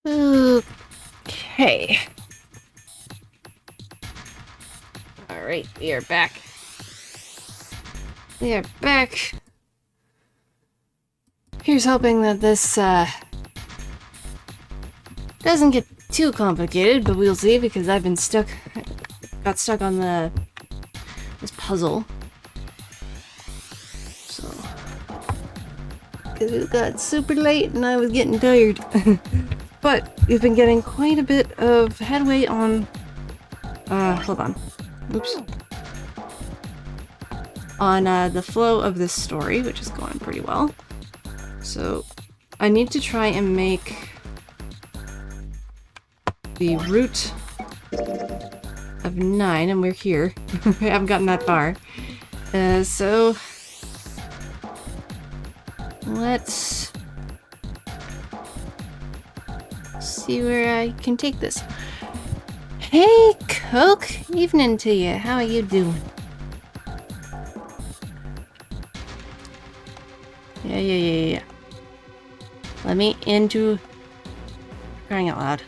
Okay. Alright, we are back. We are back. Here's hoping that this, doesn't get too complicated, but we'll see, because I've been got stuck on this puzzle. So, because it got super late and I was getting tired. But we've been getting quite a bit of headway on, hold on. Oops. On, the flow of this story, which is going pretty well. So, I need to try and make the root of 9, and we're here. We haven't gotten that far. So let's see where I can take this. Hey, Coke! Evening to you. How are you doing? Yeah. Let me into... Crying out loud.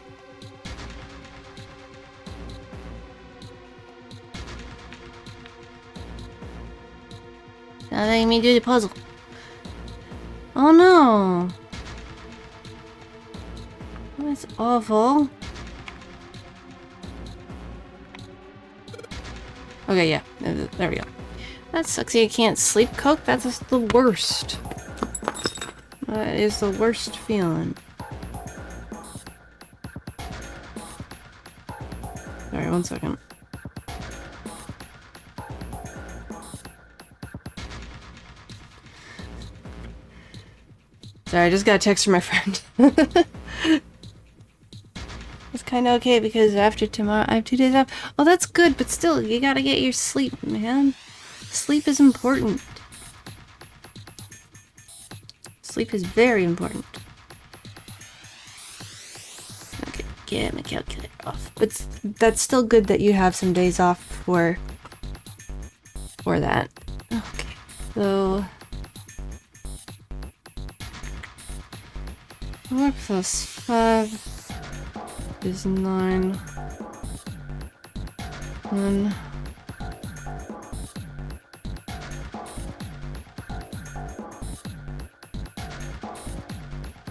Now letting me do the puzzle. Oh no! That's awful. Okay, yeah. There we go. That sucks. You can't sleep, Coke. That's just the worst. That is the worst feeling. Sorry, 1 second. Sorry, I just got a text from my friend. It's kind of okay because after tomorrow I have 2 days off. Oh, that's good, but still, you gotta get your sleep, man. Sleep is important. Sleep is very important. Okay, get my calculator off. But that's still good that you have some days off for that. Okay, so 4 plus 5 is 9. 1.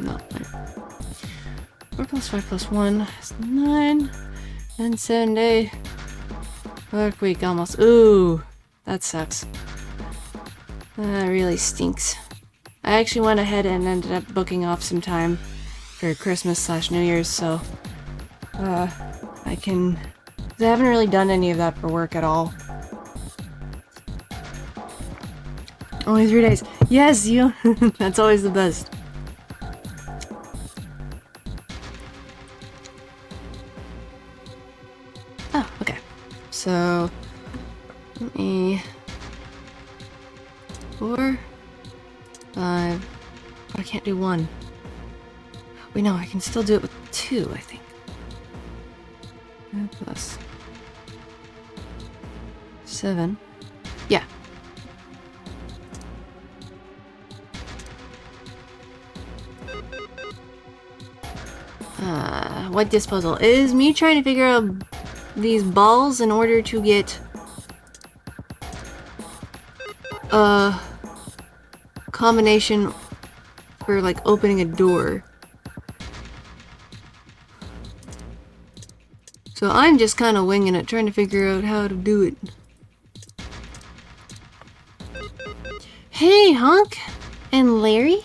No. 4 plus 5 plus 1 is 9. And 7-day work week almost. Ooh, that sucks. That really stinks. I actually went ahead and ended up booking off some time for Christmas/New Year's, so I haven't really done any of that for work at all. Only 3 days. Yes, you. That's always the best. Oh, okay. So let me 4, 5. Oh, I can't do 1. Wait, no, I can still do it with 2, I think. Plus 7. Yeah. What this puzzle is me trying to figure out these balls in order to get a combination for like opening a door. So I'm just kind of winging it, trying to figure out how to do it. Hey, Hunk and Larry.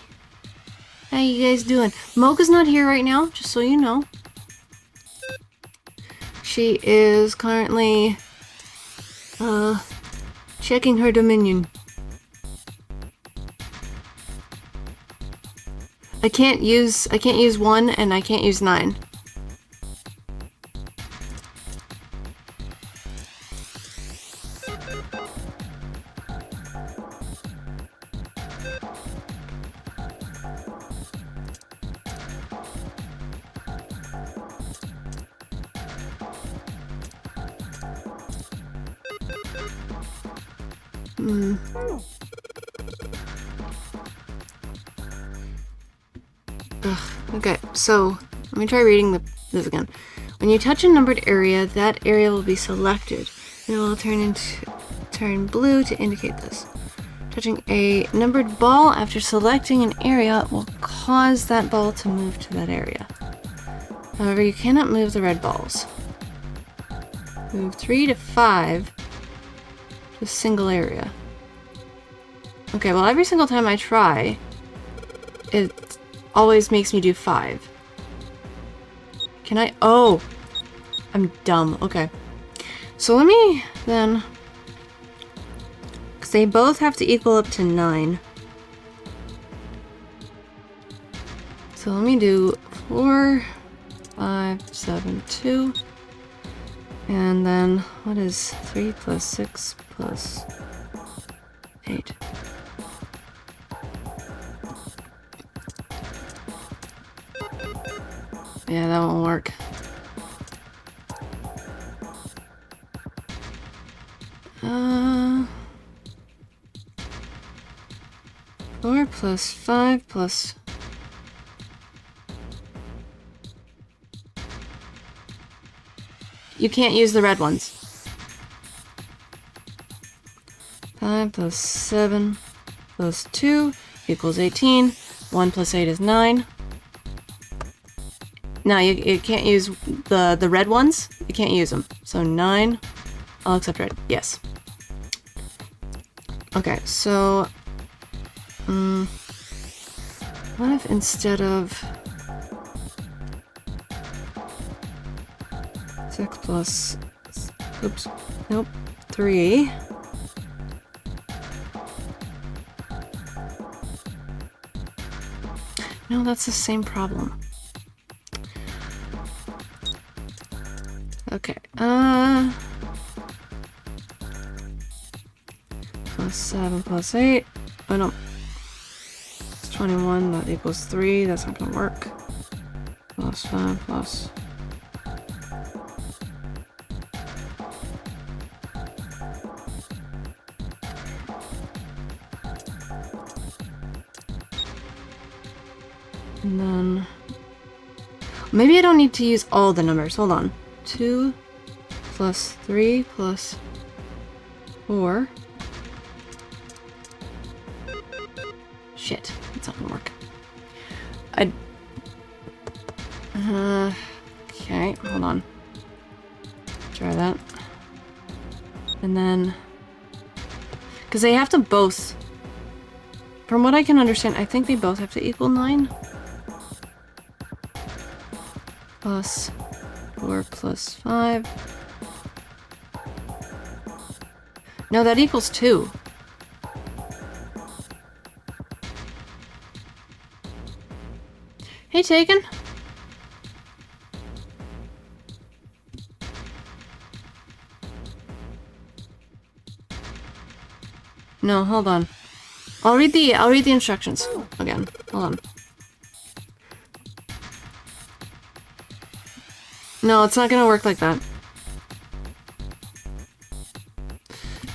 How you guys doing? Mocha's not here right now, just so you know. She is currently checking her Dominion. I can't use 1 and I can't use 9. Ugh, okay, so Let me try reading this again. When you touch a numbered area, that area will be selected. And it will turn blue to indicate this. Touching a numbered ball after selecting an area will cause that ball to move to that area. However, you cannot move the red balls. Move 3 to 5 to a single area. Okay, well, every single time I try, it always makes me do 5. Can I? Oh! I'm dumb. Okay. So let me then... Because they both have to equal up to 9. So let me do 4, 5, 7, 2. And then, what is 3 plus 6 plus 8? Yeah, that won't work. Uh, 4 plus 5 plus... You can't use the red ones. 5 plus 7 plus 2 equals 18. 1 plus 8 is 9. No, you can't use the red ones. You can't use them. So 9. I'll accept red. Yes. Okay, so... what if instead of... 6 plus... Oops. Nope. 3. No, that's the same problem. Okay, plus 7 plus 8. Oh no. It's 21, that equals 3. That's not gonna work. Plus 5 plus... And then... Maybe I don't need to use all the numbers. Hold on. 2 plus 3 plus 4. Shit, that's not gonna work. Okay, hold on. Try that. And then... Because they have to both... From what I can understand, I think they both have to equal 9. Plus 4 plus 5. No, that equals 2. Hey, Taken. No, hold on. I'll read the instructions again. Hold on. No, it's not gonna work like that.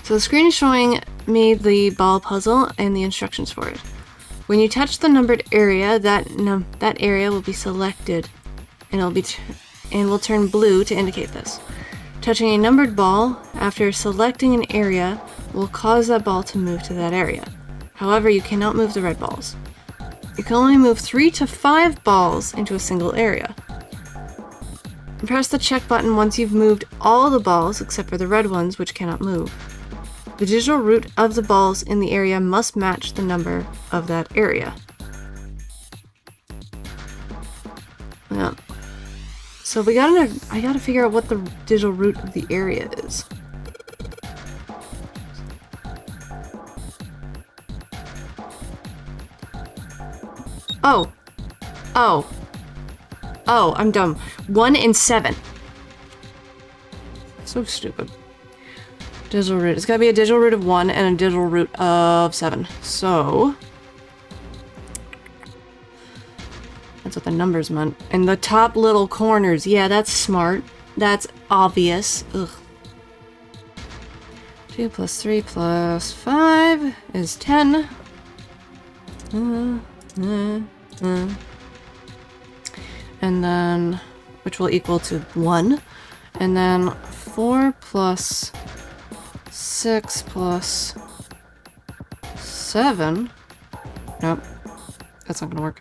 So the screen is showing me the ball puzzle and the instructions for it. When you touch the numbered area, that area will be selected, and will turn blue to indicate this. Touching a numbered ball after selecting an area will cause that ball to move to that area. However, you cannot move the red balls. You can only move 3 to 5 balls into a single area. Press the check button once you've moved all the balls except for the red ones, which cannot move. The digital root of the balls in the area must match the number of that area. Yeah. So I gotta figure out what the digital root of the area is. Oh. Oh. Oh, I'm dumb. 1 and 7. So stupid. Digital root. It's gotta be a digital root of 1 and a digital root of 7. So... That's what the numbers meant. And the top little corners. Yeah, that's smart. That's obvious. Ugh. 2 plus 3 plus 5 is 10. and then, which will equal to 1, and then 4 plus 6 plus 7. Nope, that's not gonna work.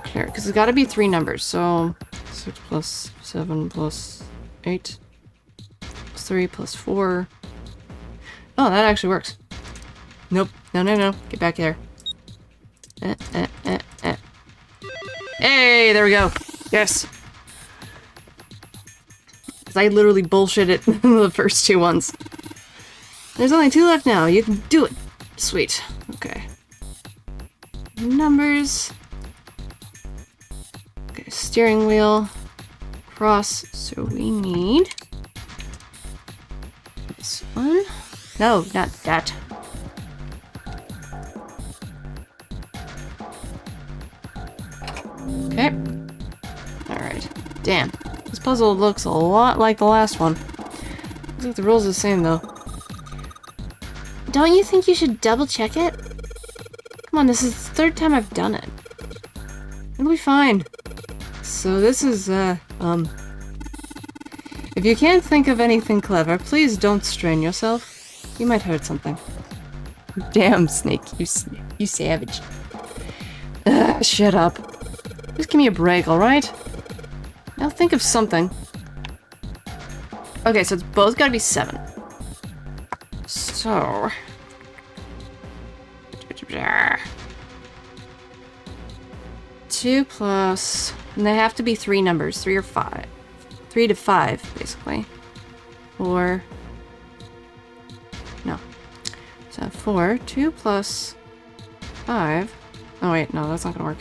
Clear, because it's got to be 3 numbers, so 6 plus 7 plus 8 plus 3 plus 4. Oh, that actually works. Nope, no, get back there. Hey, there we go. Yes. Because I literally bullshitted the first 2 ones. There's only 2 left now. You can do it. Sweet. Okay. Numbers. Okay, steering wheel. Cross. So we need this one. No, not that. Okay. Alright. Damn. This puzzle looks a lot like the last one. Looks like the rules are the same, though. Don't you think you should double check it? Come on, this is the 3rd time I've done it. It'll be fine. So this is, if you can't think of anything clever, please don't strain yourself. You might hurt something. Damn, Snake, you savage. Shut up. Just give me a break, alright? I'll think of something. Okay, so it's both gotta be 7. So... 2 plus... And they have to be 3 numbers, 3 or 5. 3 to 5, basically. 4... No. So 4, 2 plus 5... Oh wait, no, that's not gonna work.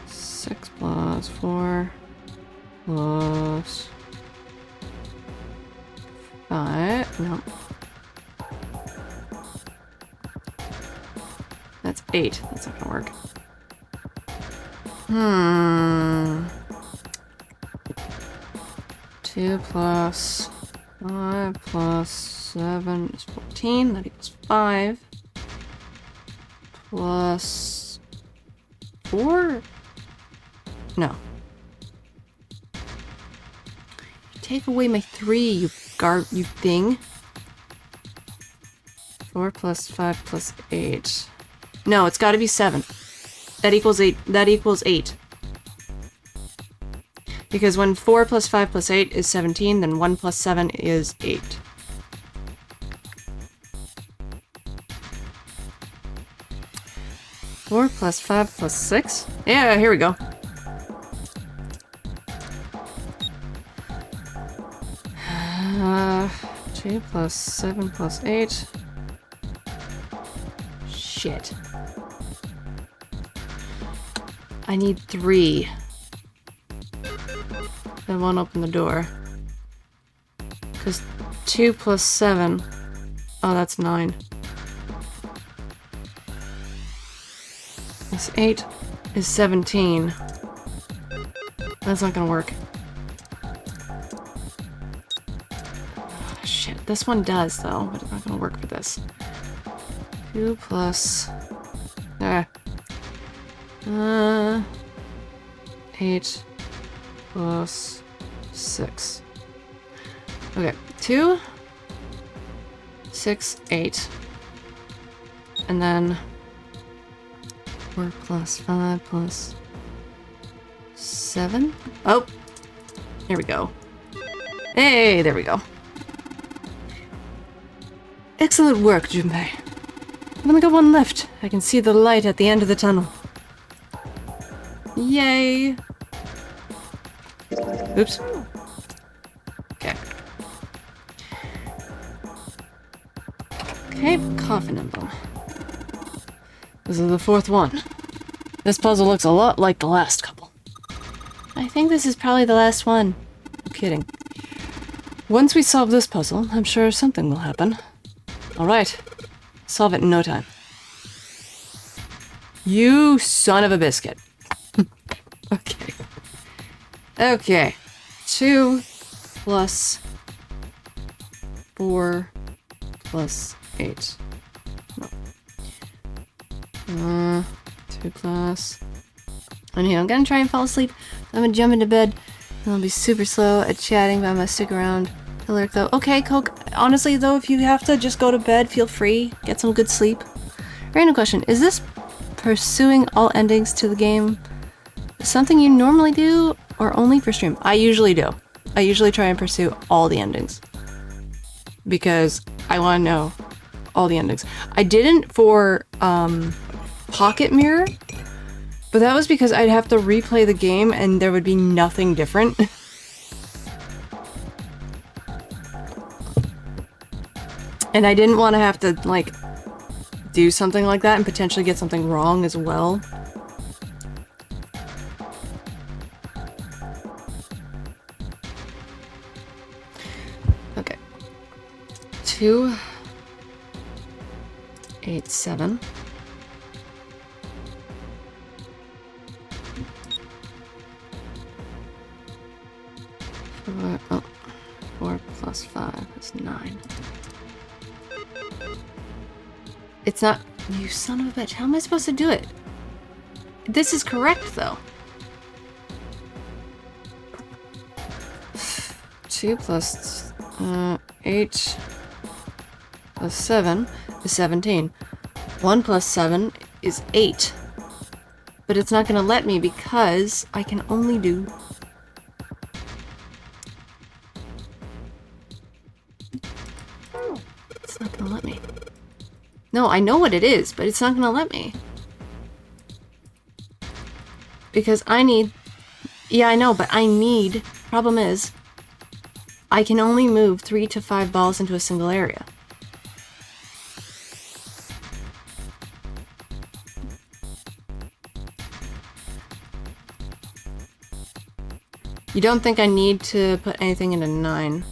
6 plus 4 plus 5. No. That's 8. That's not gonna work. 2 plus 5 plus 7 is 14. That equals 5. Plus 4? No. Take away my 3, you thing. 4 plus 5 plus 8. No, it's gotta be 7. That equals 8. That equals 8. Because when 4 plus 5 plus 8 is 17, then 1 plus 7 is 8. Four plus 5 plus 6? Yeah, here we go. Uh, 2 plus 7 plus 8. Shit. I need 3. That won't open the door. Because 2 plus 7... Oh, that's 9. Plus 8 is 17. That's not gonna work. Oh, shit, this one does, though, but it's not gonna work for this. 2 plus... 8 plus 6. Okay, 2, 6, 8. And then 4 plus 5 plus 7. Oh! Here we go. Hey, there we go. Excellent work, Junpei. I've only got one left. I can see the light at the end of the tunnel. Yay! Oops. Okay. Cape Coffin Emblem. This is the 4th one. This puzzle looks a lot like the last couple. I think this is probably the last one. I'm kidding. Once we solve this puzzle, I'm sure something will happen. Alright. Solve it in no time. You son of a biscuit. Okay. Okay. 2 plus 4 plus 8. No. 2 plus Anyway, I'm gonna try and fall asleep. I'm gonna jump into bed, and I'll be super slow at chatting, but I'm gonna stick around to lurk though. Okay, Coke. Honestly though, if you have to just go to bed, feel free. Get some good sleep. Random question. Is this pursuing all endings to the game something you normally do, or only for stream? I usually do. I usually try and pursue all the endings. Because I want to know all the endings. I didn't for Pocket Mirror, but that was because I'd have to replay the game and there would be nothing different. And I didn't want to have to, like, do something like that and potentially get something wrong as well. Okay. 2, 8, 7. Oh, 4 plus 5 is 9. It's not... You son of a bitch. How am I supposed to do it? This is correct, though. 2 plus 8 plus 7 is 17. 1 plus 7 is 8. But it's not going to let me because I can only do... It's not going to let me. No, I know what it is, but it's not going to let me. Because I need... Yeah, I know, but I need... Problem is, I can only move 3 to 5 balls into a single area. You don't think I need to put anything into 9?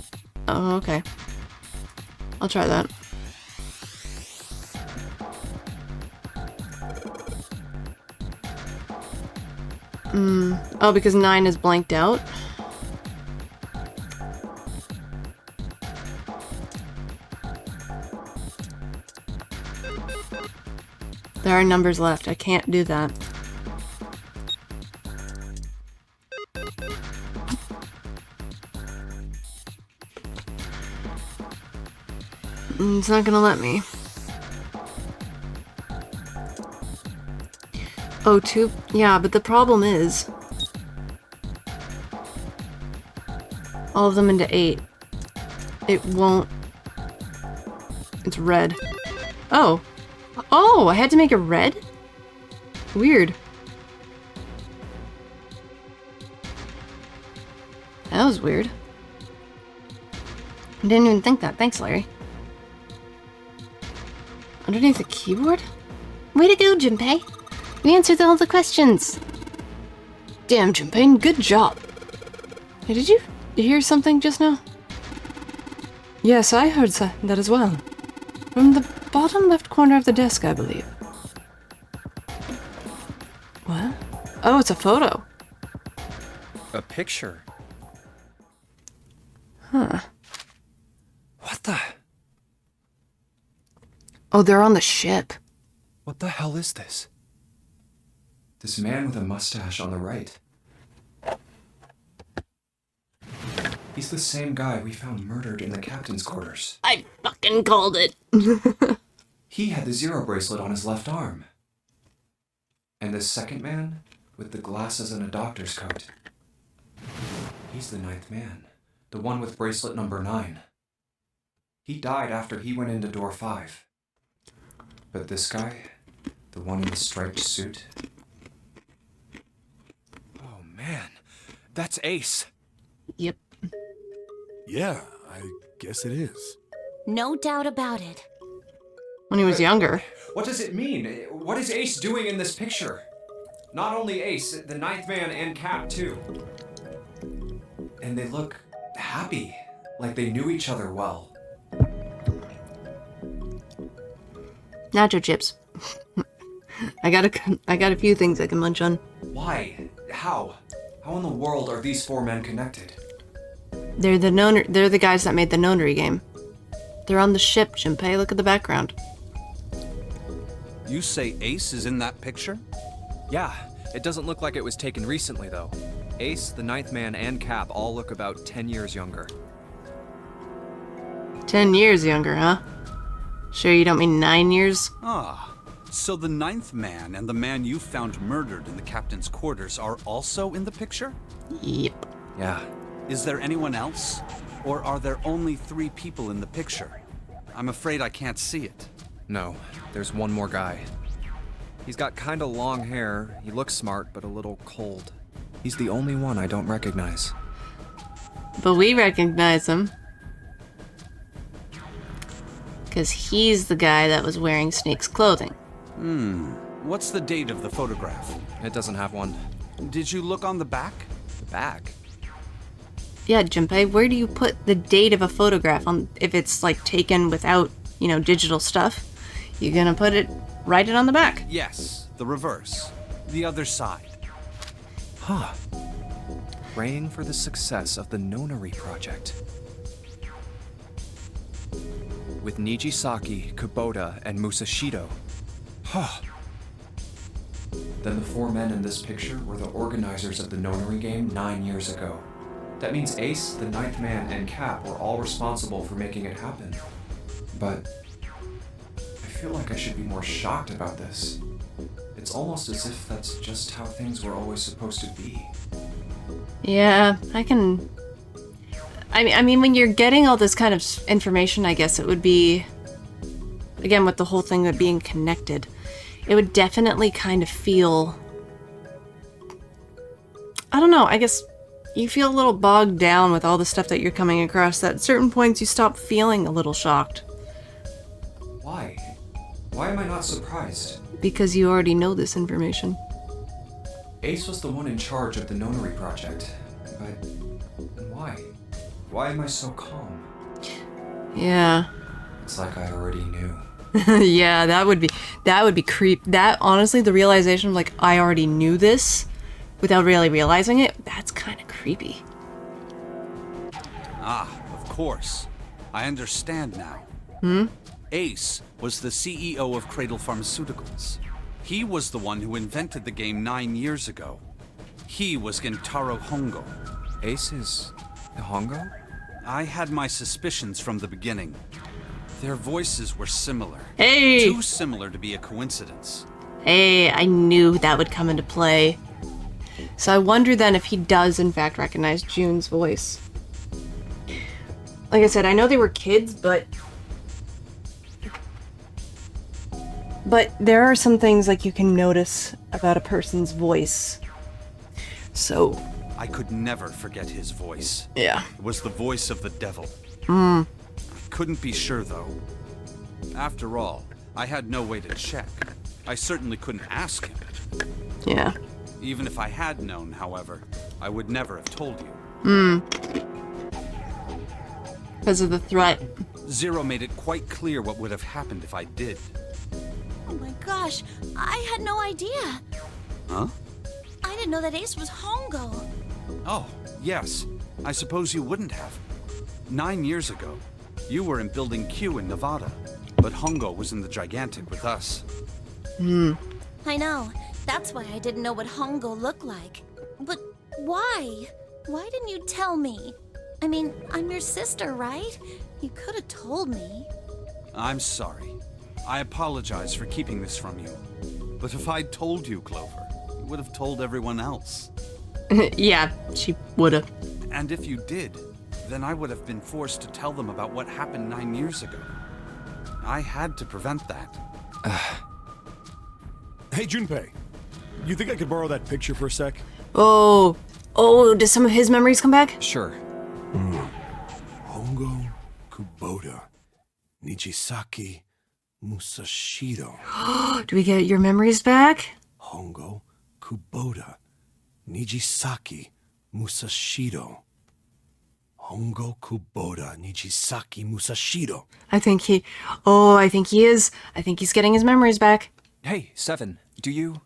Oh, okay. I'll try that. Oh, because 9 is blanked out? There are numbers left. I can't do that. It's not gonna let me. Oh, 2? Yeah, but the problem is... all of them into 8. It won't... It's red. Oh! Oh, I had to make it red? Weird. That was weird. I didn't even think that. Thanks, Larry. Underneath the keyboard? Way to go, Junpei! You answered all the questions! Damn, Junpei, good job! Hey, did you hear something just now? Yes, I heard that as well. From the bottom left corner of the desk, I believe. What? Oh, it's a photo. A picture? Huh. What the... Oh, they're on the ship. What the hell is this? This man with a mustache on the right. He's the same guy we found murdered in the captain's quarters. I fucking called it. He had the Zero bracelet on his left arm. And this second man, with the glasses and a doctor's coat. He's the 9th man. The one with bracelet number 9. He died after he went into door 5. But this guy, the one in the striped suit... Oh man, that's Ace. Yep. Yeah, I guess it is. No doubt about it. When he was younger. What does it mean? What is Ace doing in this picture? Not only Ace, the 9th man and Cap too. And they look happy, like they knew each other well. Nacho chips. I got a few things I can munch on. Why? How? How in the world are these 4 men connected? They're the guys that made the Nonary game. They're on the ship, Junpei. Look at the background. You say Ace is in that picture? Yeah, It doesn't look like it was taken recently, though. Ace, the Ninth Man, and Cap all look about 10 years younger. 10 years younger, huh? Sure you don't mean 9 years? Ah, so the Ninth Man and the man you found murdered in the captain's quarters are also in the picture? Yep. Yeah. Is there anyone else? Or are there only 3 people in the picture? I'm afraid I can't see it. No, there's one more guy. He's got kinda long hair, he looks smart, but a little cold. He's the only one I don't recognize. But we recognize him. Because he's the guy that was wearing Snake's clothing. What's the date of the photograph? It doesn't have one. Did you look on the back? The back? Yeah, Junpei, where do you put the date of a photograph on if it's like taken without, digital stuff? You're gonna write it on the back. Yes, the reverse. The other side. Huh. Praying for the success of the Nonary project. With Nijisaki, Kubota, and Musashido. Huh. Then the 4 men in this picture were the organizers of the Nonary game 9 years ago. That means Ace, the Ninth Man, and Cap were all responsible for making it happen. But I feel like I should be more shocked about this. It's almost as if that's just how things were always supposed to be. Yeah, I mean, when you're getting all this kind of information, I guess it would be, again, with the whole thing of being connected, it would definitely kind of feel, I don't know, I guess you feel a little bogged down with all the stuff that you're coming across, that at certain points you stop feeling a little shocked. Why? Why am I not surprised? Because you already know this information. Ace was the one in charge of the Nonary project, but why? Why am I so calm? Yeah. It's like I already knew. Yeah, that would be creep. That, honestly, the realization of, like, I already knew this without really realizing it, that's kind of creepy. Ah, of course. I understand now. Ace was the CEO of Cradle Pharmaceuticals. He was the one who invented the game 9 years ago. He was Gentaro Hongo. Ace is Hongo? I had my suspicions from the beginning. Their voices were similar. Hey! Too similar to be a coincidence. Hey, I knew that would come into play. So I wonder then if he does in fact recognize June's voice. Like I said, I know they were kids, but there are some things like you can notice about a person's voice. So, I could never forget his voice. yeah. It was the voice of the devil. I couldn't be sure, though. After all, I had no way to check. I certainly couldn't ask him. Yeah. Even if I had known, however, I would never have told you. Because of the threat. Zero made it quite clear what would have happened if I did. Oh my gosh, I had no idea. Huh? I didn't know that Ace was Hongo. Oh, yes. I suppose you wouldn't have. 9 years ago, you were in Building Q in Nevada, but Hongo was in the Gigantic with us. I know. That's why I didn't know what Hongo looked like. But why? Why didn't you tell me? I mean, I'm your sister, right? You could have told me. I'm sorry. I apologize for keeping this from you. But if I'd told you, Clover, you would have told everyone else. Yeah, she would've. And if you did, then I would have been forced to tell them about what happened 9 years ago. I had to prevent that. Hey, Junpei. You think I could borrow that picture for a sec? Oh, does some of his memories come back? Sure. Hongo, Kubota, Nijisaki, Musashido. Do we get your memories back? Hongo, Kubota, Nijisaki, Musashido. Hongo, Kubota, Nijisaki, Musashido. I think he is. I think he's getting his memories back. Hey, Seven, do you...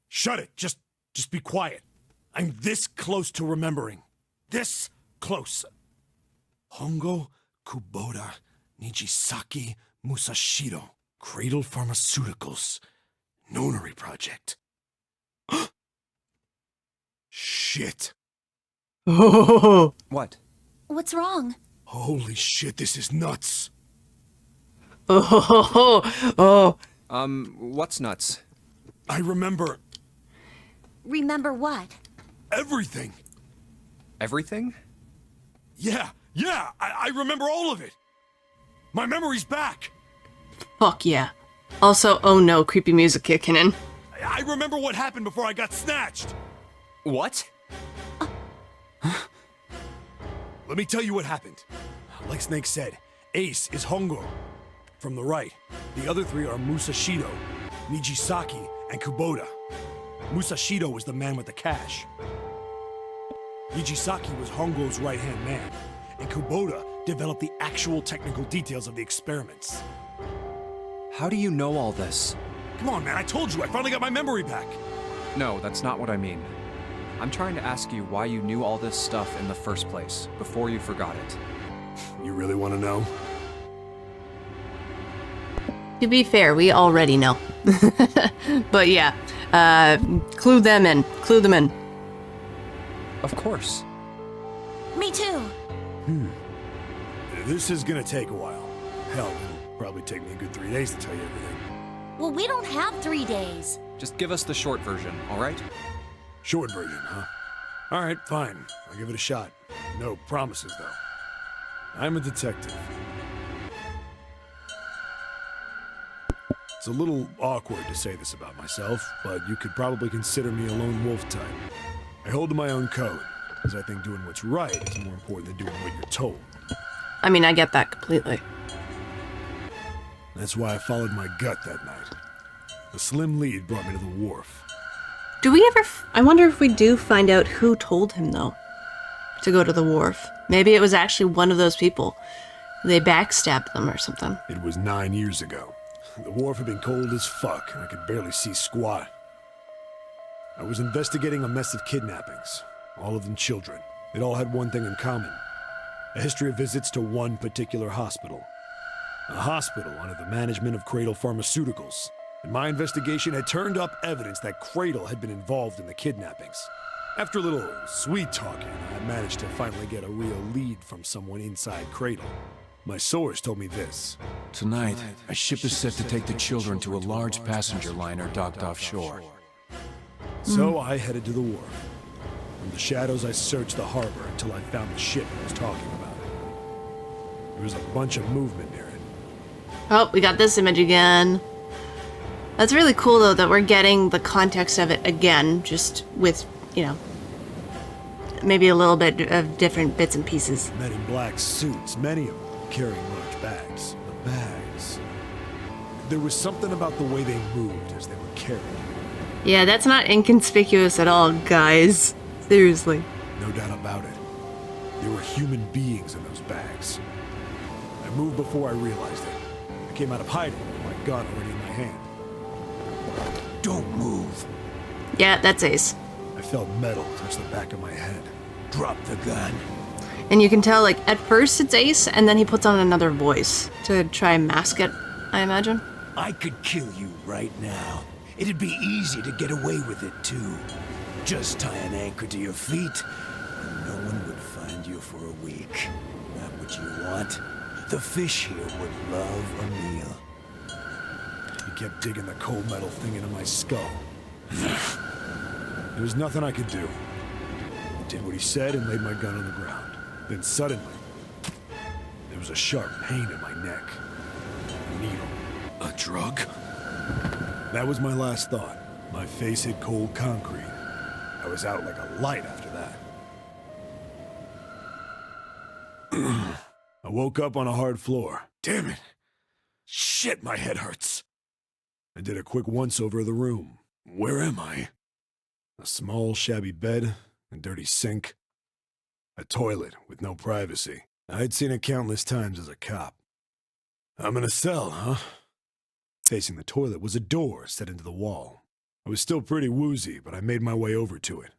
Shut it! Just be quiet. I'm this close to remembering. This close. Hongo, Kubota, Nijisaki, Musashido. Cradle Pharmaceuticals. Nonary Project. shit. Oh, What? What's wrong? Holy shit, this is nuts. oh. What's nuts? I remember Remember what? everything. Everything? Yeah, I remember all of it. My memory's back. Fuck yeah. Also, oh no, creepy music kicking in. I remember what happened before I got snatched. What? Let me tell you what happened. Like Snake said, Ace is Hongo. From the right, the other three are Musashido, Nijisaki, and Kubota. Musashido was the man with the cash. Nijisaki was Hongo's right-hand man, and Kubota developed the actual technical details of the experiments. How do you know all this? Come on, man, I told you, I finally got my memory back. No, that's not what I mean. I'm trying to ask you why you knew all this stuff in the first place, before you forgot it. You really want to know? To be fair, we already know. But yeah, clue them in. Clue them in. Of course. Me too. This is gonna take a while. Hell, it'll probably take me a good 3 days to tell you everything. Well, we don't have 3 days. Just give us the short version, alright? Short version, huh? Alright, fine. I'll give it a shot. No promises, though. I'm a detective. It's a little awkward to say this about myself, but you could probably consider me a lone wolf type. I hold to my own code, because I think doing what's right is more important than doing what you're told. I mean, I get that completely. That's why I followed my gut that night. A slim lead brought me to the wharf. Do we ever... I wonder if we do find out who told him, though, to go to the wharf. Maybe it was actually one of those people. They backstabbed them or something. It was 9 years ago. The wharf had been cold as fuck, and I could barely see squat. I was investigating a mess of kidnappings, all of them children. It all had one thing in common. A history of visits to one particular hospital. A hospital under the management of Cradle Pharmaceuticals. And my investigation had turned up evidence that Cradle had been involved in the kidnappings. After a little sweet talking, I managed to finally get a real lead from someone inside Cradle. My source told me this. Tonight, a ship is set to take the children to a large passenger liner docked offshore. So I headed to the wharf. From the shadows, I searched the harbor until I found the ship I was talking about. There was a bunch of movement near it. Oh, we got this image again. That's really cool, though, that we're getting the context of it again, just with, you know, maybe a little bit of different bits and pieces. Men in black suits, many of them carrying large bags. The bags. There was something about the way they moved as they were carried. Yeah, that's not inconspicuous at all, guys. Seriously. No doubt about it. There were human beings in those bags. I moved before I realized it. I came out of hiding with my gun already in my hand. Don't move. Yeah, that's Ace. I felt metal touch the back of my head. Drop the gun. And you can tell, like, at first it's Ace, and then he puts on another voice to try and mask it, I imagine. I could kill you right now. It'd be easy to get away with it, too. Just tie an anchor to your feet, and no one would find you for a week. Not what you want. The fish here would love a meal. He kept digging the cold metal thing into my skull. There was nothing I could do. I did what he said and laid my gun on the ground. Then suddenly, there was a sharp pain in my neck. A needle. A drug? That was my last thought. My face hit cold concrete. I was out like a light after that. I woke up on a hard floor. Damn it! Shit, my head hurts. I did a quick once-over of the room. Where am I? A small, shabby bed, a dirty sink, a toilet with no privacy. I'd seen it countless times as a cop. I'm in a cell, huh? Facing the toilet was a door set into the wall. I was still pretty woozy, but I made my way over to it.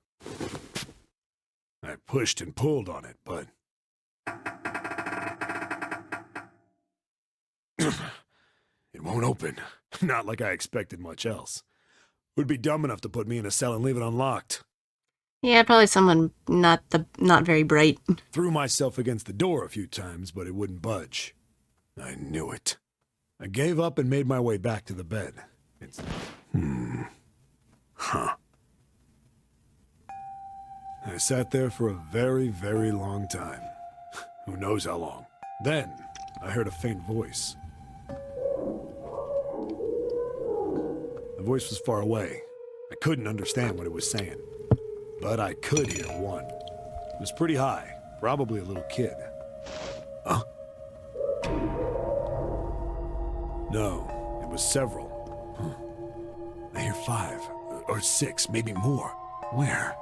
I pushed and pulled on it, but... it won't open. Not like I expected much else. Would be dumb enough to put me in a cell and leave it unlocked. Yeah, probably someone not very bright. Threw myself against the door a few times, but it wouldn't budge. I knew it. I gave up and made my way back to the bed. It's... Huh. I sat there for a very, very long time. Who knows how long. Then, I heard a faint voice. The voice was far away. I couldn't understand what it was saying. But I could hear one. It was pretty high, probably a little kid. Huh? No, it was several. I hear 5, or 6, maybe more. Where?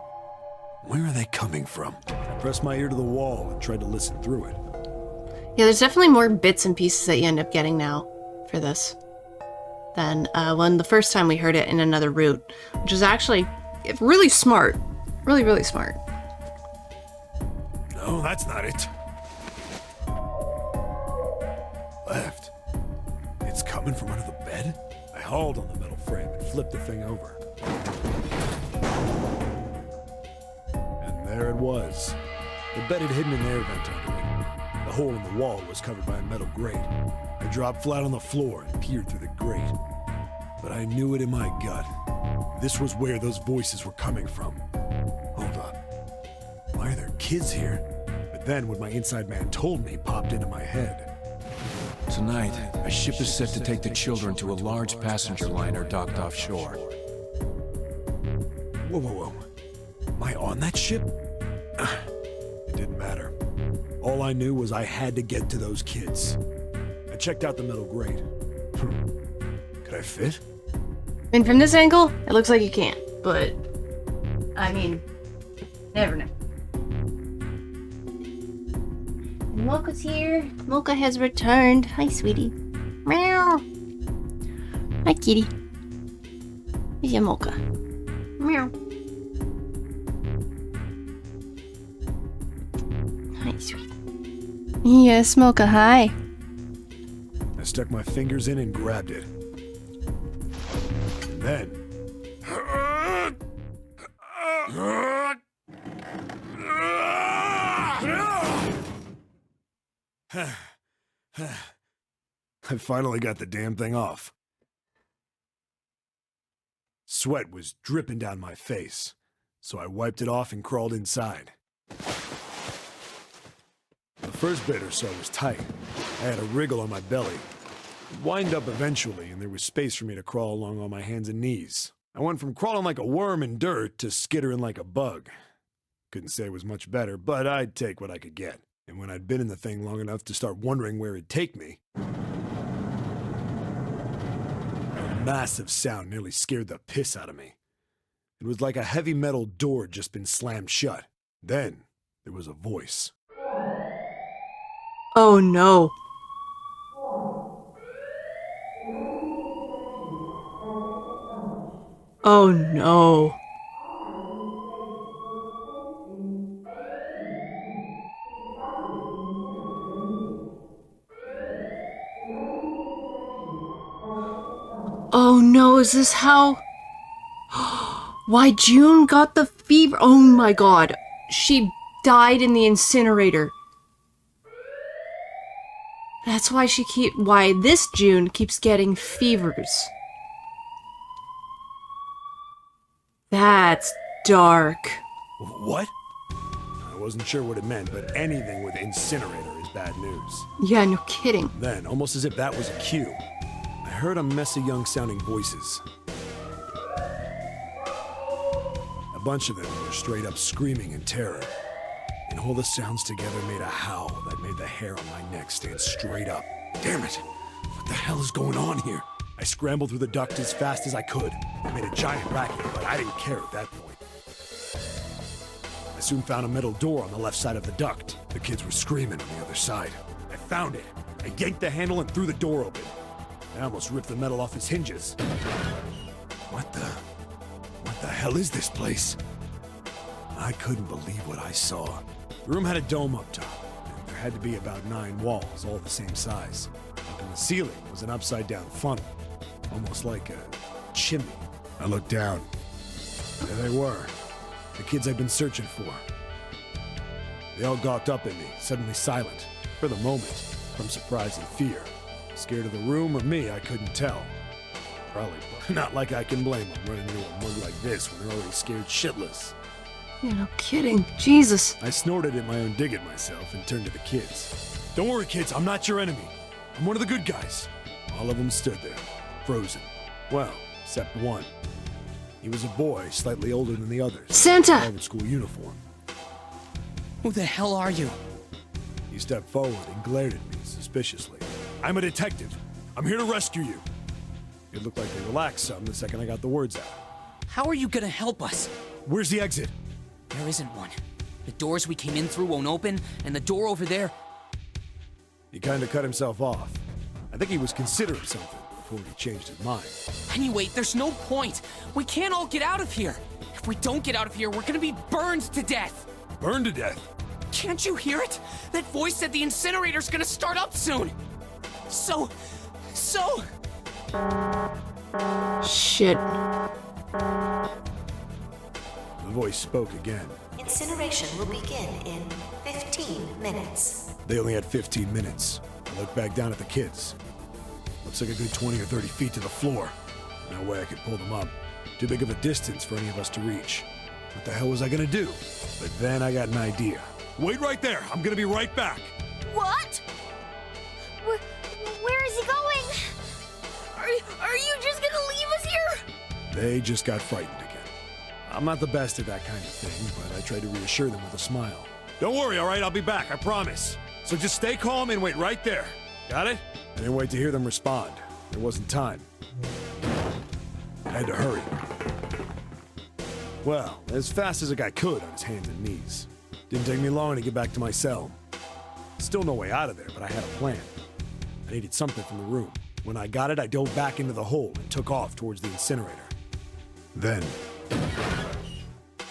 Where are they coming from? I pressed my ear to the wall and tried to listen through it. Yeah, there's definitely more bits and pieces that you end up getting now for this than when the first time we heard it in another route, which is actually really smart. Really, really smart. No, that's not it. Left. It's coming from under the bed? I hauled on the metal frame and flipped the thing over. And there it was. The bed had hidden an air vent under it. The hole in the wall was covered by a metal grate. I dropped flat on the floor and peered through the grate. But I knew it in my gut. This was where those voices were coming from. Hold up. Why are there kids here? But then what my inside man told me popped into my head. Tonight, a ship is set to take the children to a large passenger liner docked offshore. Whoa, whoa, whoa. Am I on that ship? It didn't matter. All I knew was I had to get to those kids. I checked out the metal grate. Could I fit? I mean, from this angle, it looks like you can't, but I mean, never know. Mocha's here. Mocha has returned. Hi, sweetie. Meow. Hi, kitty. Here's your Mocha. Meow. Hi, sweetie. Yes, Mocha, hi. I stuck my fingers in and grabbed it. And then... I finally got the damn thing off. Sweat was dripping down my face, so I wiped it off and crawled inside. The first bit or so was tight. I had a wriggle on my belly. It wind up eventually, and there was space for me to crawl along on my hands and knees. I went from crawling like a worm in dirt to skittering like a bug. Couldn't say it was much better, but I'd take what I could get. And when I'd been in the thing long enough to start wondering where it'd take me, a massive sound nearly scared the piss out of me. It was like a heavy metal door had just been slammed shut. Then there was a voice. Oh no. Oh no. Oh no, is this how... Why June got the fever? Oh my god. She died in the incinerator. That's why why this June keeps getting fevers. That's dark. What? I wasn't sure what it meant, but anything with incinerator is bad news. Yeah, no kidding. Then, almost as if that was a cue, I heard a mess of young-sounding voices. A bunch of them were straight up screaming in terror. And all the sounds together made a howl that made the hair on my neck stand straight up. Damn it! What the hell is going on here? I scrambled through the duct as fast as I could. I made a giant racket, but I didn't care at that point. I soon found a metal door on the left side of the duct. The kids were screaming on the other side. I found it. I yanked the handle and threw the door open. I almost ripped the metal off its hinges. What the hell is this place? I couldn't believe what I saw. The room had a dome up top, and there had to be about 9 walls, all the same size. Up in the ceiling was an upside-down funnel, almost like a chimney. I looked down. There they were, The kids I've been searching for. They all gawked up at me, suddenly silent. For the moment, from surprise and fear. Scared of the room or me, I couldn't tell. Probably not like I can blame them running into a mug like this when they're already scared shitless. Yeah, no kidding. Jesus. I snorted at my own dig at myself and turned to the kids. Don't worry, kids, I'm not your enemy. I'm one of the good guys. All of them stood there, frozen. Well, except one. He was a boy, slightly older than the others. Santa! Private school uniform. Who the hell are you? He stepped forward and glared at me suspiciously. I'm a detective. I'm here to rescue you. It looked like they relaxed some the second I got the words out. How are you gonna help us? Where's the exit? There isn't one. The doors we came in through won't open, and the door over there... He kinda cut himself off. I think he was considering something before he changed his mind. Anyway, there's no point. We can't all get out of here. If we don't get out of here, we're gonna be burned to death. Burned to death? Can't you hear it? That voice said the incinerator's gonna start up soon. So... Shit. The voice spoke again. Incineration will begin in 15 minutes. They only had 15 minutes. I looked back down at the kids. Looks like a good 20 or 30 feet to the floor. No way I could pull them up. Too big of a distance for any of us to reach. What the hell was I gonna do? But then I got an idea. Wait right there. I'm gonna be right back. What? Where is he going? Are you just gonna leave us here? They just got frightened again. I'm not the best at that kind of thing, but I tried to reassure them with a smile. Don't worry, all right? I'll be back, I promise. So just stay calm and wait right there. Got it? I didn't wait to hear them respond. There wasn't time. I had to hurry. Well, as fast as a guy could on his hands and knees. Didn't take me long to get back to my cell. Still no way out of there, but I had a plan. I needed something from the room. When I got it, I dove back into the hole and took off towards the incinerator. Then...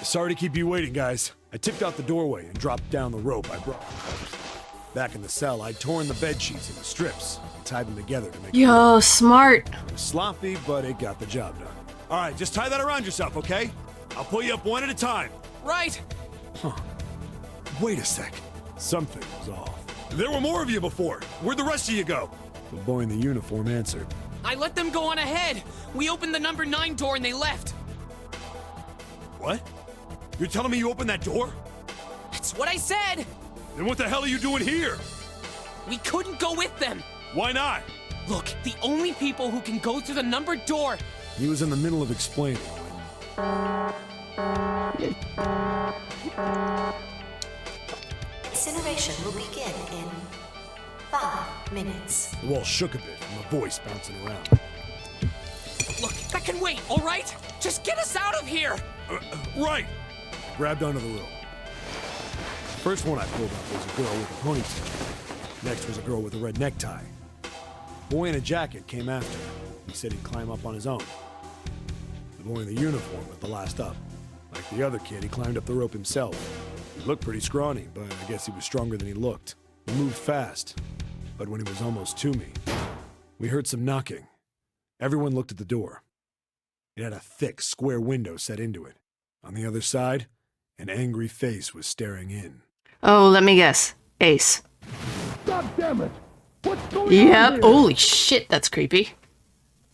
Sorry to keep you waiting, guys. I tipped out the doorway and dropped down the rope I brought. Back in the cell, I'd torn the bed sheets into strips and tied them together to make Yo, smart. It was sloppy, but it got the job done. All right, just tie that around yourself, okay? I'll pull you up one at a time. Right. Huh. Wait a sec. Something was off. There were more of you before. Where'd the rest of you go? The boy in the uniform answered. I let them go on ahead. We opened the number 9 door and they left. What? You're telling me you opened that door? That's what I said. Then what the hell are you doing here? We couldn't go with them. Why not? Look, the only people who can go through the numbered door... He was in the middle of explaining when... Incineration will begin in 5 minutes. The wall shook a bit from the voice bouncing around. Look, that can wait, all right? Just get us out of here! Right! I grabbed onto the rope. The first one I pulled up was a girl with a ponytail. Next was a girl with a red necktie. A boy in a jacket came after her. He said he'd climb up on his own. The boy in the uniform was the last up. Like the other kid, he climbed up the rope himself. He looked pretty scrawny, but I guess he was stronger than he looked. He moved fast, but when he was almost to me, we heard some knocking. Everyone looked at the door. It had a thick, square window set into it. On the other side, an angry face was staring in. Oh, let me guess. Ace. God damn it! What's going on Yep. here? Holy shit, that's creepy.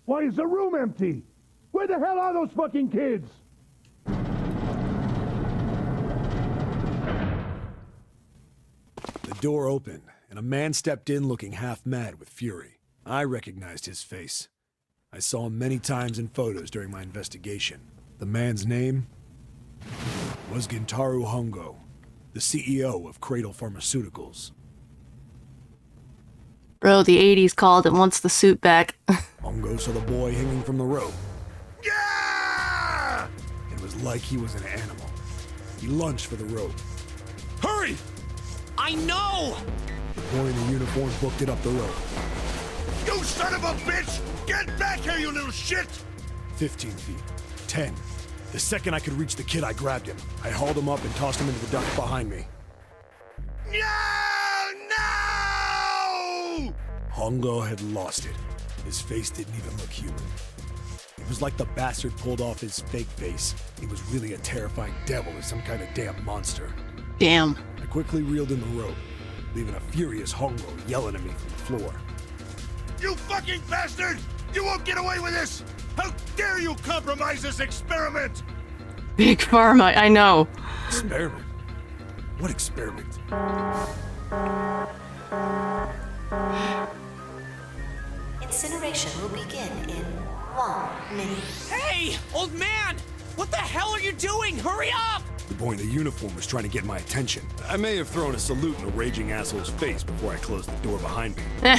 Why is the room empty? Where the hell are those fucking kids? The door opened, and a man stepped in looking half mad with fury. I recognized his face. I saw him many times in photos during my investigation. The man's name was Gintaro Hongo, the CEO of Cradle Pharmaceuticals. Bro, the 80s called and wants the suit back. Hongo saw the boy hanging from the rope. Yeah! It was like he was an animal. He lunged for the rope. Hurry! I know! The boy in the uniform booked it up the rope. You son of a bitch! Get back here, you little shit! 15 feet. 10. The second I could reach the kid, I grabbed him. I hauled him up and tossed him into the duct behind me. No! No! Hongo had lost it. His face didn't even look human. He It was like the bastard pulled off his fake face. He was really a terrifying devil or some kind of damn monster. Damn. I quickly reeled in the rope, leaving a furious Hongo yelling at me from the floor. You fucking bastard! You won't get away with this! How dare you compromise this experiment! Big Pharma, I know. Experiment? What experiment? Incineration will begin in 1 minute. Hey, old man! What the hell are you doing? Hurry up! The boy in the uniform was trying to get my attention. I may have thrown a salute in the raging asshole's face before I closed the door behind me. No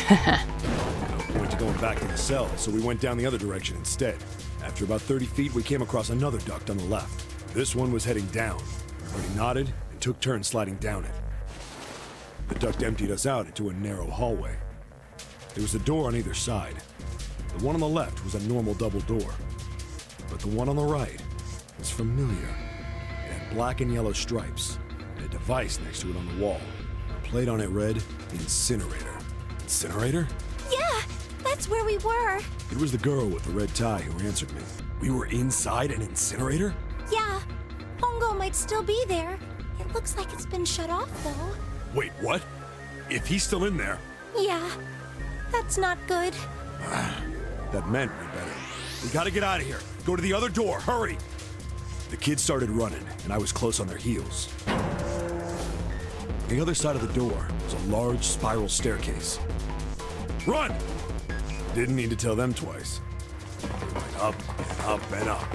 point to going back to the cell, so we went down the other direction instead. After about 30 feet, we came across another duct on the left. This one was heading down. Everybody nodded and took turns sliding down it. The duct emptied us out into a narrow hallway. There was a door on either side. The one on the left was a normal double door, but the one on the right was familiar. It had black and yellow stripes, and a device next to it on the wall. A plate on it read, Incinerator. Incinerator? Yeah, that's where we were. It was the girl with the red tie who answered me. We were inside an incinerator? Yeah, Hongo might still be there. It looks like it's been shut off, though. Wait, what? If he's still in there... Yeah, that's not good. That meant we better. We gotta get out of here. Go to the other door, hurry! The kids started running, and I was close on their heels. On the other side of the door was a large spiral staircase. Run! Didn't need to tell them twice. We went up and up and up.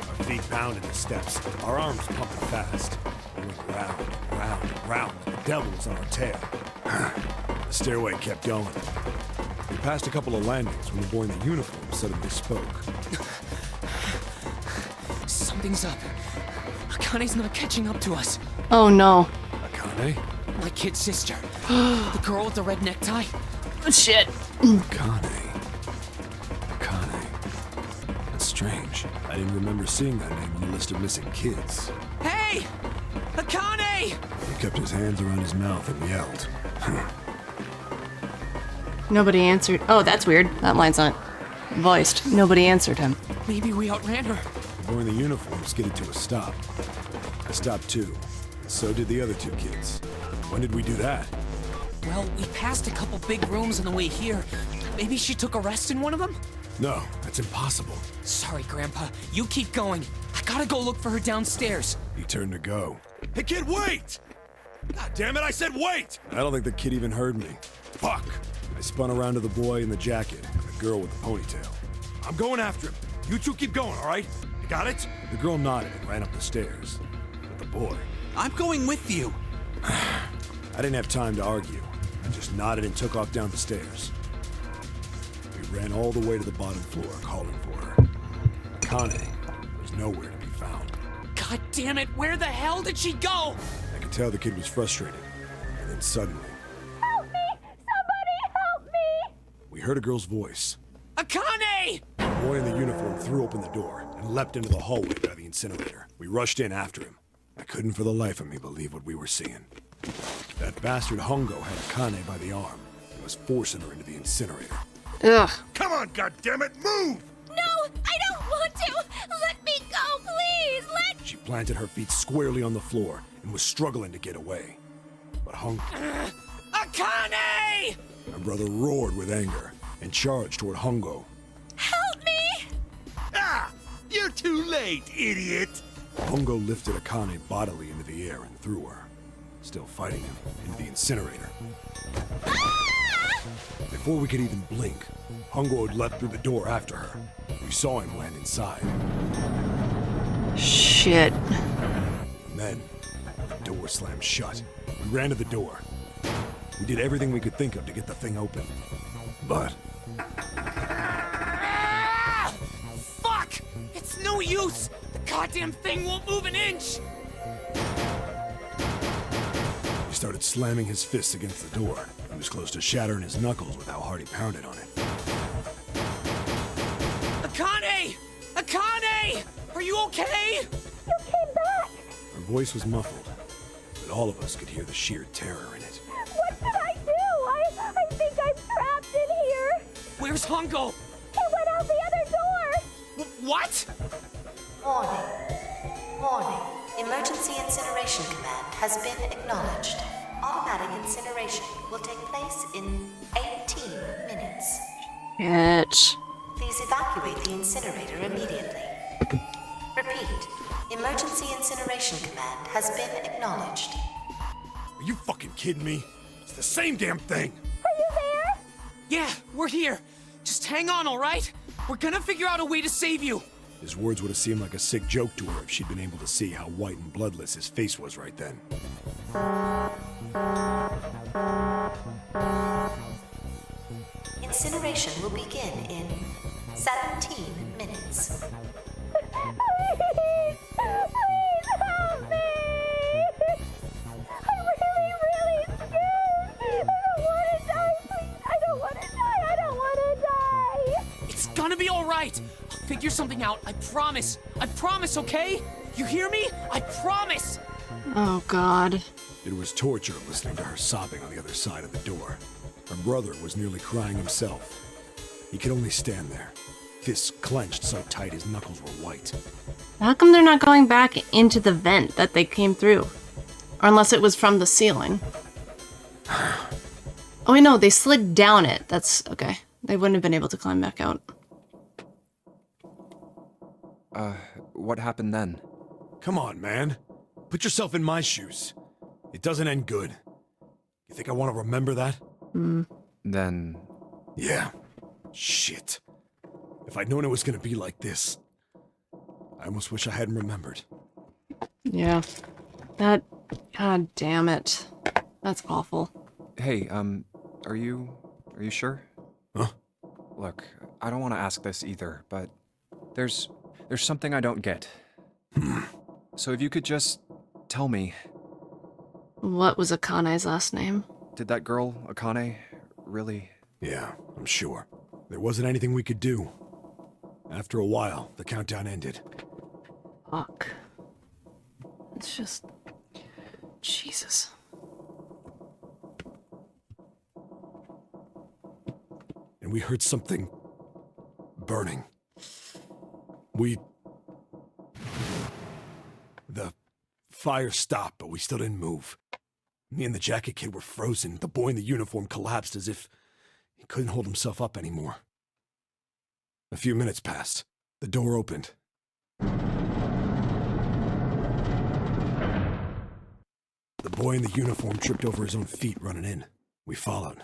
Our feet pounded the steps, our arms pumping fast. We went round, round, and round like the devil was on our tail. The stairway kept going. We passed a couple of landings when the boy in the uniform suddenly spoke. Something's up. Akane's not catching up to us. Oh no. Akane? My kid sister. The girl with the red necktie. Shit. Akane. That's strange. I didn't remember seeing that name on the list of missing kids. Hey! Akane! He kept his hands around his mouth and yelled. Nobody answered. Oh, that's weird. That line's not voiced. Nobody answered him. Maybe we outran her. The boy in the uniform skidded to a stop. I stopped too. And so did the other two kids. When did we do that? Well, we passed a couple big rooms on the way here. Maybe she took a rest in one of them? No, that's impossible. Sorry, Grandpa. You keep going. I gotta go look for her downstairs. He turned to go. Hey, kid, wait! God damn it, I said wait! I don't think the kid even heard me. Fuck! I spun around to the boy in the jacket and the girl with the ponytail. I'm going after him. You two keep going, all right? You got it? The girl nodded and ran up the stairs. But the boy... I'm going with you. I didn't have time to argue. I just nodded and took off down the stairs. We ran all the way to the bottom floor, calling for her. Akane was nowhere to be found. God damn it, where the hell did she go? I could tell the kid was frustrated. And then suddenly... Help me! Somebody help me! We heard a girl's voice. Akane! The boy in the uniform threw open the door and leapt into the hallway by the incinerator. We rushed in after him. I couldn't for the life of me believe what we were seeing. That bastard Hongo had Akane by the arm and was forcing her into the incinerator. Ugh. Come on, goddammit, move! No, I don't want to! Let me go, please! She planted her feet squarely on the floor and was struggling to get away. But Hongo... Akane! My brother roared with anger and charged toward Hongo. Help me! Ah! You're too late, idiot! Hongo lifted Akane bodily into the air and threw her, still fighting him, into the incinerator. Ah! Before we could even blink, Hongo had leapt through the door after her. We saw him land inside. Shit. And then, the door slammed shut. We ran to the door. We did everything we could think of to get the thing open. But... Ah! Fuck! It's no use! The goddamn thing won't move an inch! He started slamming his fists against the door. He was close to shattering his knuckles with how hard he pounded on it. Akane! Akane! Are you okay? You came back! Her voice was muffled, but all of us could hear the sheer terror in it. What should I do? I think I'm trapped in here! Where's Hongo? He went out the other door! What? Warning. Warning. Emergency incineration command has been acknowledged. Automatic incineration will take place in 18 minutes. Bitch. Please evacuate the incinerator immediately. Repeat. Emergency incineration command has been acknowledged. Are you fucking kidding me? It's the same damn thing. Yeah, we're here. Just hang on, all right? We're gonna figure out a way to save you. His words would have seemed like a sick joke to her if she'd been able to see how white and bloodless his face was right then. Incineration will begin in 17 minutes. It's gonna be all right. I'll figure something out. I promise. I promise, okay? You hear me? I promise. Oh, God. It was torture listening to her sobbing on the other side of the door. Her brother was nearly crying himself. He could only stand there, fists clenched so tight his knuckles were white. How come they're not going back into the vent that they came through? Or unless it was from the ceiling. Oh, wait, no, they slid down it. That's okay. They wouldn't have been able to climb back out. What happened then? Come on, man. Put yourself in my shoes. It doesn't end good. You think I want to remember that? Then... Yeah. Shit. If I'd known it was gonna be like this, I almost wish I hadn't remembered. Yeah. That... God damn it. That's awful. Hey, are you sure? Huh? Look, I don't want to ask this either, but there's something I don't get. So if you could just tell me... What was Akane's last name? Did that girl, Akane, really... Yeah, I'm sure. There wasn't anything we could do. After a while, the countdown ended. Fuck. It's just... Jesus. And we heard something... burning. The fire stopped, but we still didn't move. Me and the jacket kid were frozen. The boy in the uniform collapsed as if he couldn't hold himself up anymore. A few minutes passed. The door opened. The boy in the uniform tripped over his own feet running in. We followed,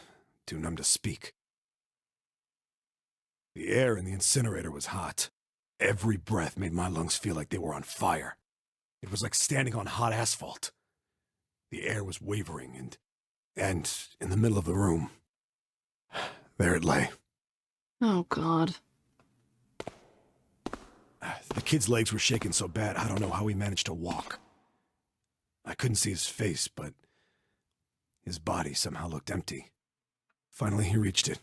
too numb to speak. The air in the incinerator was hot. Every breath made my lungs feel like they were on fire. It was like standing on hot asphalt. The air was wavering, and in the middle of the room, there it lay. Oh, God. The kid's legs were shaking so bad, I don't know how he managed to walk. I couldn't see his face, but his body somehow looked empty. Finally, he reached it.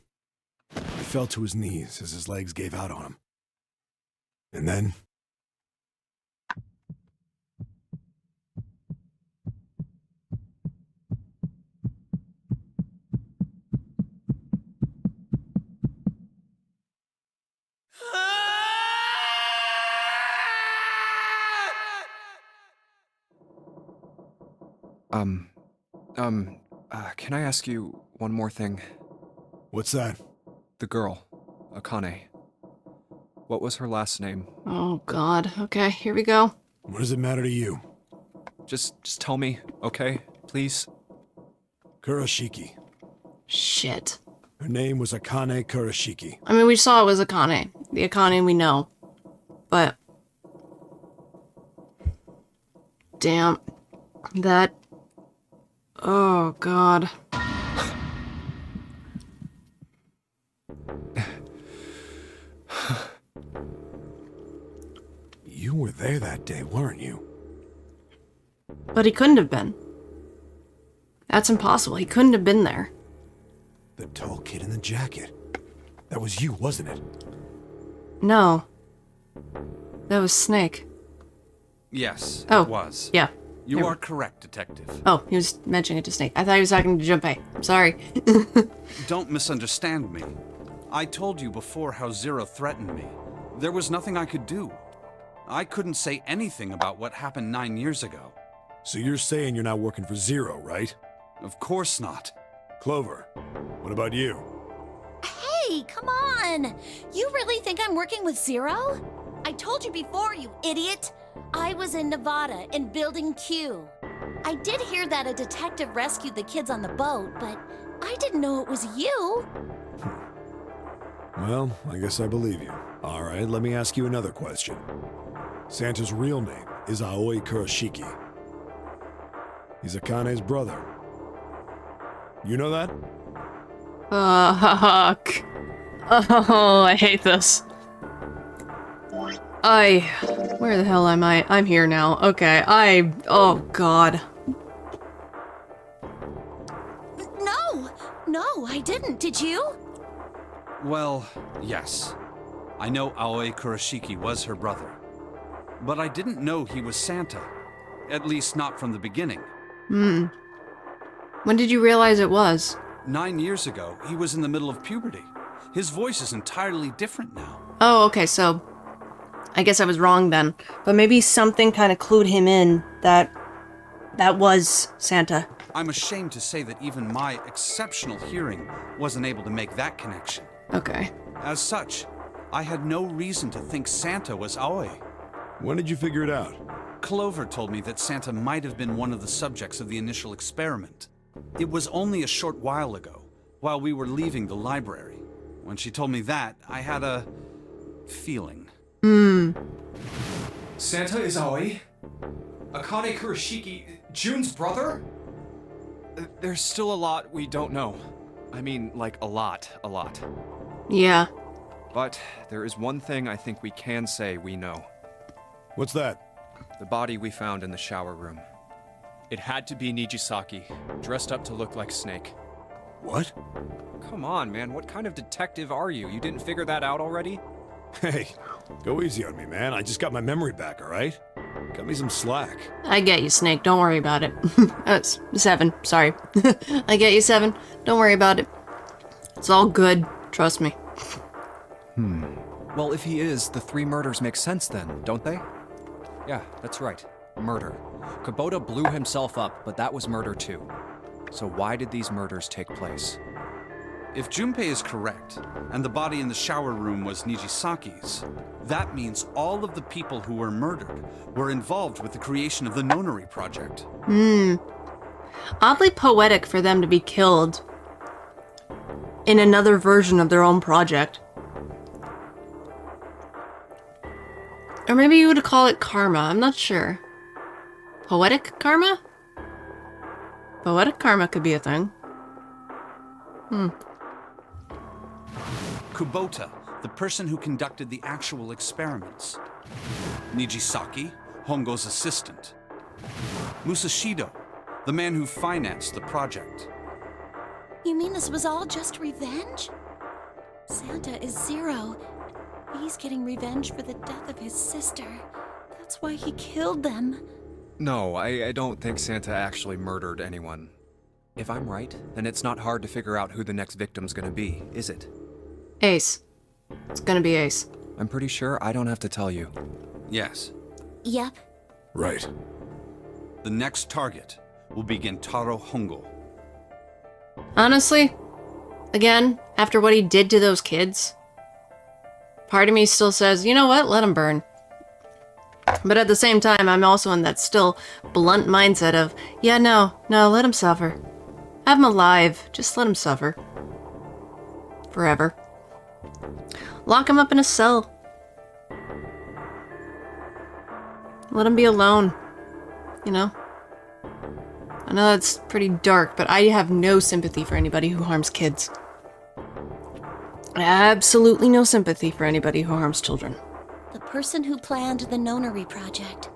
He fell to his knees as his legs gave out on him. And then... can I ask you one more thing? What's that? The girl, Akane. What was her last name? Oh, God. Okay, here we go. What does it matter to you? Just tell me, okay? Please? Kurashiki. Shit. Her name was Akane Kurashiki. I mean, we saw it was Akane. The Akane we know. But... Damn. That... Oh, God. You were there that day, weren't you? But he couldn't have been. That's impossible. He couldn't have been there. The tall kid in the jacket. That was you, wasn't it? No. That was Snake. Yes, Oh, it was. Yeah. You There- are correct, Detective. Oh, he was mentioning it to Snake. I thought he was talking to Junpei. I'm sorry. Don't misunderstand me. I told you before how Zero threatened me. There was nothing I could do. I couldn't say anything about what happened 9 years ago. So you're saying you're not working for Zero, right? Of course not. Clover, what about you? Hey, come on! You really think I'm working with Zero? I told you before, you idiot! I was in Nevada, in Building Q. I did hear that a detective rescued the kids on the boat, but I didn't know it was you. Well, I guess I believe you. All right, let me ask you another question. Santa's real name is Aoi Kurashiki. He's Akane's brother. You know that? Fuck. Oh, I hate this. Where the hell am I? I'm here now. Okay, oh god. No, I didn't. Did you? Well, yes. I know Aoi Kurashiki was her brother. But I didn't know he was Santa. At least not from the beginning. When did you realize it was? 9 years ago, he was in the middle of puberty. His voice is entirely different now. Oh, okay, so I guess I was wrong then. But maybe something kind of clued him in that was Santa. I'm ashamed to say that even my exceptional hearing wasn't able to make that connection. Okay. As such, I had no reason to think Santa was Aoi. When did you figure it out? Clover told me that Santa might have been one of the subjects of the initial experiment. It was only a short while ago, while we were leaving the library. When she told me that, I had a feeling. Santa is Aoi? Akane Kurashiki, June's brother? There's still a lot we don't know. I mean, like, a lot. Yeah. But there is one thing I think we can say we know. What's that? The body we found in the shower room. It had to be Nijisaki, dressed up to look like Snake. What? Come on, man, what kind of detective are you? You didn't figure that out already? Hey, go easy on me, man. I just got my memory back, all right? Cut me some slack. I get you, Snake. Don't worry about it. It's 7. Sorry. I get you, 7. Don't worry about it. It's all good. Trust me. Well, if he is, the 3 murders make sense then, don't they? Yeah, that's right. Murder. Kubota blew himself up, but that was murder too. So why did these murders take place? If Junpei is correct, and the body in the shower room was Nijisaki's, that means all of the people who were murdered were involved with the creation of the Nonary Project. Oddly poetic for them to be killed in another version of their own project. Or maybe you would call it karma. I'm not sure. Poetic karma? Poetic karma could be a thing. Kubota, the person who conducted the actual experiments. Nijisaki, Hongo's assistant. Musashido, the man who financed the project. You mean this was all just revenge? Santa is Zero. He's getting revenge for the death of his sister. That's why he killed them. No, I don't think Santa actually murdered anyone. If I'm right, then it's not hard to figure out who the next victim's gonna be, is it? Ace. It's gonna be Ace. I'm pretty sure I don't have to tell you. Yes. Yep. Right. The next target will be Gentaro Hongo. Honestly, again, after what he did to those kids, part of me still says, you know what, let him burn. But at the same time, I'm also in that still blunt mindset of, yeah, no, let him suffer. Have him alive, just let him suffer. Forever. Lock him up in a cell. Let him be alone. You know? I know that's pretty dark, but I have no sympathy for anybody who harms kids. Absolutely no sympathy for anybody who harms children. The person who planned the Nonary Project.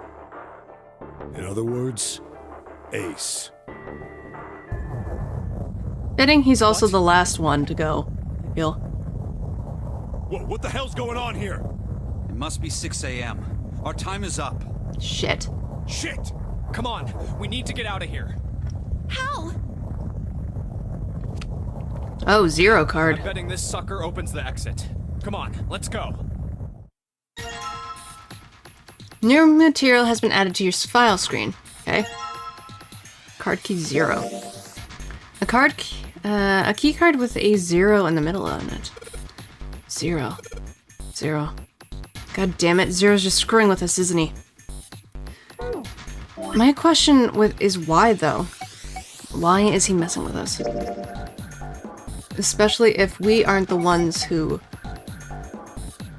In other words, Ace. Fitting he's also the last one to go, I feel. What the hell's going on here? It must be 6 a.m. Our time is up. Shit. Shit! Come on, we need to get out of here. How? Oh, Zero card. I'm betting this sucker opens the exit. Come on, let's go. New material has been added to your file screen. Okay. Card key 0. A key card with a 0 in the middle of it. 0. 0. God damn it, Zero's just screwing with us, isn't he? My question is why, though? Why is he messing with us? Especially if we aren't the ones who...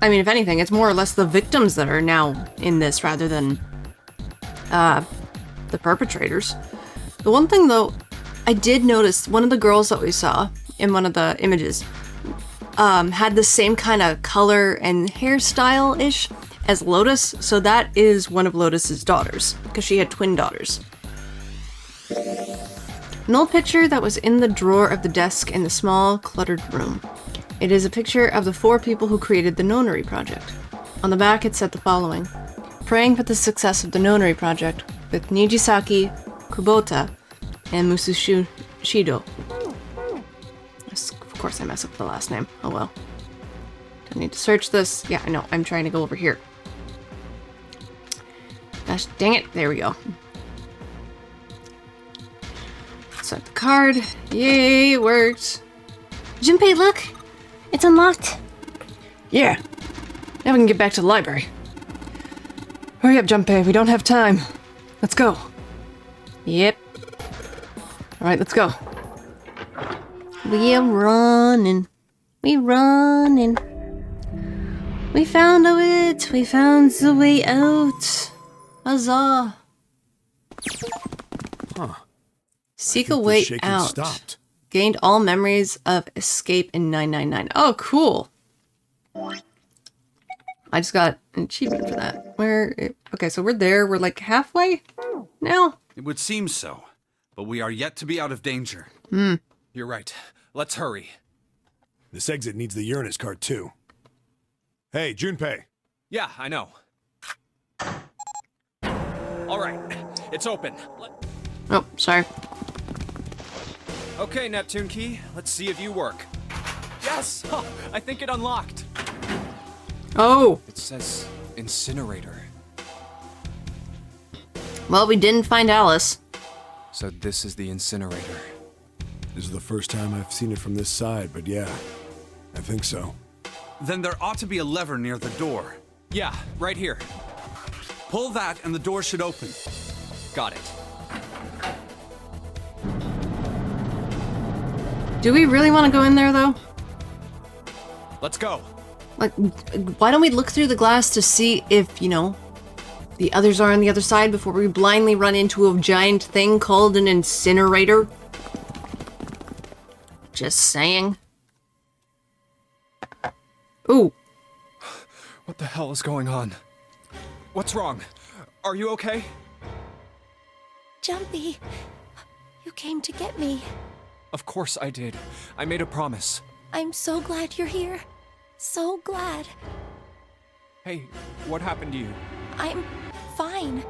I mean, if anything, it's more or less the victims that are now in this rather than the perpetrators. The one thing, though, I did notice one of the girls that we saw in one of the images had the same kind of color and hairstyle-ish as Lotus, so that is one of Lotus's daughters, because she had twin daughters. An old picture that was in the drawer of the desk in the small, cluttered room. It is a picture of the 4 people who created the Nonary Project. On the back it said the following: praying for the success of the Nonary Project with Nijisaki, Kubota, and Musushido. Of course I mess up the last name. Oh well. Don't need to search this. Yeah, I know. I'm trying to go over here. Gosh dang it. There we go. Swipe the card. Yay, it worked. Junpei, look! It's unlocked. Yeah. Now we can get back to the library. Hurry up, Junpei. We don't have time. Let's go. Yep. Alright, let's go. We're running. We're running. We found it. We found the way out. Huzzah. Huh. Seek a way out. Stopped. Gained all memories of escape in 999. Oh, cool. I just got an achievement for that. Okay, so we're there. We're like halfway now? It would seem so, but we are yet to be out of danger. You're right. Let's hurry. This exit needs the Uranus card, too. Hey, Junpei. Yeah, I know. All right, it's open. Oh, sorry. Okay, Neptune Key, let's see if you work. Yes! Huh, I think it unlocked. Oh! It says incinerator. Well, we didn't find Alice. So this is the incinerator. This is the first time I've seen it from this side, but yeah, I think so. Then there ought to be a lever near the door. Yeah, right here. Pull that and the door should open. Got it. Do we really want to go in there, though? Let's go. Like, why don't we look through the glass to see if, you know, the others are on the other side before we blindly run into a giant thing called an incinerator? Just saying. Ooh. What the hell is going on? What's wrong? Are you okay? Jumpy, you came to get me. Of course I did. I made a promise. I'm so glad you're here. So glad. Hey, what happened to you? I'm fine.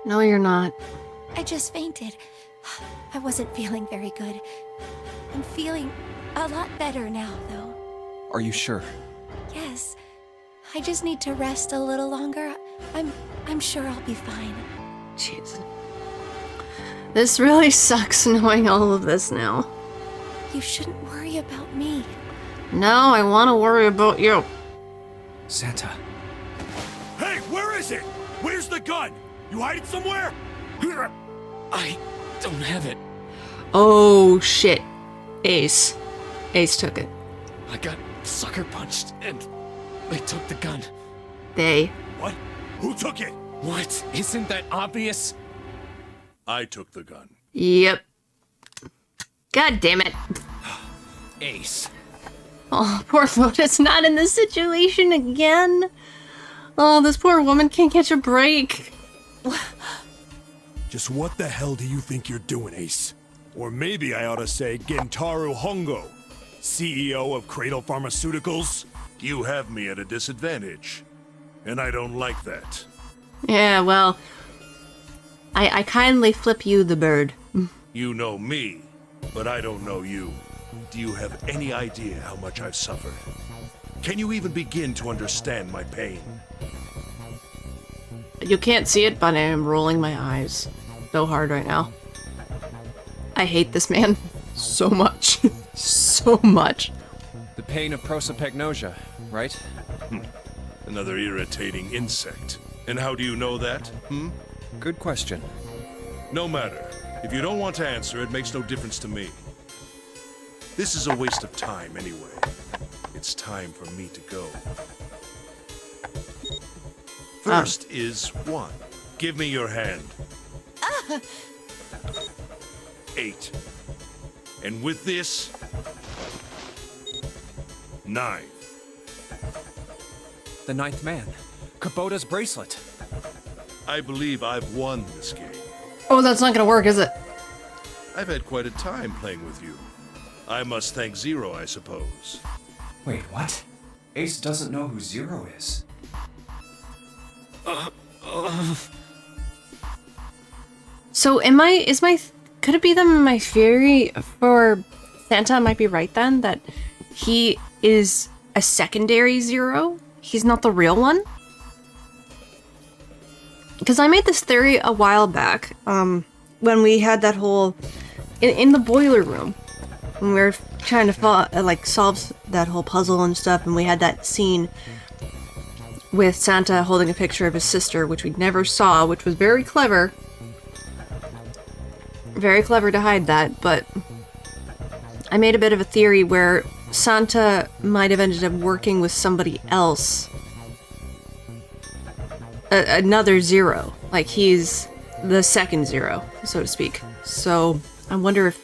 No, you're not. I just fainted. I wasn't feeling very good. I'm feeling a lot better now, though. Are you sure? Yes. I just need to rest a little longer. I'm sure I'll be fine. Jeez. This really sucks knowing all of this now. You shouldn't worry about me. No, I want to worry about you. Santa. Hey, where is it? Where's the gun? You hide it somewhere? I don't have it. Oh, shit. Ace. Ace took it. I got sucker punched and they took the gun. They. What? Who took it? What? Isn't that obvious? I took the gun. Yep. God damn it. Ace. Oh, poor Lotus not in this situation again. Oh, this poor woman can't catch a break. Just what the hell do you think you're doing, Ace? Or maybe I ought to say Gentaro Hongo, CEO of Cradle Pharmaceuticals? You have me at a disadvantage, and I don't like that. Yeah, well, I kindly flip you the bird. You know me, but I don't know you. Do you have any idea how much I've suffered? Can you even begin to understand my pain? You can't see it, but I am rolling my eyes so hard right now. I hate this man so much. So much. The pain of prosopagnosia, right? Another irritating insect. And how do you know that? Good question. No matter. If you don't want to answer, it makes no difference to me. This is a waste of time anyway. It's time for me to go. First is 1. Give me your hand. 8. And with this, 9. The ninth man. Kubota's bracelet. I believe I've won this game. Oh, that's not gonna work, is it? I've had quite a time playing with you. I must thank Zero, I suppose. Wait, what? Ace doesn't know who Zero is. So could it be that my theory for Santa might be right then? That he is a secondary Zero? He's not the real one? Because I made this theory a while back, when we had that whole... In the boiler room. When we were trying to solve that whole puzzle and stuff, and we had that scene with Santa holding a picture of his sister, which we never saw, which was very clever. Very clever to hide that, but I made a bit of a theory where Santa might have ended up working with somebody else. Another Zero. Like, he's the second Zero, so to speak. So, I wonder if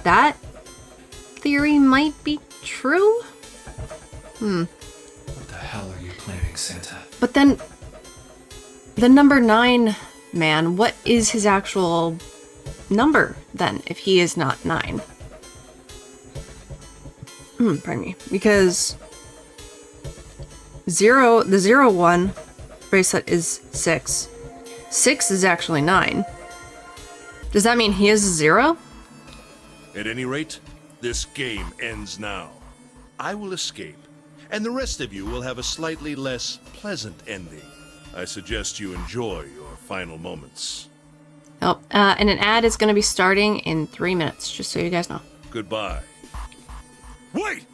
that theory might be true? What the hell are you planning, Santa? But then, the number 9 man, what is his actual number, then, if he is not 9? Pardon me. Because the 0-1 bracelet is 6. 6 is actually 9. Does that mean he is a 0? At any rate, this game ends now. I will escape, and the rest of you will have a slightly less pleasant ending. I suggest you enjoy your final moments. Oh, and an ad is going to be starting in 3 minutes, just so you guys know. Goodbye. Wait!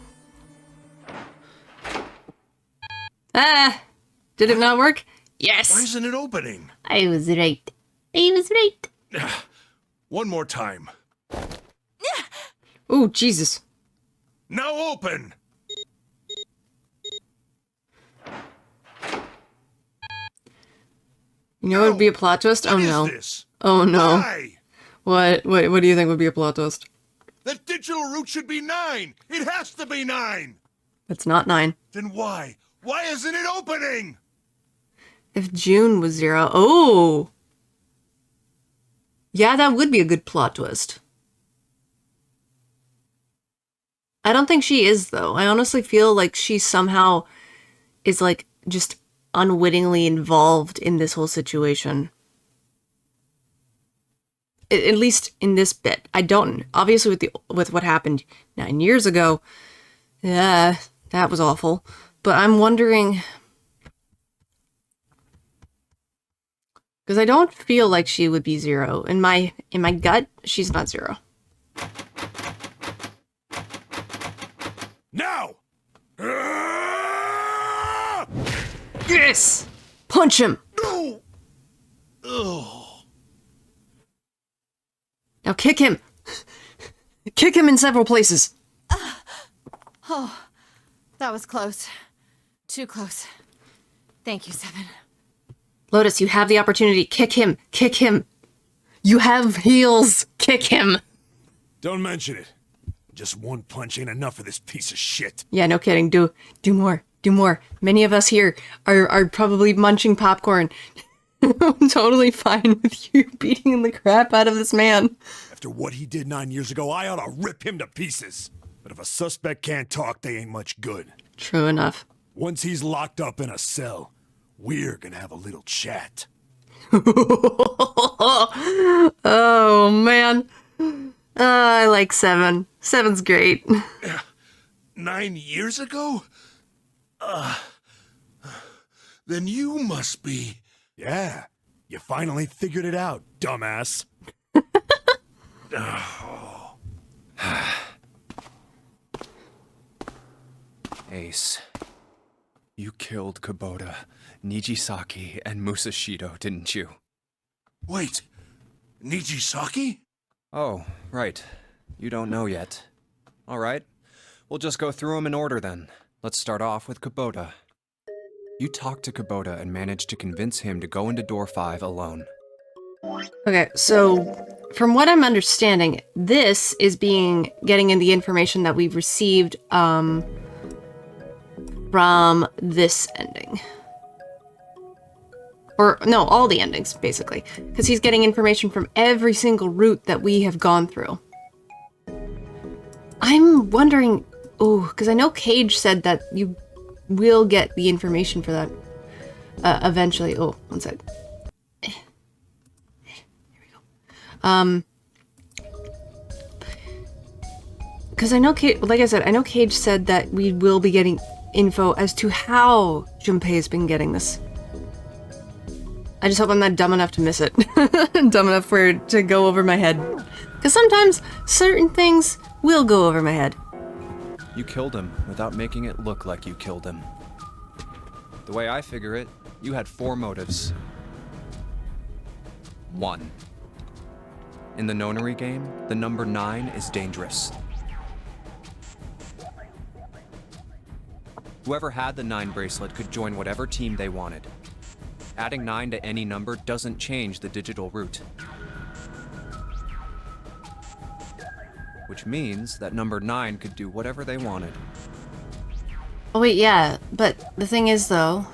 Did it not work? Yes! Why isn't it opening? I was right. I was right. One more time. Ooh, Jesus. Now open! You know what would be a plot twist? Oh no. This? Oh no. Why? What do you think would be a plot twist? That digital root should be 9! It has to be 9! It's not 9. Then why? Why isn't it opening? If June was 0. Oh! Yeah, that would be a good plot twist. I don't think she is, though. I honestly feel like she somehow is, like, just unwittingly involved in this whole situation. At least in this bit. I don't... Obviously, with what happened 9 years ago, yeah, that was awful. But I'm wondering... Because I don't feel like she would be 0. In my gut, she's not 0. Now! Yes! Punch him! No! Oh. Now kick him! Kick him in several places. Oh, that was close. Too close. Thank you, Seven. Lotus, you have the opportunity. Kick him. Kick him. You have heels. Kick him. Don't mention it. Just one punch ain't enough for this piece of shit. Yeah, no kidding. Do more. Do more. Many of us here are probably munching popcorn. I'm totally fine with you beating the crap out of this man. After what he did 9 years ago, I ought to rip him to pieces. But if a suspect can't talk, they ain't much good. True enough. Once he's locked up in a cell, we're gonna have a little chat. Oh, man. I like 7. 7's great. 9 years ago? Then you must be... Yeah, you finally figured it out, dumbass. Ace, you killed Kubota, Nijisaki, and Musashido, didn't you? Wait, Nijisaki? Oh, right. You don't know yet. All right. We'll just go through them in order then. Let's start off with Kubota. You talked to Kubota and managed to convince him to go into door 5 alone. Okay, so from what I'm understanding, this is getting in the information that we've received from this ending. Or, no, all the endings, basically. Because he's getting information from every single route that we have gone through. I'm wondering... Oh, because I know Cage said that you will get the information for that eventually. Oh, one sec. Here we go. Because I know, like I said, I know Cage said that we will be getting info as to how Junpei has been getting this. I just hope I'm not dumb enough to miss it. Dumb enough for it to go over my head. Because sometimes certain things will go over my head. You killed him without making it look like you killed him. The way I figure it, you had 4 motives. 1. In the Nonary game, the number 9 is dangerous. Whoever had the 9 bracelet could join whatever team they wanted. Adding 9 to any number doesn't change the digital route. Which means that number 9 could do whatever they wanted. Oh wait, yeah, but the thing is though...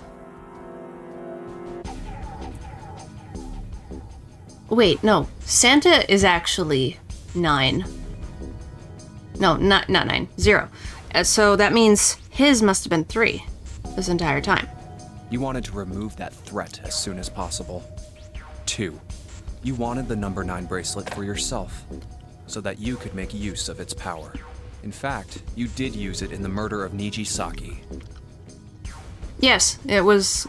Wait, no. Santa is actually 9. No, not 9. 0. So that means his must have been 3 this entire time. You wanted to remove that threat as soon as possible. 2. You wanted the number 9 bracelet for yourself, so that you could make use of its power. In fact, you did use it in the murder of Nijisaki. Yes, it was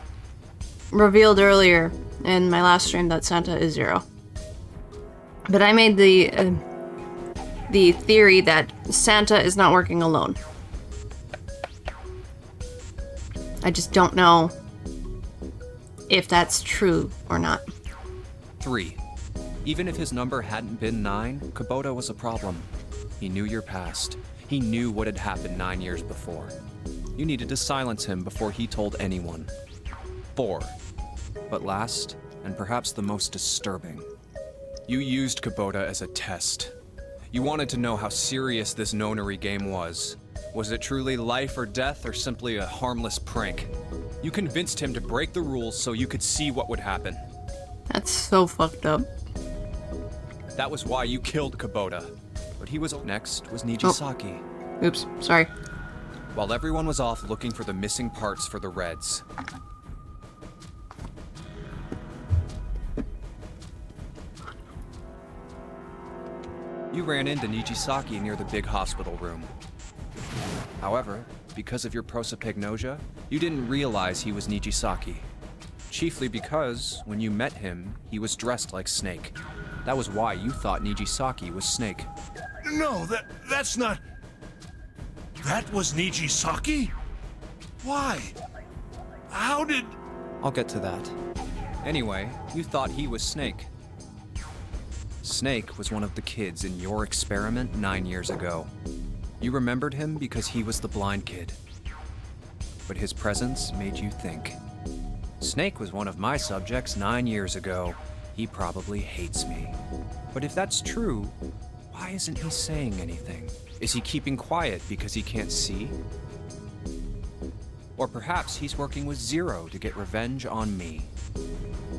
revealed earlier in my last stream that Santa is 0. But I made the theory that Santa is not working alone. I just don't know if that's true or not. 3. Even if his number hadn't been 9, Kubota was a problem. He knew your past. He knew what had happened 9 years before. You needed to silence him before he told anyone. 4. But last, and perhaps the most disturbing, you used Kubota as a test. You wanted to know how serious this Nonary game was. Was it truly life or death, or simply a harmless prank? You convinced him to break the rules so you could see what would happen. That's so fucked up. That was why you killed Kubota. But he was... Next was Nijisaki. Oh. Oops, sorry. While everyone was off looking for the missing parts for the Reds. You ran into Nijisaki near the big hospital room. However, because of your prosopagnosia, you didn't realize he was Nijisaki. Chiefly because, when you met him, he was dressed like Snake. That was why you thought Nijisaki was Snake. No, that's not... That was Nijisaki? Why? How did... I'll get to that. Anyway, you thought he was Snake. Snake was one of the kids in your experiment 9 years ago. You remembered him because he was the blind kid. But his presence made you think. Snake was one of my subjects 9 years ago. He probably hates me. But if that's true, why isn't he saying anything? Is he keeping quiet because he can't see? Or perhaps he's working with Zero to get revenge on me.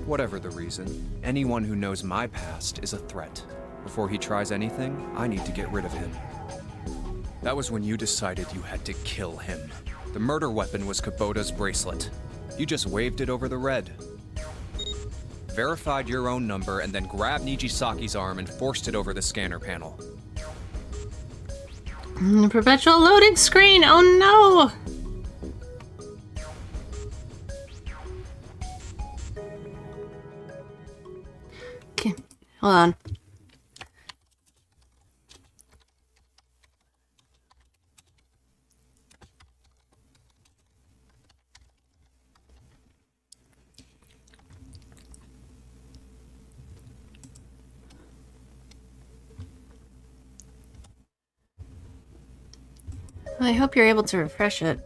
Whatever the reason, anyone who knows my past is a threat. Before he tries anything, I need to get rid of him. That was when you decided you had to kill him. The murder weapon was Kubota's bracelet. You just waved it over the Red. Verified your own number and then grabbed Nijisaki's arm and forced it over the scanner panel. Perpetual loading screen, oh no! Hold on. I hope you're able to refresh it.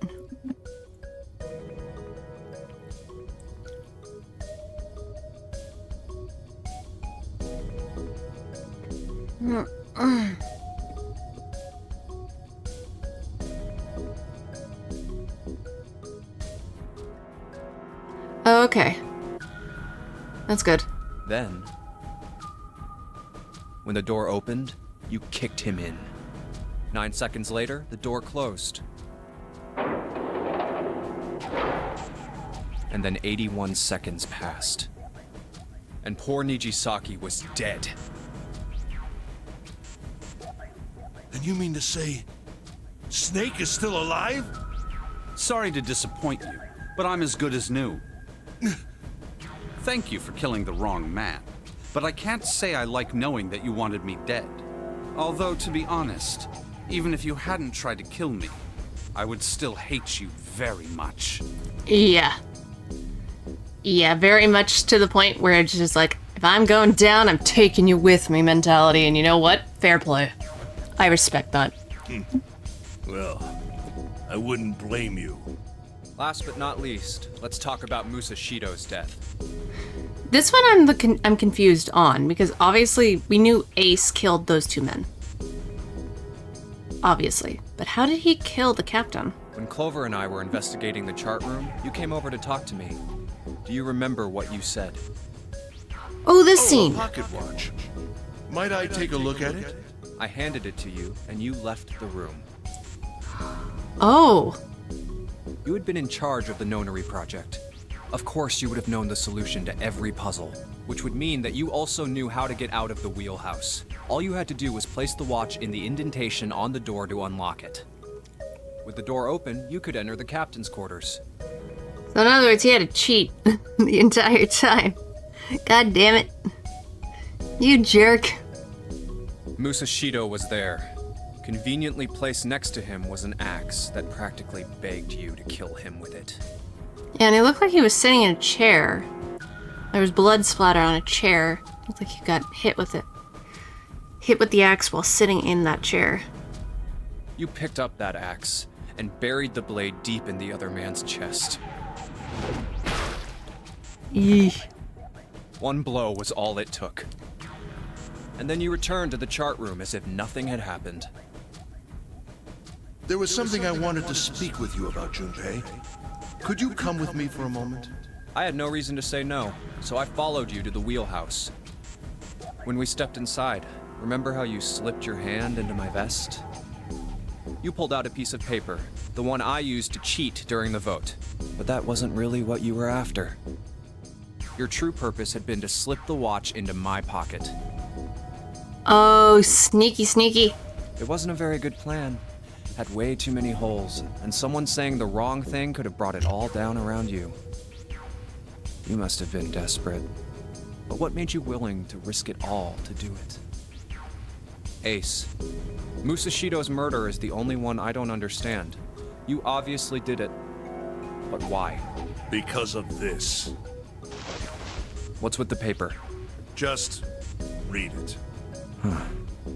Oh, okay. That's good. Then, when the door opened, you kicked him in. 9 seconds later, the door closed. And then 81 seconds passed. And poor Nijisaki was dead. And you mean to say Snake is still alive? Sorry to disappoint you, but I'm as good as new. Thank you for killing the wrong man, but I can't say I like knowing that you wanted me dead. Although, to be honest, even if you hadn't tried to kill me, I would still hate you very much. Yeah. Yeah, very much to the point where it's just like, if I'm going down, I'm taking you with me mentality, and you know what? Fair play. I respect that. Well, I wouldn't blame you. Last but not least, let's talk about Musashido's death. This one I'm confused on, because obviously we knew Ace killed those two men. Obviously. But how did he kill the captain? When Clover and I were investigating the chart room, you came over to talk to me. Do you remember what you said? Oh, this scene. A pocket watch. Might I take a look at it? I handed it to you, and you left the room. Oh. You had been in charge of the Nonary project. Of course you would have known the solution to every puzzle, which would mean that you also knew how to get out of the wheelhouse. All you had to do was place the watch in the indentation on the door to unlock it. With the door open, you could enter the captain's quarters. So in other words, he had to cheat the entire time. God damn it. You jerk. Musashido was there. Conveniently placed next to him was an axe that practically begged you to kill him with it. Yeah, and he looked like he was sitting in a chair. There was blood splatter on a chair. Looked like he got hit with it. Hit with the axe while sitting in that chair. You picked up that axe and buried the blade deep in the other man's chest. Yeesh. One blow was all it took. And then you returned to the chart room as if nothing had happened. There was something I wanted to speak with you about, Junpei. Could you come with me for a moment? I had no reason to say no, so I followed you to the wheelhouse. When we stepped inside, remember how you slipped your hand into my vest? You pulled out a piece of paper, the one I used to cheat during the vote. But that wasn't really what you were after. Your true purpose had been to slip the watch into my pocket. Oh, sneaky, sneaky. It wasn't a very good plan. Had way too many holes, and someone saying the wrong thing could have brought it all down around you. You must have been desperate. But what made you willing to risk it all to do it? Ace, Musashido's murder is the only one I don't understand. You obviously did it. But why? Because of this. What's with the paper? Just read it.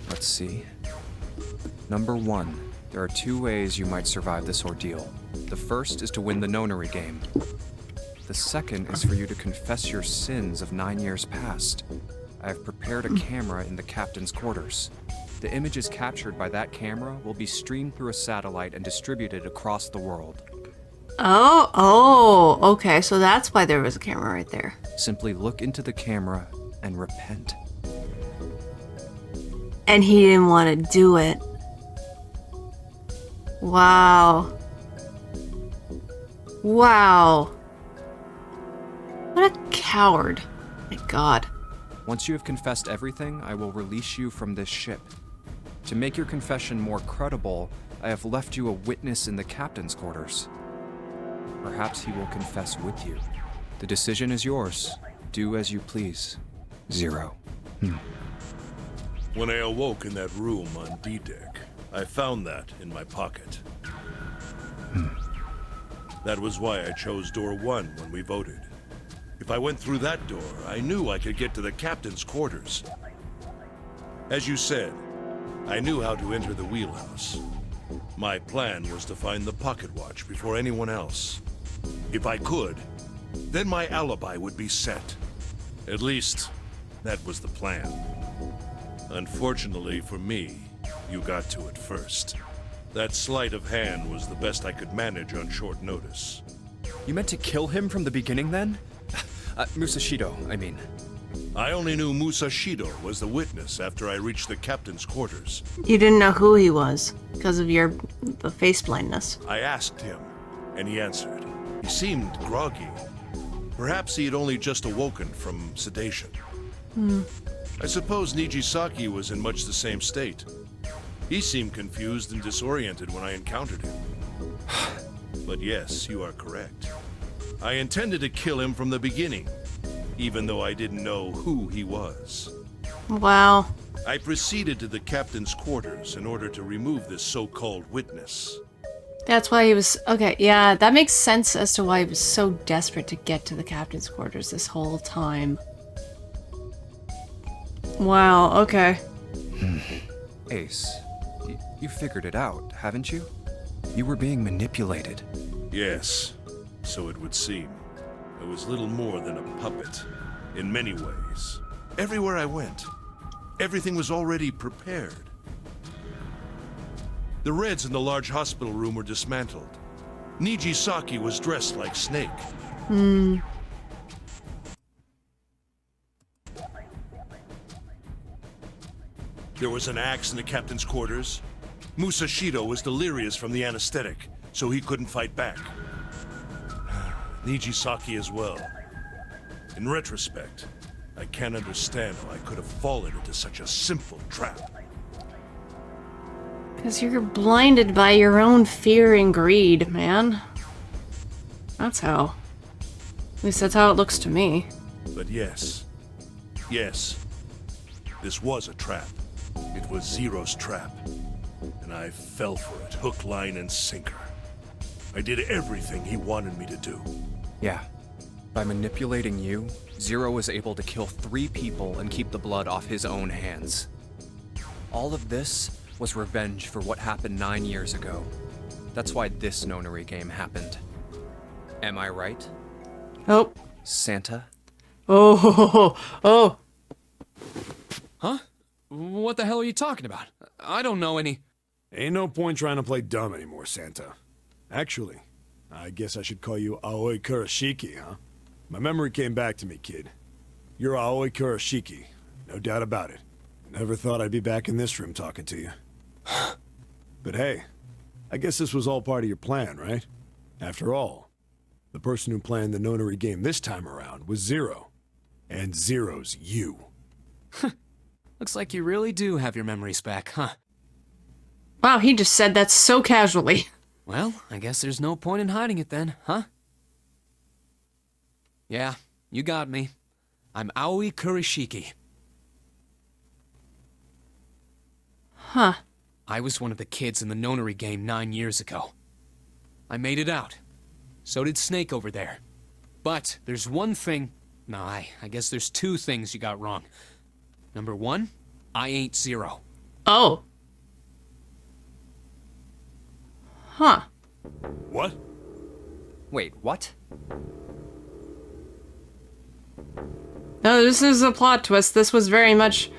Let's see. Number 1. There are 2 ways you might survive this ordeal. The first is to win the Nonary game. The second is for you to confess your sins of 9 years past. I have prepared a camera in the captain's quarters. The images captured by that camera will be streamed through a satellite and distributed across the world. Oh, okay, so that's why there was a camera right there. Simply look into the camera and repent. And he didn't want to do it. Wow. Wow. What a coward. My God. Once you have confessed everything, I will release you from this ship. To make your confession more credible, I have left you a witness in the captain's quarters. Perhaps he will confess with you. The decision is yours. Do as you please. 0. When I awoke in that room on D-Deck, I found that in my pocket. That was why I chose door 1 when we voted. If I went through that door, I knew I could get to the captain's quarters. As you said, I knew how to enter the wheelhouse. My plan was to find the pocket watch before anyone else. If I could, then my alibi would be set. At least, that was the plan. Unfortunately for me, you got to it first. That sleight of hand was the best I could manage on short notice. You meant to kill him from the beginning then? Musashido, I mean. I only knew Musashido was the witness after I reached the captain's quarters. You didn't know who he was because of the face blindness. I asked him, and he answered. He seemed groggy. Perhaps he had only just awoken from sedation. I suppose Nijisaki was in much the same state. He seemed confused and disoriented when I encountered him. But yes, you are correct. I intended to kill him from the beginning, even though I didn't know who he was. Wow. I proceeded to the captain's quarters in order to remove this so-called witness. That's why he was... Okay, yeah, that makes sense as to why he was so desperate to get to the captain's quarters this whole time. Wow, okay. Ace, you figured it out, haven't you? You were being manipulated. Yes, so it would seem. I was little more than a puppet, in many ways. Everywhere I went, everything was already prepared. The Reds in the large hospital room were dismantled. Nijisaki was dressed like Snake. There was an axe in the captain's quarters. Musashido was delirious from the anesthetic, so he couldn't fight back. Nijisaki as well. In retrospect, I can't understand how I could have fallen into such a simple trap. Because you're blinded by your own fear and greed, man. That's how. At least that's how it looks to me. But yes, this was a trap. It was Zero's trap. And I fell for it, hook, line, and sinker. I did everything he wanted me to do. Yeah. By manipulating you, Zero was able to kill 3 people and keep the blood off his own hands. All of this was revenge for what happened 9 years ago. That's why this Nonary game happened. Am I right? Oh. Santa? Oh. Huh? What the hell are you talking about? I don't know any... Ain't no point trying to play dumb anymore, Santa. Actually, I guess I should call you Aoi Kurashiki, huh? My memory came back to me, kid. You're Aoi Kurashiki, no doubt about it. Never thought I'd be back in this room talking to you. But hey, I guess this was all part of your plan, right? After all, the person who planned the Nonary game this time around was Zero. And Zero's you. Looks like you really do have your memories back, huh? Wow, he just said that so casually. Well, I guess there's no point in hiding it then, huh? Yeah, you got me. I'm Aoi Kurashiki. Huh. I was one of the kids in the Nonary game 9 years ago. I made it out. So did Snake over there. But there's one thing... No, I guess there's 2 things you got wrong. Number 1, I ain't Zero. Oh. Huh. What? Wait, what? No, this is a plot twist. This was very much...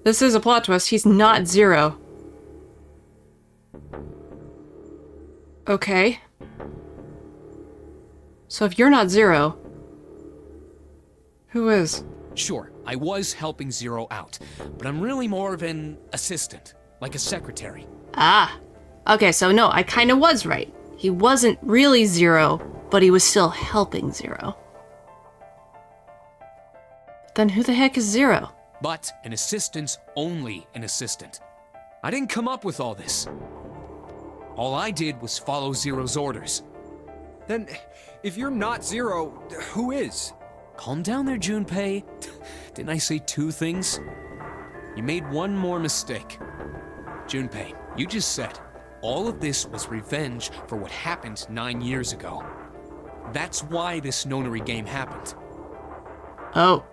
This is a plot twist. He's not Zero. Okay. So if you're not Zero... Who is? Sure, I was helping Zero out, but I'm really more of an assistant, like a secretary. Ah. Okay, so no, I kind of was right. He wasn't really Zero, but he was still helping Zero. Then who the heck is Zero? But an assistant's only an assistant. I didn't come up with all this. All I did was follow Zero's orders. Then, if you're not Zero, who is? Calm down there, Junpei. Didn't I say 2 things? You made one more mistake. Junpei, you just said all of this was revenge for what happened 9 years ago. That's why this nonary game happened. Oh.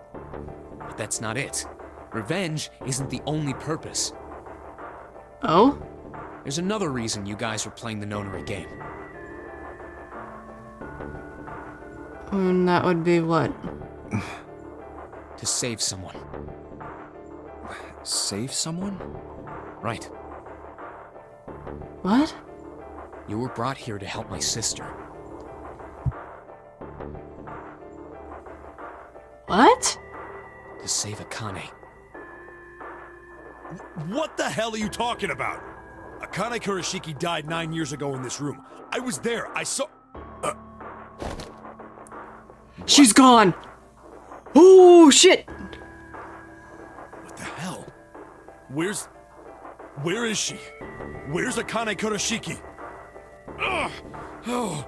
But that's not it. Revenge isn't the only purpose. Oh? There's another reason you guys are playing the nonary game. And that would be what? To save someone. Save someone? Right. What? You were brought here to help my sister. What? To save Akane. What the hell are you talking about? Akane Kurashiki died 9 years ago in this room. I was there. I saw... She's gone! Oh, shit! What the hell? Where is she? Where's Akane Kurashiki? Ugh! Oh,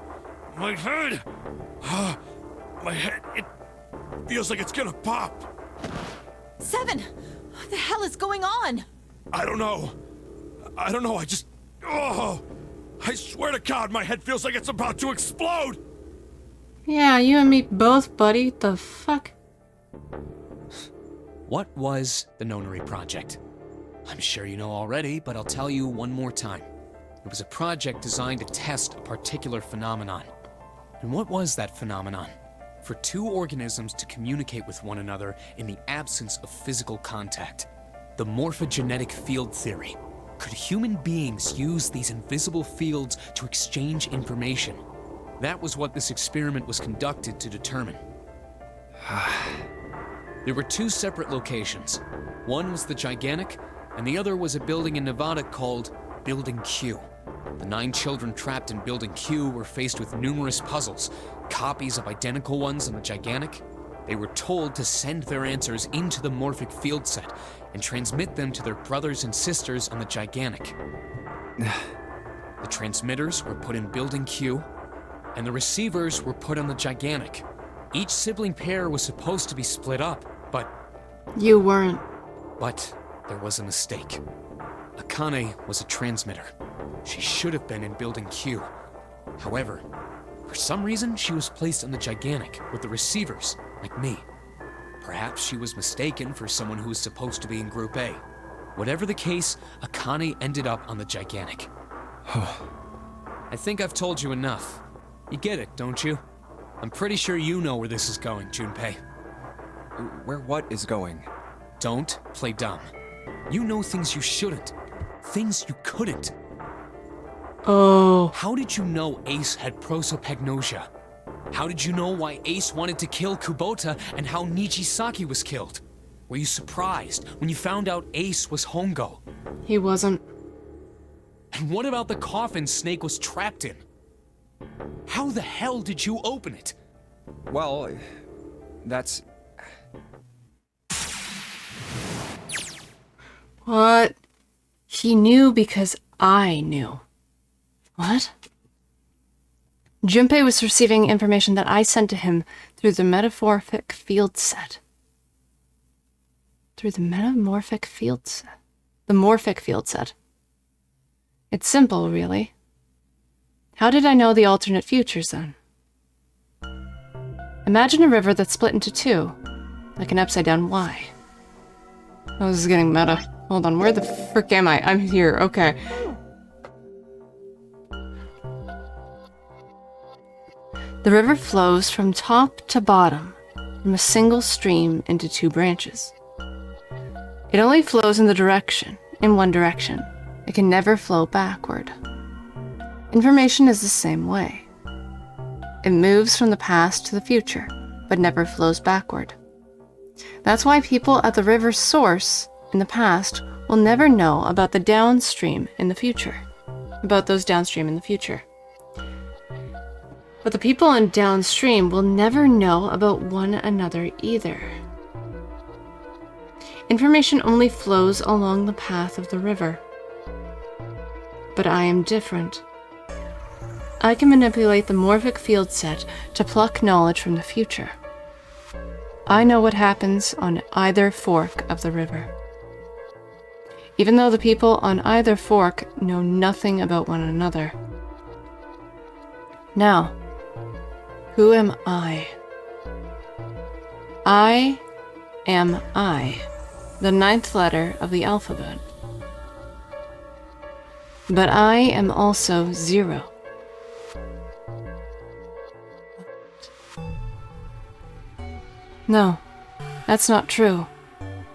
my head! My head, it feels like it's gonna pop. 7! What the hell is going on? I don't know, I just... Oh! I swear to God, my head feels like it's about to explode! Yeah, you and me both, buddy. The fuck? What was the Nonary Project? I'm sure you know already, but I'll tell you one more time. It was a project designed to test a particular phenomenon. And what was that phenomenon? For 2 organisms to communicate with one another in the absence of physical contact. The morphogenetic field theory. Could human beings use these invisible fields to exchange information? That was what this experiment was conducted to determine. There were 2 separate locations. One was the Gigantic, and the other was a building in Nevada called Building Q. The 9 children trapped in Building Q were faced with numerous puzzles, copies of identical ones on the Gigantic. They were told to send their answers into the morphic field set and transmit them to their brothers and sisters on the Gigantic. The transmitters were put in Building Q, and the receivers were put on the Gigantic. Each sibling pair was supposed to be split up, but... You weren't. But there was a mistake. Akane was a transmitter. She should have been in Building Q. However, for some reason, she was placed on the Gigantic with the receivers, like me. Perhaps she was mistaken for someone who was supposed to be in Group A. Whatever the case, Akane ended up on the Gigantic. I think I've told you enough. You get it, don't you? I'm pretty sure you know where this is going, Junpei. Where what is going? Don't play dumb. You know things you shouldn't. Things you couldn't. Oh. How did you know Ace had prosopagnosia? How did you know why Ace wanted to kill Kubota and how Nijisaki was killed? Were you surprised when you found out Ace was Hongo? He wasn't. And what about the coffin Snake was trapped in? How the hell did you open it? Well, that's... What? He knew because I knew. What? Junpei was receiving information that I sent to him through the metamorphic field set. Through the metamorphic field set. The morphic field set. It's simple, really. How did I know the alternate futures, then? Imagine a river that's split into 2, like an upside-down Y. Oh, this is getting meta. Hold on, where the frick am I? I'm here, okay. The river flows from top to bottom, from a single stream into 2 branches. It only flows in one direction. It can never flow backward. Information is the same way. It moves from the past to the future, but never flows backward. That's why people at the river's source in the past will never know about the downstream in the future. About those downstream in the future. But the people in downstream will never know about one another either. Information only flows along the path of the river. But I am different. I can manipulate the morphic field set to pluck knowledge from the future. I know what happens on either fork of the river. Even though the people on either fork know nothing about one another. Now, who am I? I am I, the 9th letter of the alphabet. But I am also 0. No, that's not true.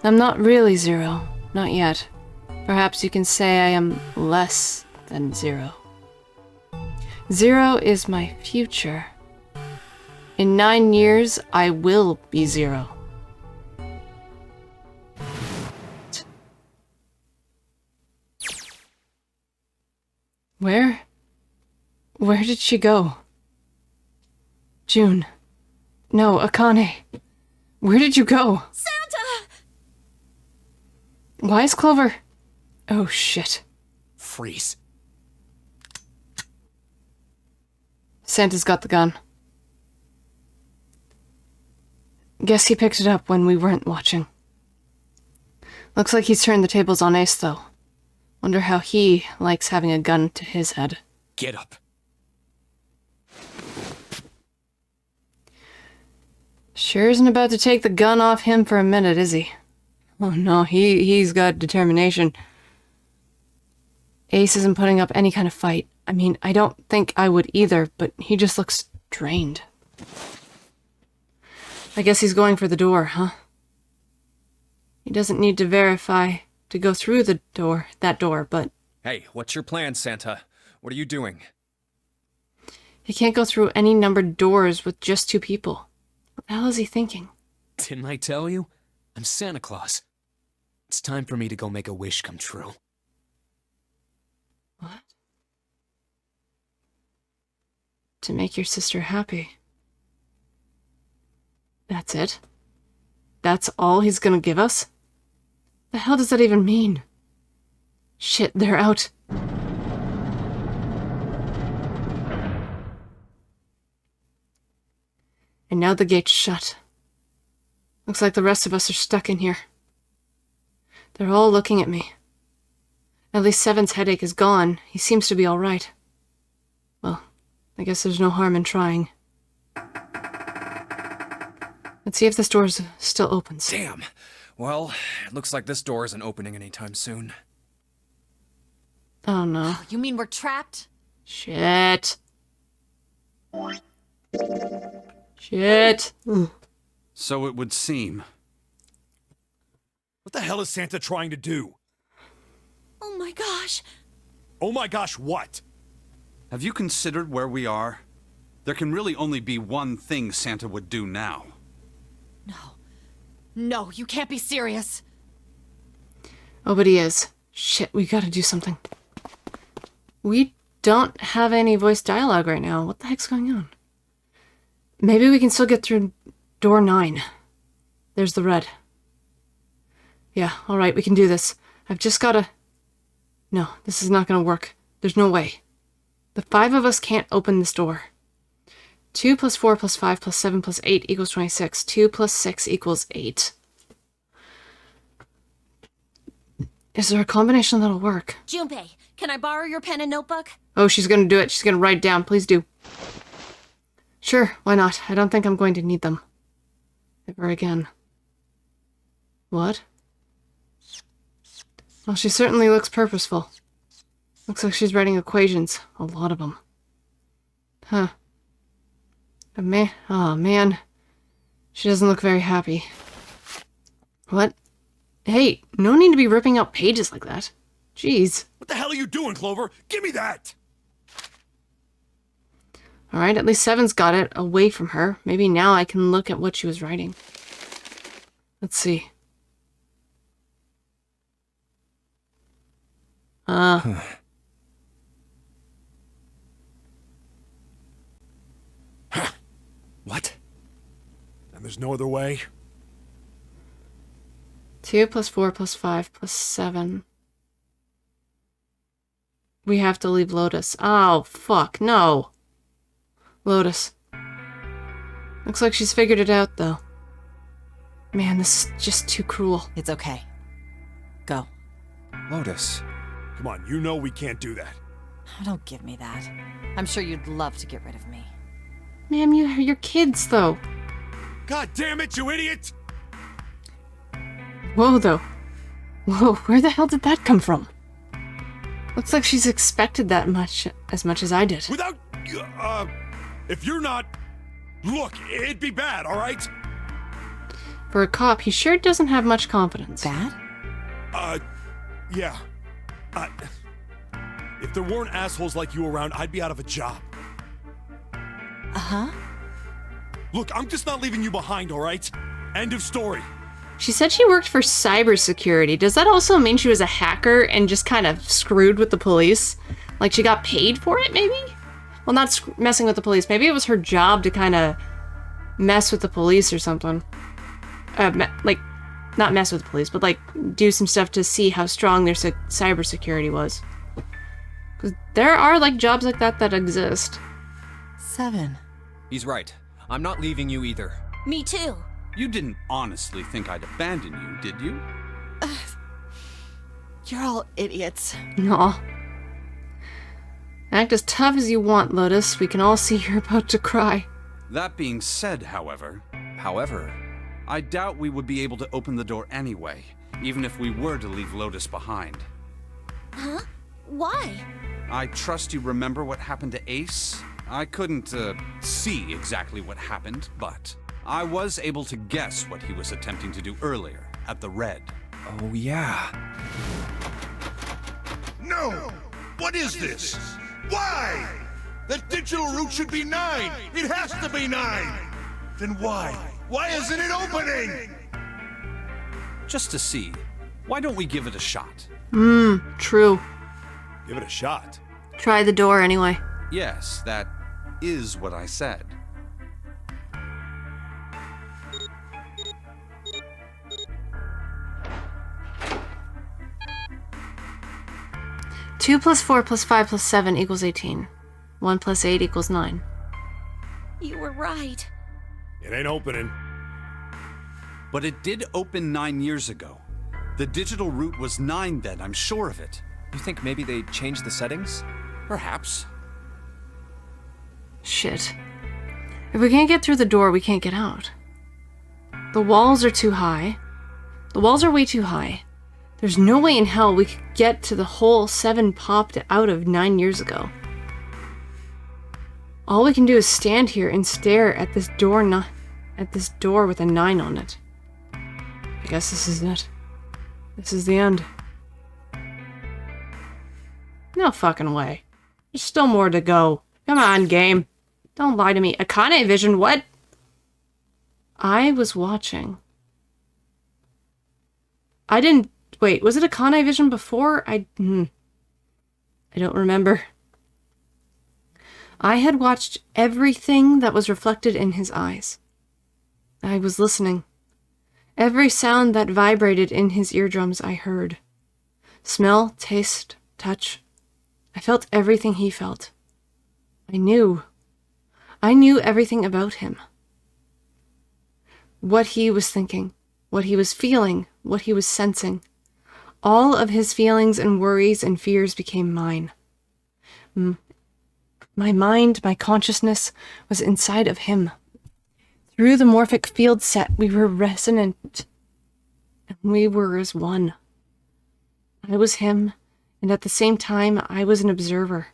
I'm not really 0, not yet. Perhaps you can say I am less than 0. 0 is my future. In 9 years, I will be 0. Where did she go? June. No, Akane. Where did you go? Santa! Why is Clover... Oh, shit. Freeze. Santa's got the gun. Guess he picked it up when we weren't watching. Looks like he's turned the tables on Ace, though. Wonder how he likes having a gun to his head. Get up. Sure isn't about to take the gun off him for a minute, is he? Oh no, he's got determination. Ace isn't putting up any kind of fight. I mean, I don't think I would either, but he just looks drained. I guess he's going for the door, huh? He doesn't need to verify to go through that door, but... Hey, what's your plan, Santa? What are you doing? He can't go through any numbered doors with just 2 people. What the hell is he thinking? Didn't I tell you? I'm Santa Claus. It's time for me to go make a wish come true. What? To make your sister happy. That's it? That's all he's gonna give us? The hell does that even mean? Shit, they're out. And now the gate's shut. Looks like the rest of us are stuck in here. They're all looking at me. At least Seven's headache is gone. He seems to be all right. Well, I guess there's no harm in trying. Let's see if this door still opens. Damn. Well, it looks like this door isn't opening anytime soon. Oh no. You mean we're trapped? Shit. Shit. So it would seem. What the hell is Santa trying to do? Oh my gosh. Oh my gosh, what? Have you considered where we are? There can really only be one thing Santa would do now. No, you can't be serious. Oh, but he is. Shit, we gotta do something. We don't have any voice dialogue right now. What the heck's going on? Maybe we can still get through door 9. There's the red. Yeah, alright, we can do this. I've just gotta... No, this is not gonna work. There's no way. The 5 of us can't open this door. 2 plus 4 plus 5 plus 7 plus 8 equals 26. 2 plus 6 equals 8. Is there a combination that'll work? Junpei, can I borrow your pen and notebook? Oh, she's gonna do it. She's gonna write it down. Please do. Sure, why not? I don't think I'm going to need them. Ever again. What? Well, she certainly looks purposeful. Looks like she's writing equations. A lot of them. Huh. Oh man. She doesn't look very happy. What? Hey, no need to be ripping out pages like that. Jeez. What the hell are you doing, Clover? Give me that! Alright, at least Seven's got it away from her. Maybe now I can look at what she was writing. Let's see. What? And there's no other way? 2 plus 4 plus 5 plus 7. We have to leave Lotus. Oh, fuck, no. Lotus. Looks like she's figured it out, though. Man, this is just too cruel. It's okay. Go. Lotus. Come on, you know we can't do that. Oh, don't give me that. I'm sure you'd love to get rid of me. Ma'am, you're kids, though. God damn it, you idiot! Whoa, though. Whoa, where the hell did that come from? Looks like she's expected that much as I did. Without... if you're not... Look, it'd be bad, alright? For a cop, he sure doesn't have much confidence. Bad? Yeah. If there weren't assholes like you around, I'd be out of a job. Uh-huh. Look, I'm just not leaving you behind, alright? End of story. She said she worked for cybersecurity. Does that also mean she was a hacker and just kind of screwed with the police? Like she got paid for it, maybe? Well, not messing with the police. Maybe it was her job to kind of mess with the police or something. Like, not mess with the police, but like do some stuff to see how strong their cybersecurity was. Because there are like jobs like that exist. 7. He's right. I'm not leaving you either. Me too. You didn't honestly think I'd abandon you, did you? You're all idiots. Aw. Act as tough as you want, Lotus. We can all see you're about to cry. That being said, however, I doubt we would be able to open the door anyway, even if we were to leave Lotus behind. Huh? Why? I trust you remember what happened to Ace? I couldn't, see exactly what happened, but I was able to guess what he was attempting to do earlier, at the Red. Oh, yeah. No! What is this? Why? The digital route should be 9! It has to be 9! Then why? Why isn't it opening? Just to see. Why don't we give it a shot? True. Give it a shot. Try the door anyway. Yes, that is what I said. Two plus 4 plus 5 plus 7 equals 18. 1 plus 8 equals 9. You were right. It ain't opening. But it did open 9 years ago. The digital route was 9 then, I'm sure of it. You think maybe they changed the settings? Perhaps. Shit. If we can't get through the door, we can't get out. The walls are too high. The walls are way too high. There's no way in hell we could get to the hole 7 popped out of 9 years ago. All we can do is stand here and stare at this door with a 9 on it. I guess this is it. This is the end. No fucking way. There's still more to go. Come on, game. Don't lie to me. Akane vision, what? I was watching. I didn't... Wait, was it Akane vision before? I don't remember. I had watched everything that was reflected in his eyes. I was listening. Every sound that vibrated in his eardrums I heard. Smell, taste, touch. I felt everything he felt. I knew everything about him. What he was thinking, what he was feeling, what he was sensing. All of his feelings and worries and fears became mine. My mind, my consciousness was inside of him. Through the morphic field set, we were resonant, and we were as one. I was him, and at the same time, I was an observer.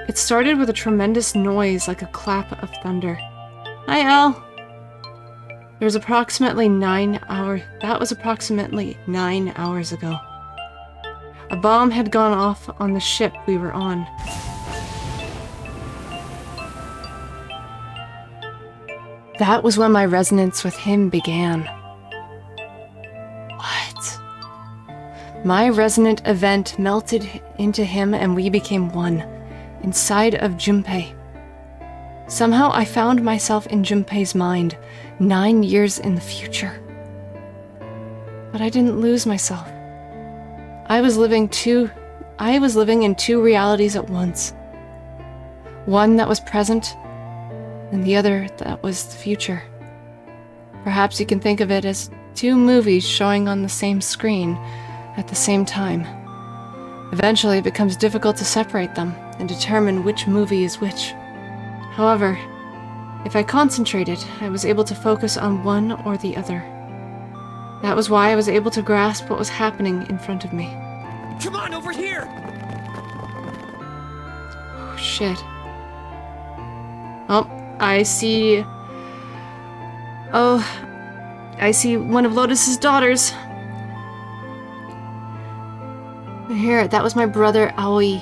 It started with a tremendous noise like a clap of thunder. Hi, Al. That was approximately 9 hours ago. A bomb had gone off on the ship we were on. That was when my resonance with him began. What? My resonant event melted into him and we became one, inside of Junpei. Somehow I found myself in Junpei's mind, 9 years in the future. But I didn't lose myself. I was living in 2 realities at once. One that was present, and the other that was the future. Perhaps you can think of it as two movies showing on the same screen at the same time. Eventually, it becomes difficult to separate them and determine which movie is which. However, if I concentrated, I was able to focus on one or the other. That was why I was able to grasp what was happening in front of me. Come on, over here! Oh, shit. Oh, I see... Oh, I see one of Lotus's daughters. Here, that was my brother, Aoi.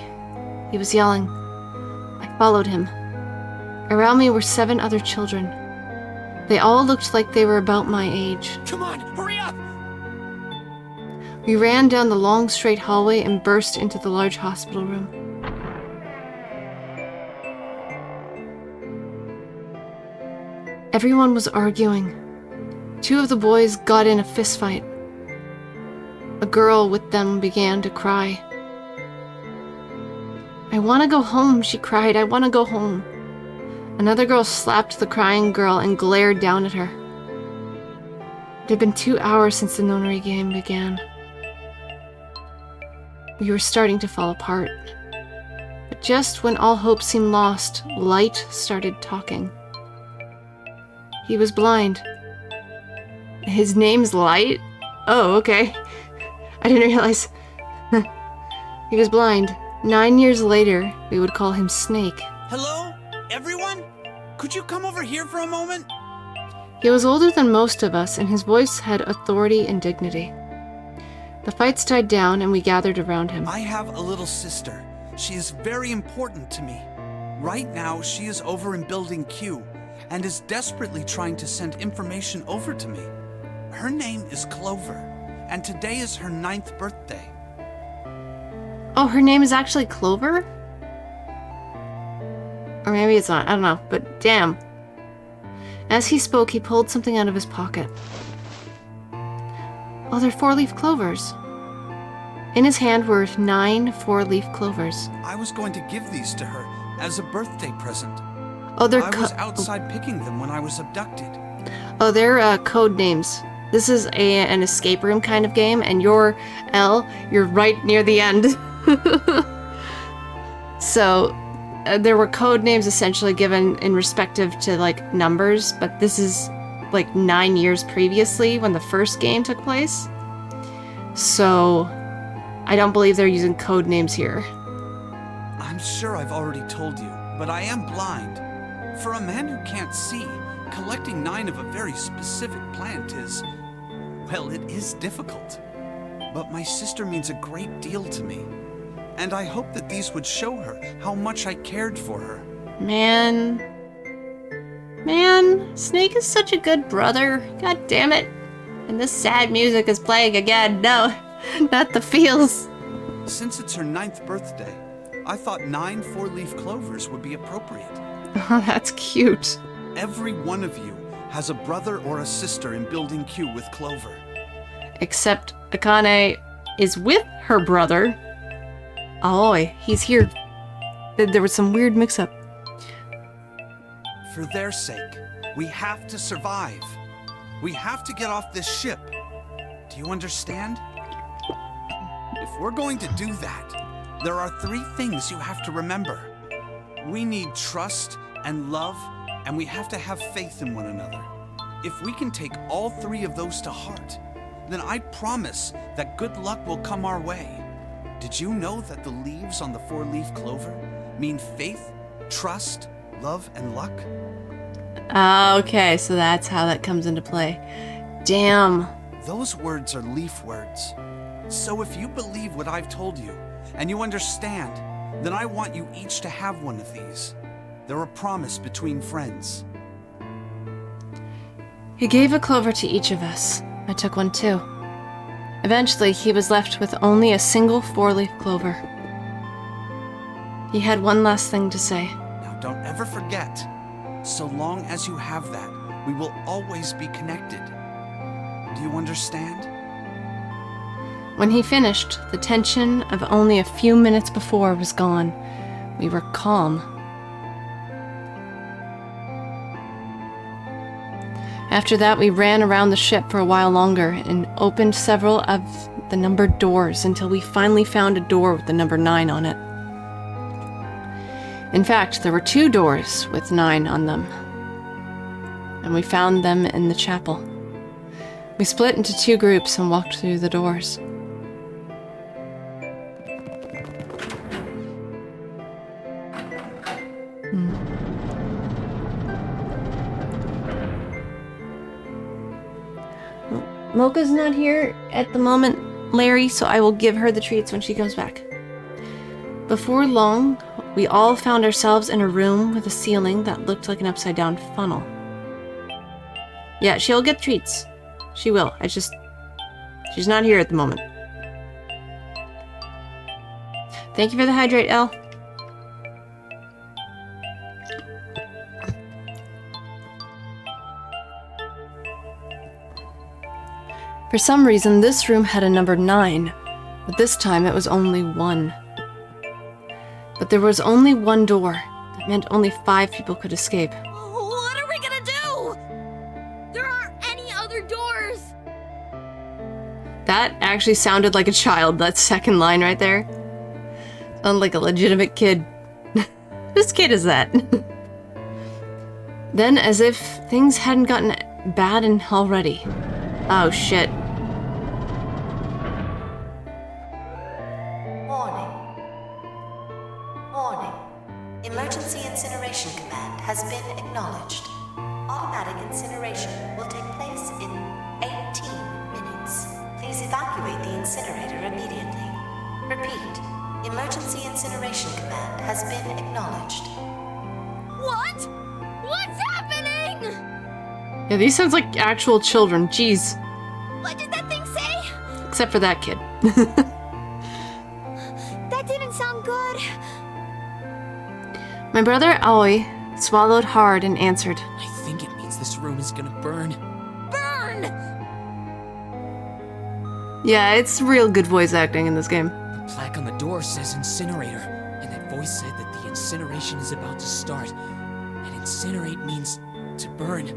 He was yelling. I followed him. Around me were 7 other children. They all looked like they were about my age. Come on, hurry up! We ran down the long, straight hallway and burst into the large hospital room. Everyone was arguing. 2 of the boys got in a fistfight. A girl with them began to cry. I want to go home, she cried. I want to go home. Another girl slapped the crying girl and glared down at her. It had been 2 hours since the nonary game began. We were starting to fall apart. But just when all hope seemed lost, Light started talking. He was blind. His name's Light? Oh, okay. I didn't realize. He was blind. 9 years later, we would call him Snake. Hello? Everyone? Could you come over here for a moment? He was older than most of us, and his voice had authority and dignity. The fights died down, and we gathered around him. I have a little sister. She is very important to me. Right now, she is over in Building Q, and is desperately trying to send information over to me. Her name is Clover, and today is her 9th birthday. Oh, her name is actually Clover? Or maybe it's not, I don't know, but damn. As he spoke, he pulled something out of his pocket. Oh, they're 4-leaf clovers. In his hand were 9 4-leaf clovers. I was going to give these to her as a birthday present. Oh, they're I was outside picking them when I was abducted. Oh, they're code names. This is an escape room kind of game, and you're L, you're right near the end. So, there were code names essentially given in respective to, like, numbers, but this is, like, 9 years previously when the first game took place. So, I don't believe they're using code names here. I'm sure I've already told you, but I am blind. For a man who can't see, collecting 9 of a very specific plant is... well, it is difficult. But my sister means a great deal to me. And I hope that these would show her how much I cared for her. Man, Snake is such a good brother. God damn it. And this sad music is playing again. No, not the feels. Since it's her 9th birthday, I thought 9 4-leaf clovers would be appropriate. Oh, that's cute. Every one of you has a brother or a sister in Building Q with Clover. Except Akane is with her brother. Aoi, he's here. There was some weird mix-up. For their sake, we have to survive. We have to get off this ship. Do you understand? If we're going to do that, there are 3 things you have to remember. We need trust and love, and we have to have faith in one another. If we can take all 3 of those to heart, then I promise that good luck will come our way. Did you know that the leaves on the 4-leaf clover mean faith, trust, love, and luck? Okay, so that's how that comes into play. Damn. Those words are leaf words. So if you believe what I've told you, and you understand, then I want you each to have one of these. They're a promise between friends. He gave a clover to each of us. I took one too. Eventually, he was left with only a single 4-leaf clover. He had one last thing to say. Now don't ever forget, so long as you have that, we will always be connected. Do you understand? When he finished, the tension of only a few minutes before was gone. We were calm. After that, we ran around the ship for a while longer and opened several of the numbered doors until we finally found a door with the number 9 on it. In fact, there were 2 doors with 9 on them, and we found them in the chapel. We split into 2 groups and walked through the doors. Mocha's not here at the moment, Larry, so I will give her the treats when she comes back. Before long, we all found ourselves in a room with a ceiling that looked like an upside-down funnel. Yeah, she'll get treats. She will. She's not here at the moment. Thank you for the hydrate, Elle. For some reason, this room had a number 9, but this time it was only 1. But there was only 1 door. That meant only 5 people could escape. What are we gonna do? There aren't any other doors. That actually sounded like a child, that second line right there. Sounded like a legitimate kid. Whose kid is that? Then, as if things hadn't gotten bad already. Oh shit. Warning. Emergency Incineration Command has been acknowledged. Automatic incineration will take place in 18 minutes. Please evacuate the incinerator immediately. Repeat. Emergency Incineration Command has been acknowledged. What? What's happening? Yeah, these sounds like actual children. Jeez. What did that thing say? Except for that kid. That didn't sound good. My brother Aoi swallowed hard and answered. I think it means this room is gonna burn. Burn! Yeah, it's real good voice acting in this game. The plaque on the door says incinerator, and that voice said that the incineration is about to start. And incinerate means to burn.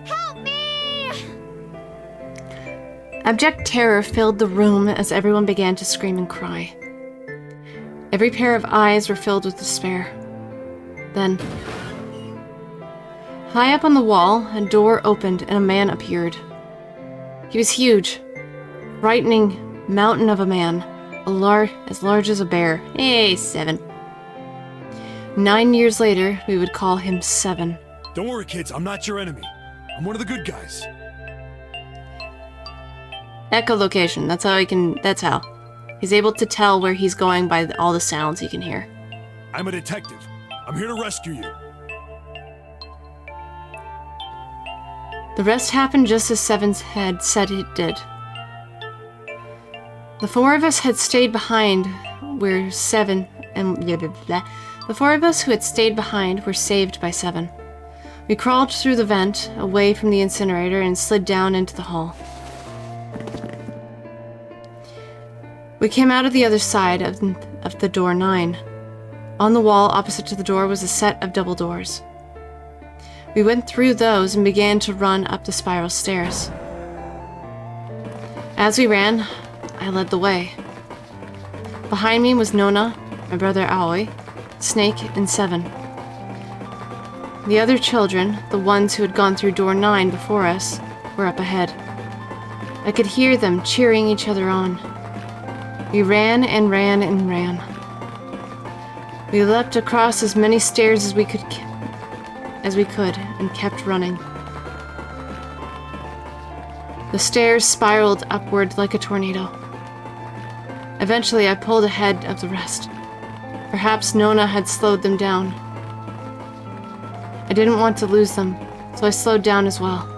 Help me! Abject terror filled the room as everyone began to scream and cry. Every pair of eyes were filled with despair. Then, high up on the wall, a door opened and a man appeared. He was huge, frightening mountain of a man, as large as a bear. Hey, 7. 9 years later, we would call him 7. Don't worry, kids. I'm not your enemy. I'm one of the good guys. Echolocation. That's how he can. That's how. He's able to tell where he's going by all the sounds he can hear. I'm a detective. I'm here to rescue you. The rest happened just as 7 had said it did. The 4 of us had stayed behind where 7 and blah, blah, blah. The 4 of us who had stayed behind were saved by 7. We crawled through the vent, away from the incinerator, and slid down into the hall. We came out of the other side of the door 9. On the wall opposite to the door was a set of double doors. We went through those and began to run up the spiral stairs. As we ran, I led the way. Behind me was Nona, my brother Aoi, Snake, and 7. The other children, the ones who had gone through door 9 before us, were up ahead. I could hear them cheering each other on. We ran and ran and ran. We leapt across as many stairs as we could and kept running. The stairs spiraled upward like a tornado. Eventually, I pulled ahead of the rest. Perhaps Nona had slowed them down. I didn't want to lose them, so I slowed down as well.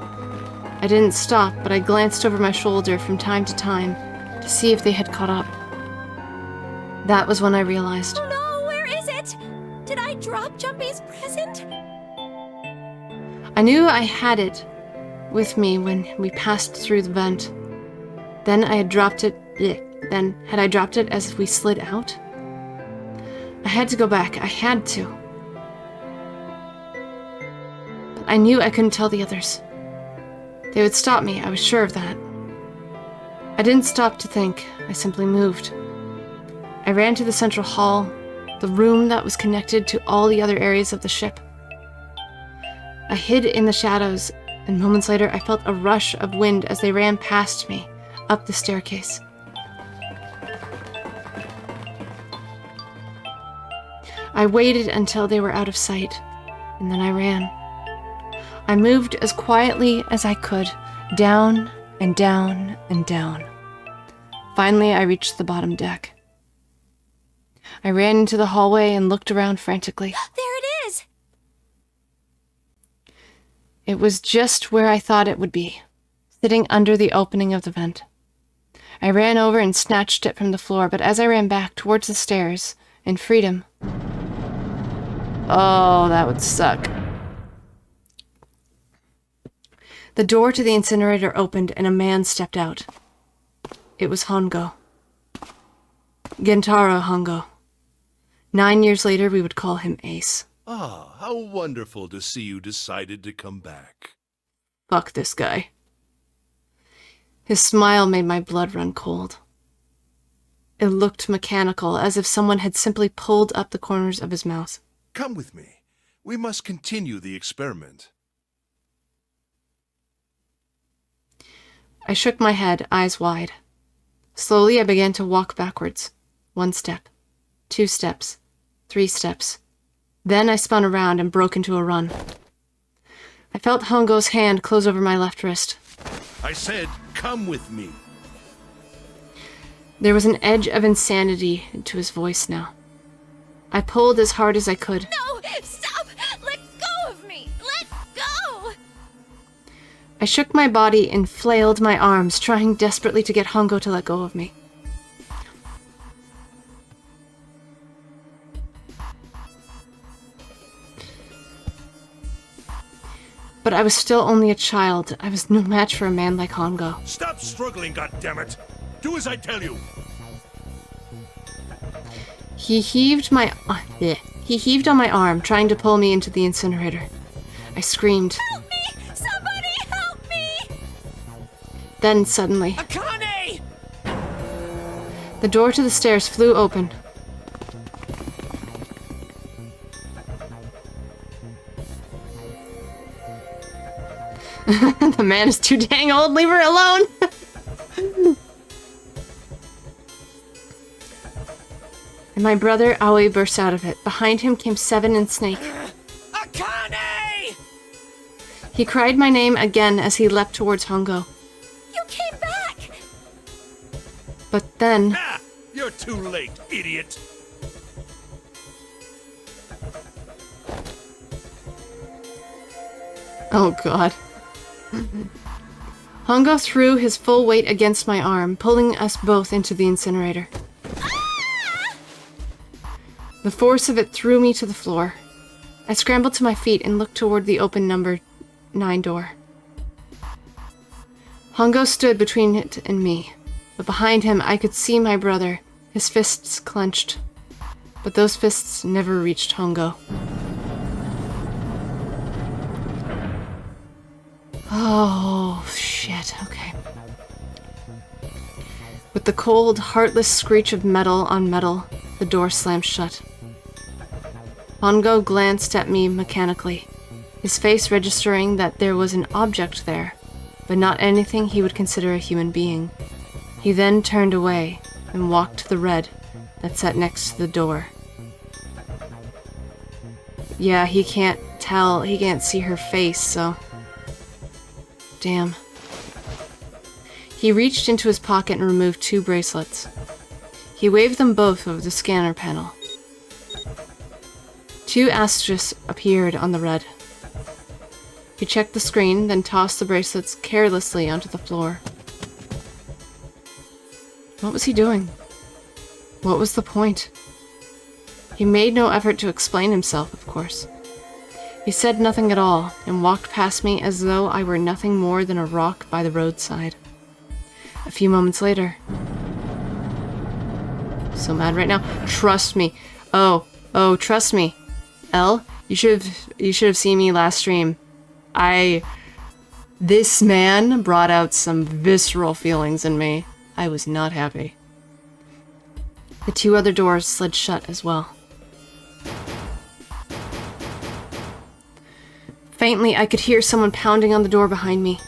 I didn't stop, but I glanced over my shoulder from time to time to see if they had caught up. That was when I realized. Oh no, where is it? Did I drop Jumpy's present? I knew I had it with me when we passed through the vent. Then I had dropped it. Then had I dropped it as we slid out? I had to go back. I had to. But I knew I couldn't tell the others. They would stop me, I was sure of that. I didn't stop to think, I simply moved. I ran to the central hall, the room that was connected to all the other areas of the ship. I hid in the shadows, and moments later I felt a rush of wind as they ran past me, up the staircase. I waited until they were out of sight, and then I ran. I moved as quietly as I could, down and down and down. Finally, I reached the bottom deck. I ran into the hallway and looked around frantically. There it is! It was just where I thought it would be, sitting under the opening of the vent. I ran over and snatched it from the floor, but as I ran back towards the stairs, in freedom... Oh, that would suck. The door to the incinerator opened and a man stepped out. It was Hongo. Gentaro Hongo. 9 years later, we would call him Ace. Ah, how wonderful to see you decided to come back. Fuck this guy. His smile made my blood run cold. It looked mechanical, as if someone had simply pulled up the corners of his mouth. Come with me. We must continue the experiment. I shook my head, eyes wide. Slowly, I began to walk backwards. 1 step, 2 steps, 3 steps. Then I spun around and broke into a run. I felt Hongo's hand close over my left wrist. I said, come with me. There was an edge of insanity to his voice now. I pulled as hard as I could. No! Stop! Let go of me! Let go! I shook my body and flailed my arms, trying desperately to get Hongo to let go of me. But I was still only a child. I was no match for a man like Hongo. Stop struggling, goddammit! Do as I tell you! He heaved on my arm, trying to pull me into the incinerator. I screamed. Help me! Somebody help me! Then suddenly, Akane! the door to the stairs flew open. The man is too dang old, leave her alone! And my brother, Aoi, burst out of it. Behind him came Seven and Snake. Akane! He cried my name again as he leapt towards Hongo. You came back! But then... Ah! You're too late, idiot! Oh god. Hongo threw his full weight against my arm, pulling us both into the incinerator. The force of it threw me to the floor. I scrambled to my feet and looked toward the open number 9 door. Hongo stood between it and me, but behind him I could see my brother, his fists clenched. But those fists never reached Hongo. Oh, shit, okay. With the cold, heartless screech of metal on metal, the door slammed shut. Hongo glanced at me mechanically, his face registering that there was an object there, but not anything he would consider a human being. He then turned away and walked to the red that sat next to the door. Yeah, he can't see her face, so... Damn. He reached into his pocket and removed 2 bracelets. He waved them both over the scanner panel. 2 asterisks appeared on the red. He checked the screen, then tossed the bracelets carelessly onto the floor. What was he doing? What was the point? He made no effort to explain himself, of course. He said nothing at all, and walked past me as though I were nothing more than a rock by the roadside. A few moments later... So mad right now. Trust me. Oh, trust me. Elle, you should have seen me last stream. This man brought out some visceral feelings in me. I was not happy. The 2 other doors slid shut as well. Faintly, I could hear someone pounding on the door behind me.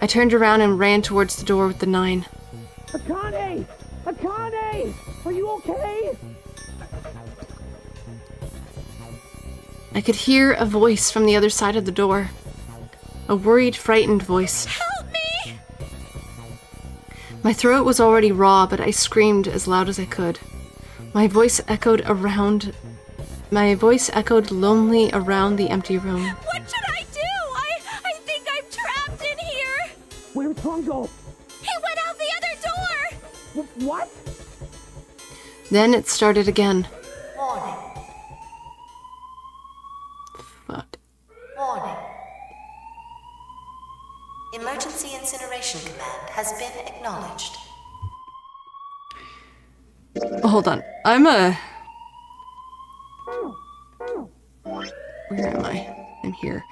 I turned around and ran towards the door with the 9. Akane! Akane! Are you okay? I could hear a voice from the other side of the door. A worried, frightened voice. Help me! My throat was already raw, but I screamed as loud as I could. My voice echoed lonely around the empty room. What should I do? I think I'm trapped in here! Where's Hongo? He went out the other door! What? Then it started again. Warning. Fuck. Warning. Emergency Incineration Command has been acknowledged. Oh, hold on. Where am I? I'm here.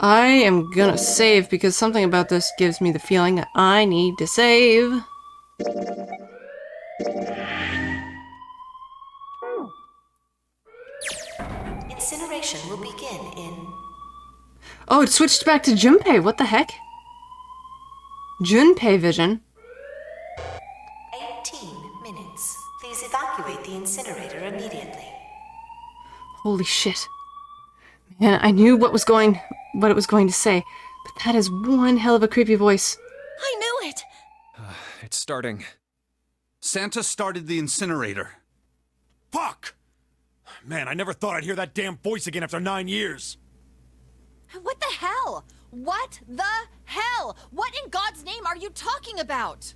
I am gonna save because something about this gives me the feeling that I need to save. Incineration will begin in... Oh, it switched back to Junpei. What the heck? Junpei vision. 18 minutes. Please evacuate the incinerator immediately. Holy shit. Man, I knew what it was going to say, but that is one hell of a creepy voice. I knew it! It's starting. Santa started the incinerator. Fuck! Man, I never thought I'd hear that damn voice again after 9 years. What the hell? What the hell? What in God's name are you talking about?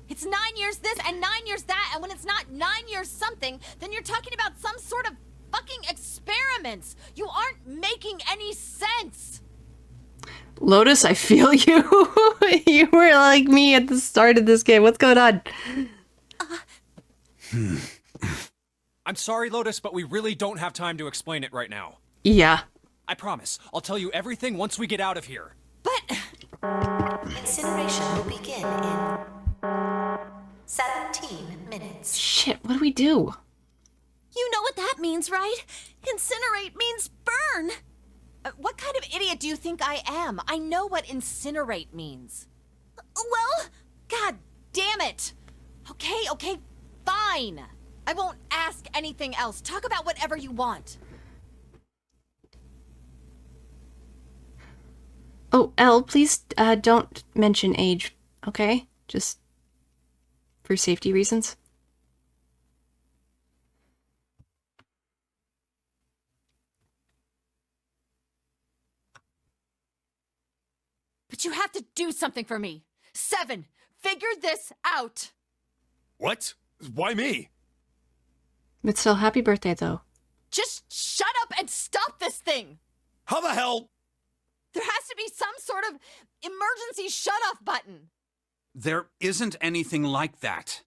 It's 9 years this and 9 years that, and when it's not 9 years something, then you're talking about some sort of fucking experiments. You aren't making any sense. Lotus, I feel you. You were like me at the start of this game. What's going on? I'm sorry, Lotus, but we really don't have time to explain it right now. Yeah. I promise. I'll tell you everything once we get out of here. But... Incineration will begin in 17 minutes. Shit, what do we do? You know what that means, right? Incinerate means burn! What kind of idiot do you think I am? I know what incinerate means. Well... God damn it! Okay, fine. I won't ask anything else. Talk about whatever you want. Oh, Elle, please don't mention age, okay? Just for safety reasons. But you have to do something for me. 7, figure this out. What? Why me? But still, happy birthday, though. Just shut up and stop this thing. How the hell? There has to be some sort of emergency shut-off button. There isn't anything like that.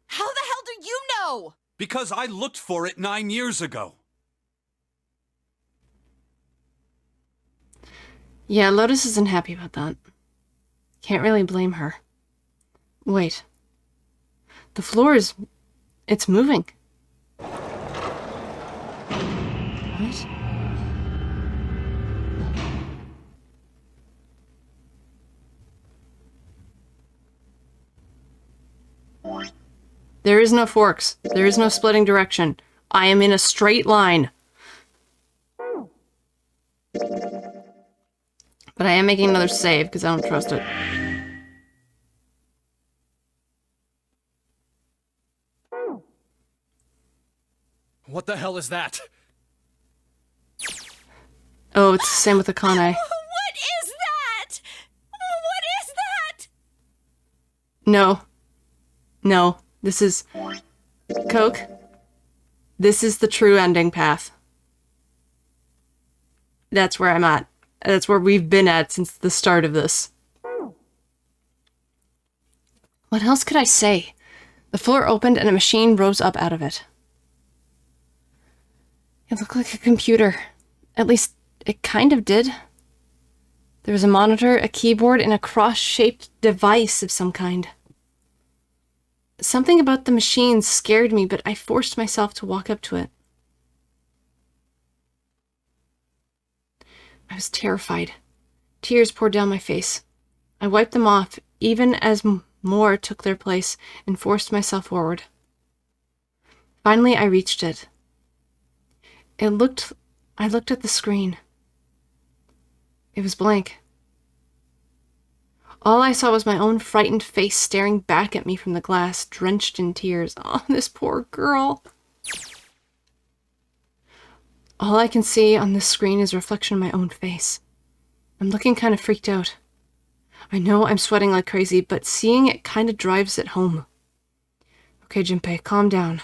How the hell do you know? Because I looked for it 9 years ago. Yeah, Lotus isn't happy about that. Can't really blame her. Wait. The floor is... it's moving. What? There is no forks. There is no splitting direction. I am in a straight line. But I am making another save because I don't trust it. What the hell is that? Oh, it's the same with Akane. What is that? What is that? No. No. This is... Coke? This is the true ending path. That's where I'm at. That's where we've been at since the start of this. What else could I say? The floor opened and a machine rose up out of it. It looked like a computer. At least it kind of did. There was a monitor, a keyboard, and a cross-shaped device of some kind. Something about the machine scared me, but I forced myself to walk up to it. I was terrified. Tears poured down my face. I wiped them off, even as more took their place, and forced myself forward. Finally, I reached it. I looked at the screen. It was blank. All I saw was my own frightened face staring back at me from the glass, drenched in tears. Oh, this poor girl. All I can see on this screen is a reflection of my own face. I'm looking kind of freaked out. I know I'm sweating like crazy, but seeing it kind of drives it home. Okay, Junpei, calm down.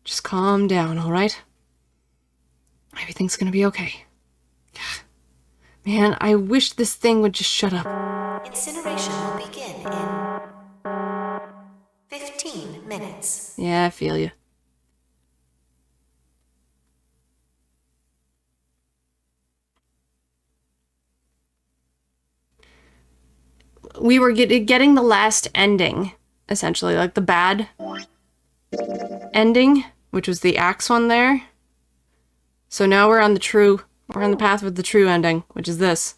Just calm down, alright? Everything's gonna be okay. Man, I wish this thing would just shut up. Incineration will begin in 15 minutes. Yeah, I feel you. We were getting the last ending, essentially, like the bad ending, which was the axe one there. So now we're on the path with the true ending, which is this.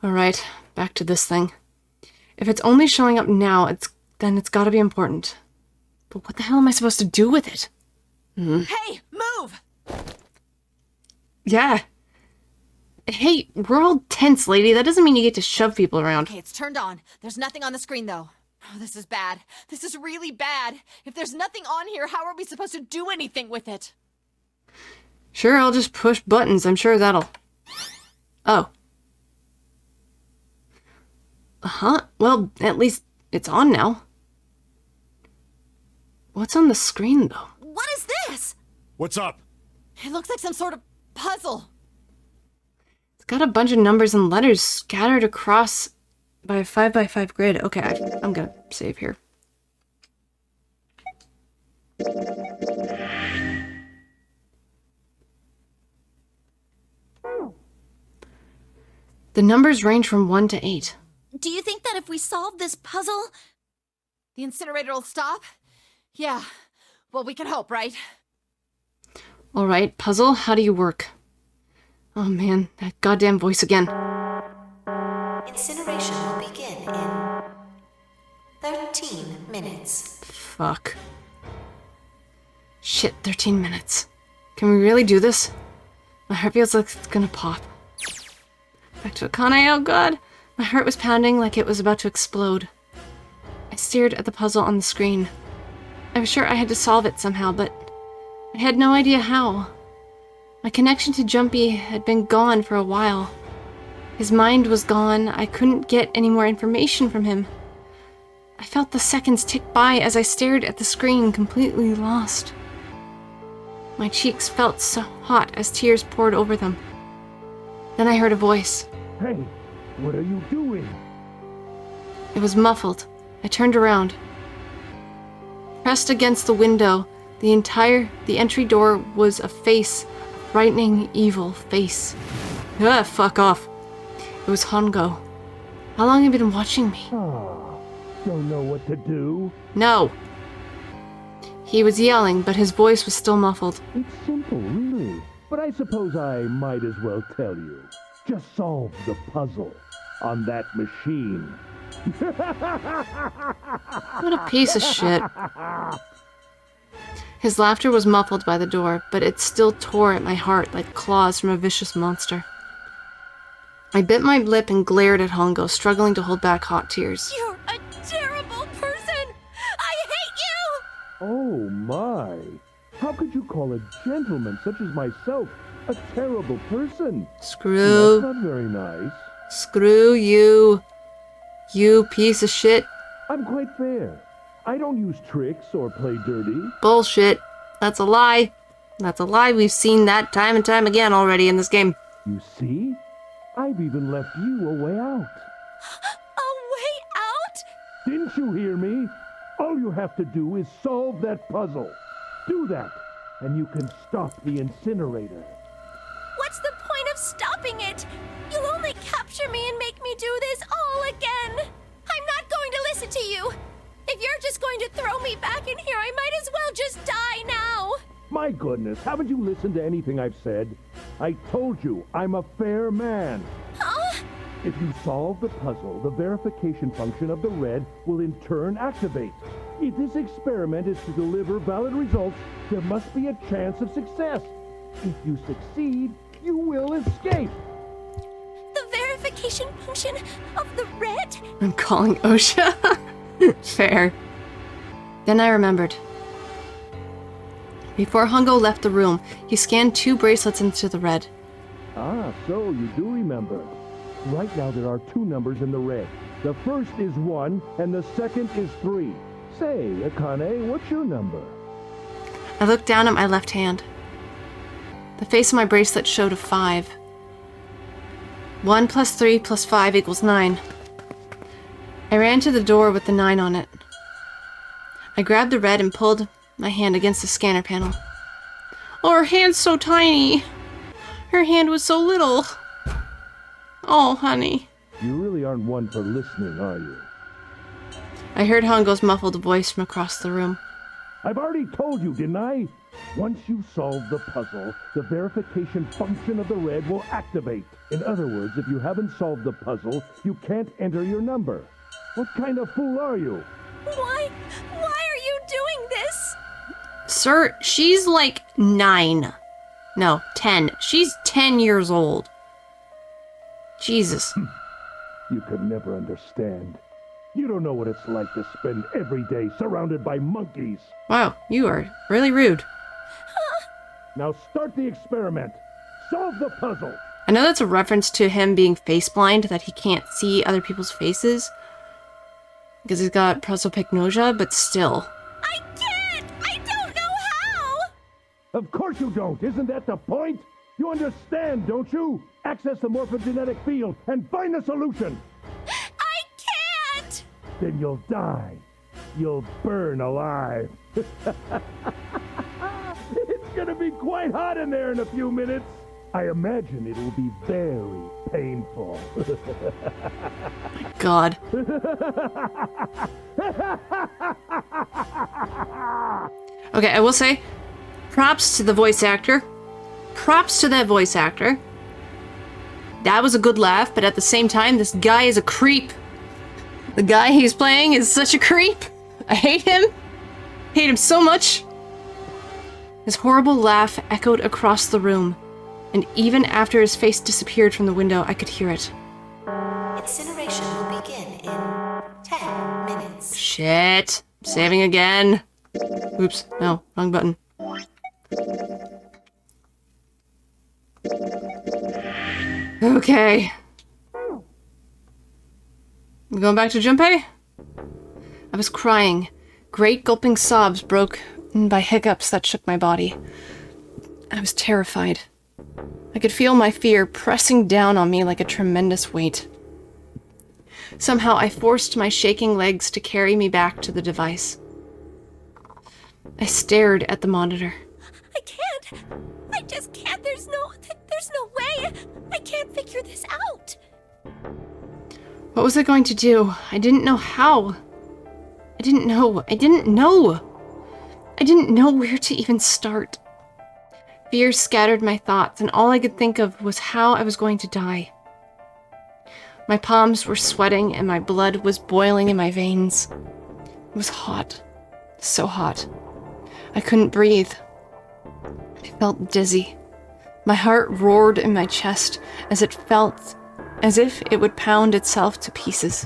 Alright, back to this thing. If it's only showing up now, then it's gotta be important. But what the hell am I supposed to do with it? Hey, move! Yeah. Hey, we're all tense, lady. That doesn't mean you get to shove people around. Okay, it's turned on. There's nothing on the screen, though. Oh, this is bad. This is really bad. If there's nothing on here, how are we supposed to do anything with it? Sure, I'll just push buttons. I'm sure that'll... Oh. Uh-huh. Well, at least it's on now. What's on the screen, though? What is this? What's up? It looks like some sort of puzzle. It's got a bunch of numbers and letters scattered across by a 5x5 grid. Okay, I'm gonna save here. The numbers range from 1 to 8. Do you think that if we solve this puzzle... The incinerator will stop? Yeah. Well, we can hope, right? Alright, puzzle, how do you work? Oh man, that goddamn voice again. Incineration will begin in 13 minutes. Fuck. Shit, 13 minutes. Can we really do this? My heart feels like it's gonna pop. Back to Akane, oh god! My heart was pounding like it was about to explode. I stared at the puzzle on the screen. I was sure I had to solve it somehow, but I had no idea how. My connection to Junpei had been gone for a while. His mind was gone. I couldn't get any more information from him. I felt the seconds tick by as I stared at the screen, completely lost. My cheeks felt so hot as tears poured over them. Then I heard a voice. Hey, what are you doing? It was muffled. I turned around. Pressed against the window, the entry door was a face, a frightening, evil face. Ah, fuck off. It was Hongo. How long have you been watching me? Oh, don't know what to do? No. He was yelling, but his voice was still muffled. It's simple, really. But I suppose I might as well tell you. Just solve the puzzle on that machine. What a piece of shit. His laughter was muffled by the door, but it still tore at my heart like claws from a vicious monster. I bit my lip and glared at Hongo, struggling to hold back hot tears. You're a terrible person! I hate you! Oh my! How could you call a gentleman such as myself a terrible person? Screw. That's not very nice. Screw you. You piece of shit. I'm quite fair. I don't use tricks or play dirty. Bullshit. That's a lie. That's a lie. We've seen that time and time again already in this game. You see? I've even left you a way out. A way out? Didn't you hear me? All you have to do is solve that puzzle. Do that, and you can stop the incinerator. What's the point of stopping it? You'll only capture me and make me do this all again. I'm not going to listen to you. If you're just going to throw me back in here, I might as well just die now. My goodness, haven't you listened to anything I've said? I told you, I'm a fair man. Huh? If you solve the puzzle, the verification function of the red will in turn activate. If this experiment is to deliver valid results, there must be a chance of success. If you succeed, you will escape. The verification function of the red? I'm calling OSHA. Fair. Then I remembered. Before Hongo left the room, he scanned 2 bracelets into the red. Ah, so you do remember. Right now there are 2 numbers in the red. The first is 1, and the second is 3. Say, Akane, what's your number? I looked down at my left hand. The face of my bracelet showed a 5. 1 + 3 + 5 = 9. I ran to the door with the 9 on it. I grabbed the red and pulled my hand against the scanner panel. Oh, her hand's so tiny. Her hand was so little. Oh, honey. You really aren't one for listening, are you? I heard Hongo's muffled voice from across the room. I've already told you, didn't I? Once you solve the puzzle, the verification function of the red will activate. In other words, if you haven't solved the puzzle, you can't enter your number. What kind of fool are you? Why are you doing this? Sir, she's like 9. No, 10. She's 10 years old. Jesus. You could never understand. You don't know what it's like to spend every day surrounded by monkeys. Wow, you are really rude. Now start the experiment. Solve the puzzle. I know that's a reference to him being face blind, that he can't see other people's faces. Because he's got prosopagnosia, but still. I can't! I don't know how! Of course you don't. Isn't that the point? You understand, don't you? Access the morphogenetic field and find the solution. I can't! Then you'll die. You'll burn alive. It's gonna be quite hot in there in a few minutes. I imagine it will be very painful. God. Okay, I will say, props to the voice actor. Props to that voice actor. That was a good laugh, but at the same time, this guy is a creep. The guy he's playing is such a creep. I hate him. Hate him so much. His horrible laugh echoed across the room, and even after his face disappeared from the window, I could hear it. Incineration will begin in 10 minutes. Shit. Saving again. Oops. No, wrong button. Okay. We going back to Junpei? I was crying. Great gulping sobs broke by hiccups that shook my body. I was terrified. I could feel my fear pressing down on me like a tremendous weight. Somehow I forced my shaking legs to carry me back to the device. I stared at the monitor. I can't. I just can't. There's no way. I can't figure this out. What was I going to do? I didn't know how. I didn't know where to even start. Fear scattered my thoughts, and all I could think of was how I was going to die. My palms were sweating, and my blood was boiling in my veins. It was hot. So hot. I couldn't breathe. I felt dizzy. My heart roared in my chest as it felt as if it would pound itself to pieces.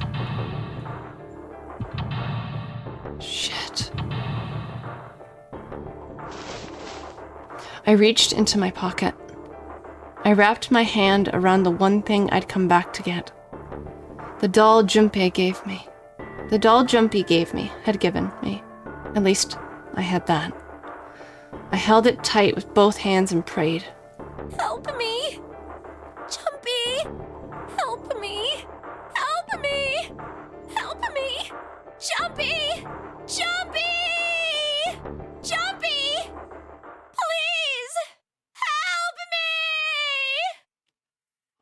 Shit. I reached into my pocket. I wrapped my hand around the one thing I'd come back to get. The doll Junpei gave me. The doll Junpei had given me. At least, I had that. I held it tight with both hands and prayed. Help me! Jumpy! Help me! Help me! Help me! Jumpy! Jumpy! Jumpy!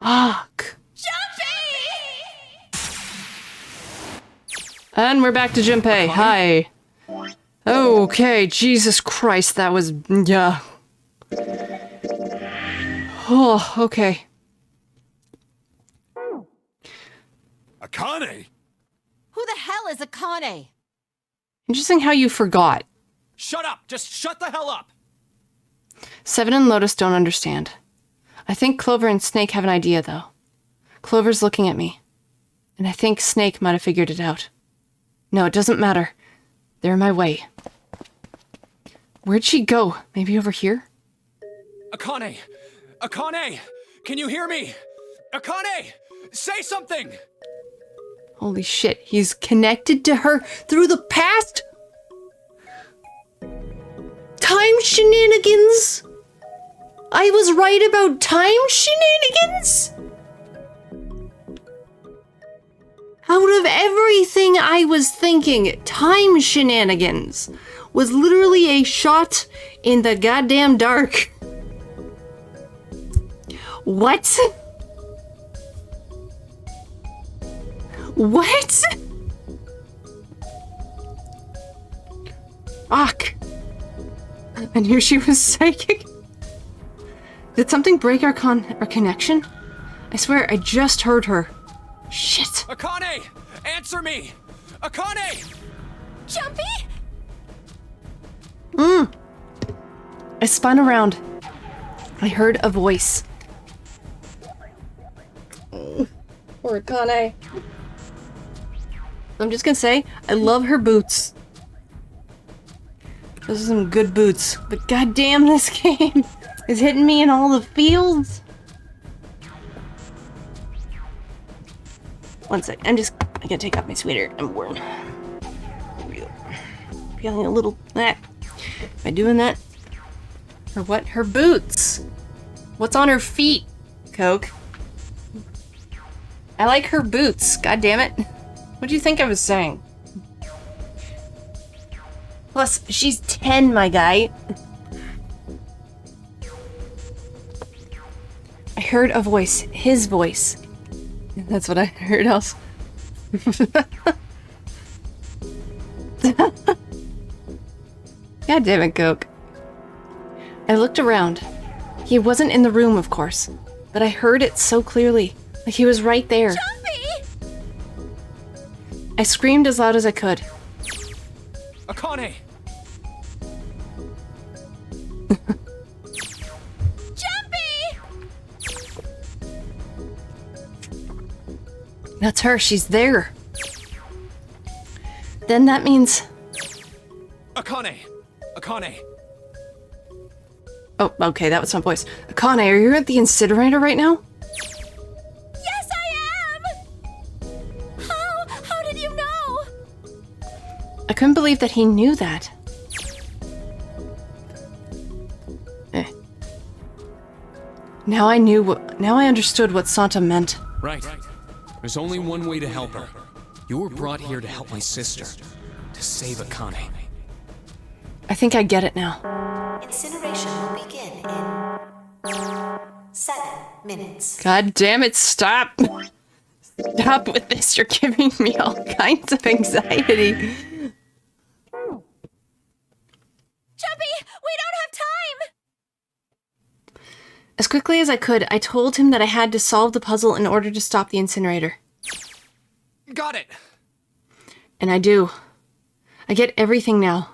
Fuck. And we're back to Junpei. Hi. Okay, Jesus Christ, that was... yeah. Oh, okay. Akane! Who the hell is Akane? Interesting how you forgot. Shut up! Just shut the hell up! Seven and Lotus don't understand. I think Clover and Snake have an idea, though. Clover's looking at me. And I think Snake might have figured it out. No, it doesn't matter. They're in my way. Where'd she go? Maybe over here? Akane! Akane! Can you hear me? Akane! Say something! Holy shit, he's connected to her through the past? Time shenanigans? I was right about time shenanigans? Out of everything I was thinking, time shenanigans was literally a shot in the goddamn dark. What? What? Fuck. I knew she was psychic. Did something break our connection? I swear I just heard her. Shit. Akane! Answer me! Akane! Jumpy? I spun around. I heard a voice. Poor Akane. I'm just gonna say, I love her boots. Those are some good boots. But goddamn, this game is hitting me in all the fields. One sec, I gotta take off my sweater. I'm warm. There we go. Feeling a little, am I doing that? Or what? Her boots. What's on her feet, Coke? I like her boots, god damn it. What do you think I was saying? Plus, she's 10, my guy. I heard a voice. His voice. That's what I heard else. God damn it, Coke. I looked around. He wasn't in the room, of course. But I heard it so clearly. Like he was right there. Jumpy! I screamed as loud as I could. Akane! Jumpy! That's her. She's there. Then that means... Akane! Akane! Oh, okay, that was my voice. Akane, are you at the incinerator right now? Yes, I am! How did you know? I couldn't believe that he knew that. Now I understood what Santa meant. Right. There's only one way to help her. You were brought here to help my sister. To save Akane. I think I get it now. Incineration will begin in 7 minutes. God damn it, stop! Stop with this, you're giving me all kinds of anxiety. Jumpy, we don't have time! As quickly as I could, I told him that I had to solve the puzzle in order to stop the incinerator. Got it! And I do. I get everything now.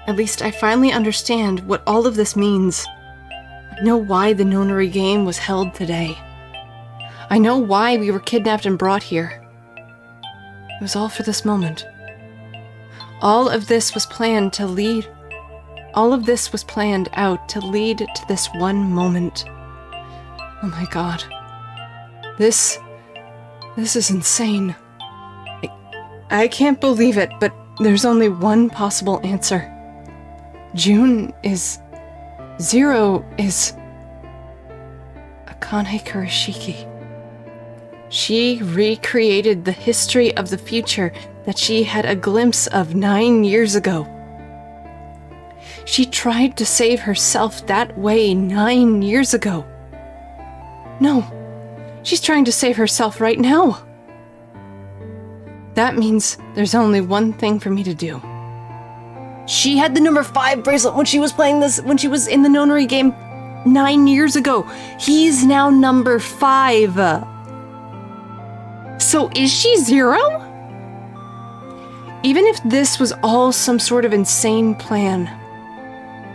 At least I finally understand what all of this means. I know why the Nonary game was held today. I know why we were kidnapped and brought here. It was all for this moment. All of this was planned to lead... All of this was planned out to lead to this one moment. Oh my god. This is insane. I can't believe it, but there's only one possible answer. June is... Zero is... Akane Kurashiki. She recreated the history of the future that she had a glimpse of 9 years ago. She tried to save herself that way 9 years ago. No. She's trying to save herself right now. That means there's only one thing for me to do. She had the number 5 bracelet when she was playing this, when she was in the Nonary game 9 years ago. He's now number 5. So is she 0? Even if this was all some sort of insane plan,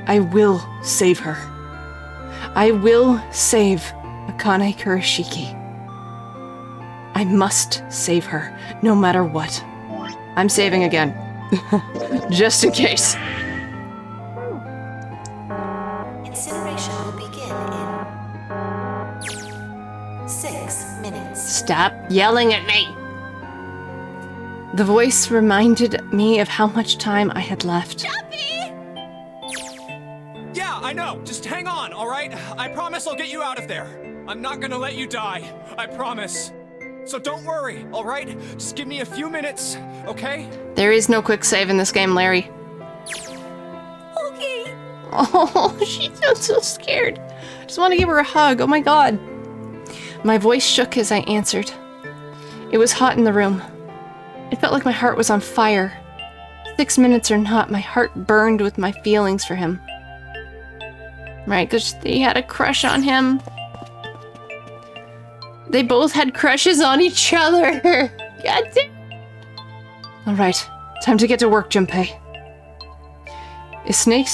I will save her. I will save Akane Kurashiki. I must save her, no matter what. I'm saving again. Just in case. Incineration will begin in 6 minutes. Stop yelling at me! The voice reminded me of how much time I had left. Yeah, I know. Just hang on, all right? I promise I'll get you out of there. I'm not gonna let you die. I promise. So don't worry, all right? Just give me a few minutes, okay? There is no quick save in this game, Larry. Okay. Oh, she sounds so scared. I just want to give her a hug. Oh my god. My voice shook as I answered. It was hot in the room. It felt like my heart was on fire. 6 minutes or not, my heart burned with my feelings for him. Right, because they had a crush on him. They both had crushes on each other. God damn. Alright, time to get to work, Junpei. Is Snake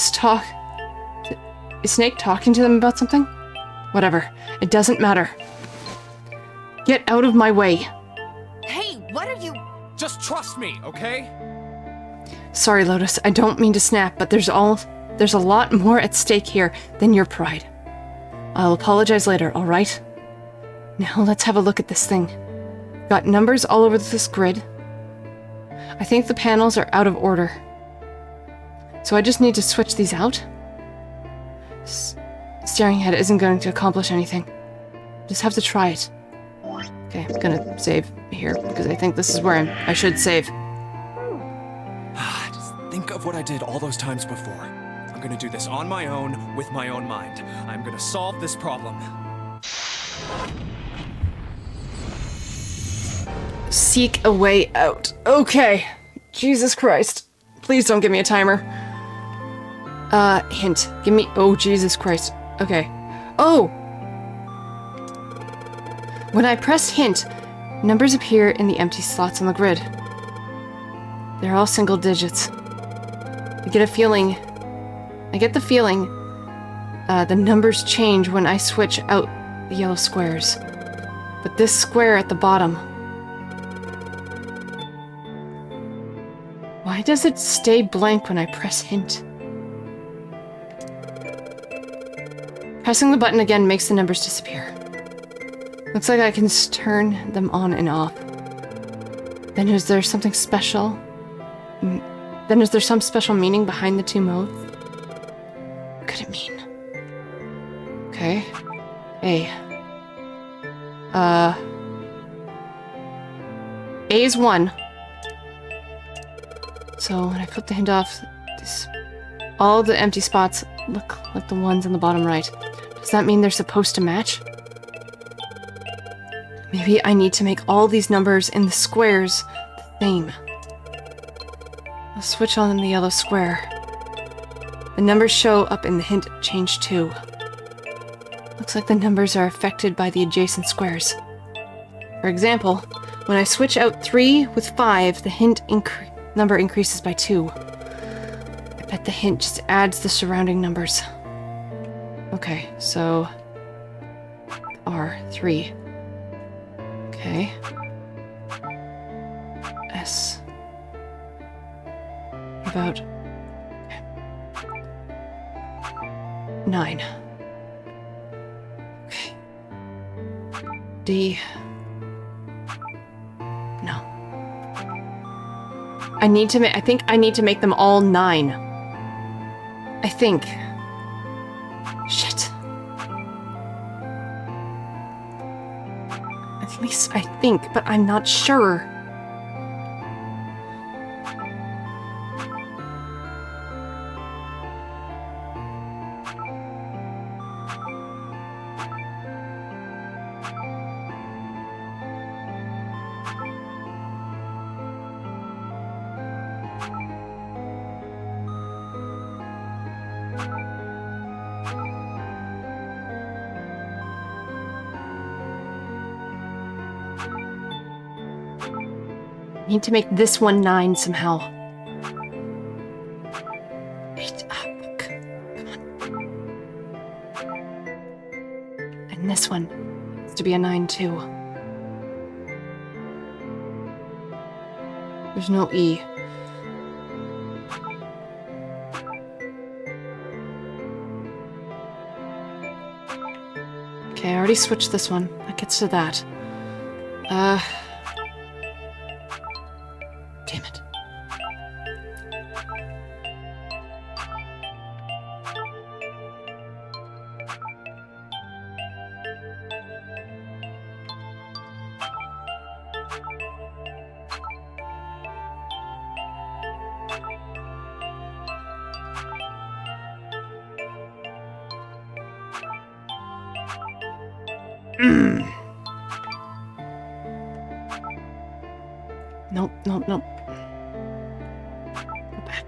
talking to them about something? Whatever. It doesn't matter. Get out of my way. Hey, what are you... Just trust me, okay? Sorry, Lotus. I don't mean to snap, but there's a lot more at stake here than your pride. I'll apologize later, alright? Now let's have a look at this thing. Got numbers all over this grid. I think the panels are out of order. So I just need to switch these out? Staring at it isn't going to accomplish anything. Just have to try it. Okay, I'm gonna save here, because I think this is where I should save. Just think of what I did all those times before. I'm gonna do this on my own, with my own mind. I'm gonna solve this problem. Seek a way out. Okay. Jesus Christ. Please don't give me a timer. Hint. Give me... Oh, Jesus Christ. Okay. Oh! When I press hint, numbers appear in the empty slots on the grid. They're all single digits. I get the feeling the numbers change when I switch out the yellow squares. But this square at the bottom... Why does it stay blank when I press hint? Pressing the button again makes the numbers disappear. Looks like I can turn them on and off. Then is there something special? Then is there some special meaning behind the two modes? What could it mean? Okay. A. A is 1. So when I flip the hint off, all the empty spots look like the ones on the bottom right. Does that mean they're supposed to match? Maybe I need to make all these numbers in the squares the same. I'll switch on the yellow square. The numbers show up in the hint change too. Looks like the numbers are affected by the adjacent squares. For example, when I switch out 3 with 5, the hint number increases by 2. I bet the hint just adds the surrounding numbers. Okay, so... R3. Okay. S. About... Okay. 9. Okay. D. No. I think I need to make them all 9. I think. Shit. At least I think, but I'm not sure. need to make this one 9 somehow. 8. Fuck. Come on. And this one has to be a 9 too. There's no E. Okay, I already switched this one. That gets to that. Damn it. Nope, nope, nope. Go back.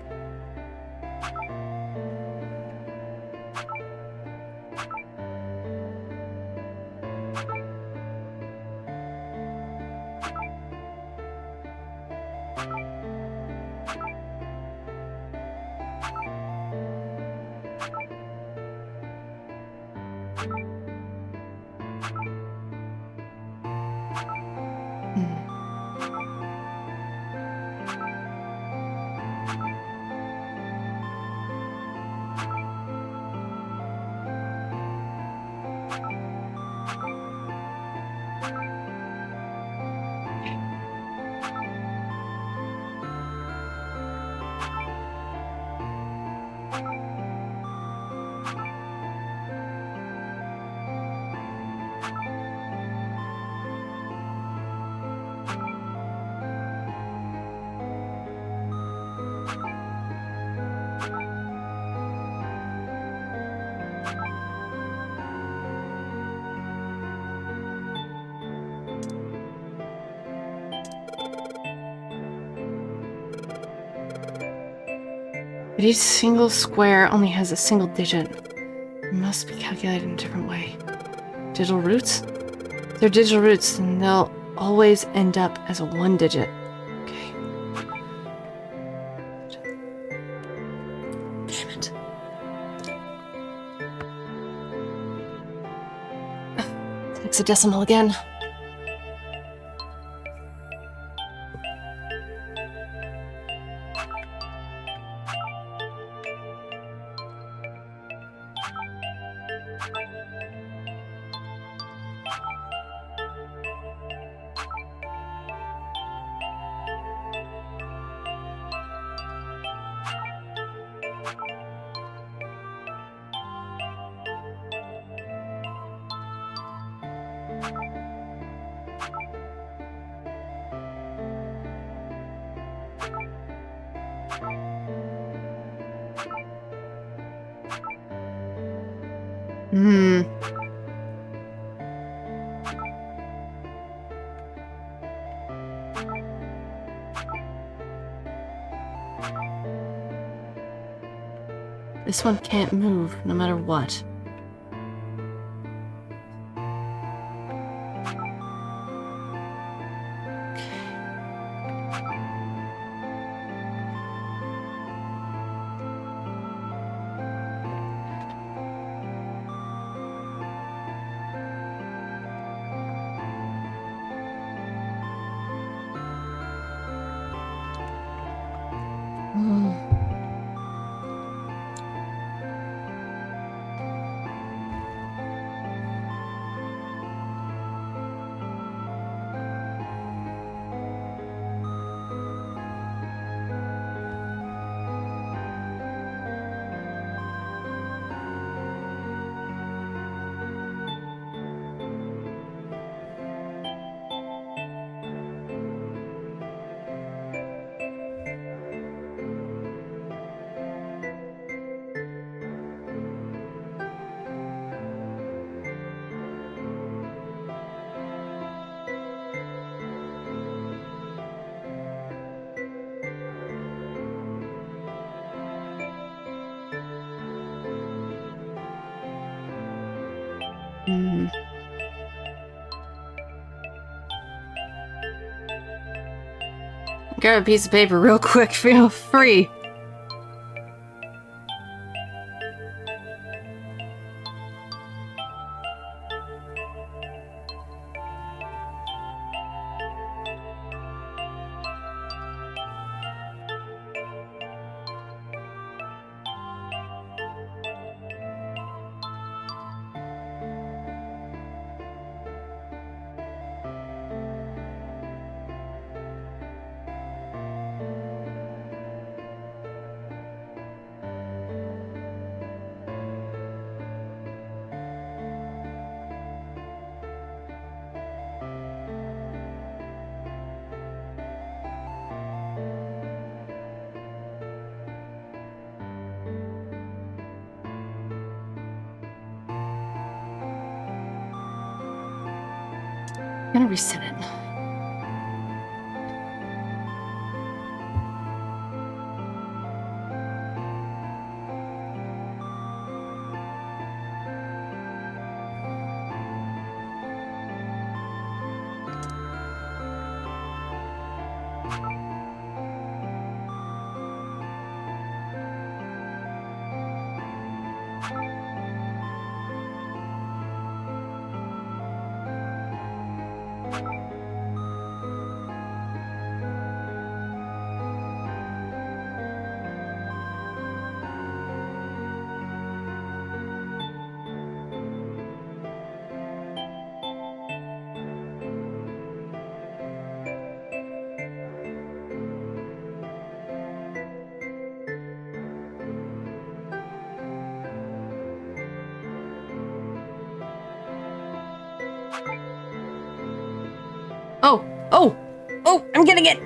But each single square only has a single digit. It must be calculated in a different way. Digital roots? If they're digital roots, then they'll always end up as a 1 digit. Okay. Damn it. Hexadecimal again. This one can't move no matter what. Grab a piece of paper real quick, feel free. I'm gonna reset it. Oh, I'm getting it!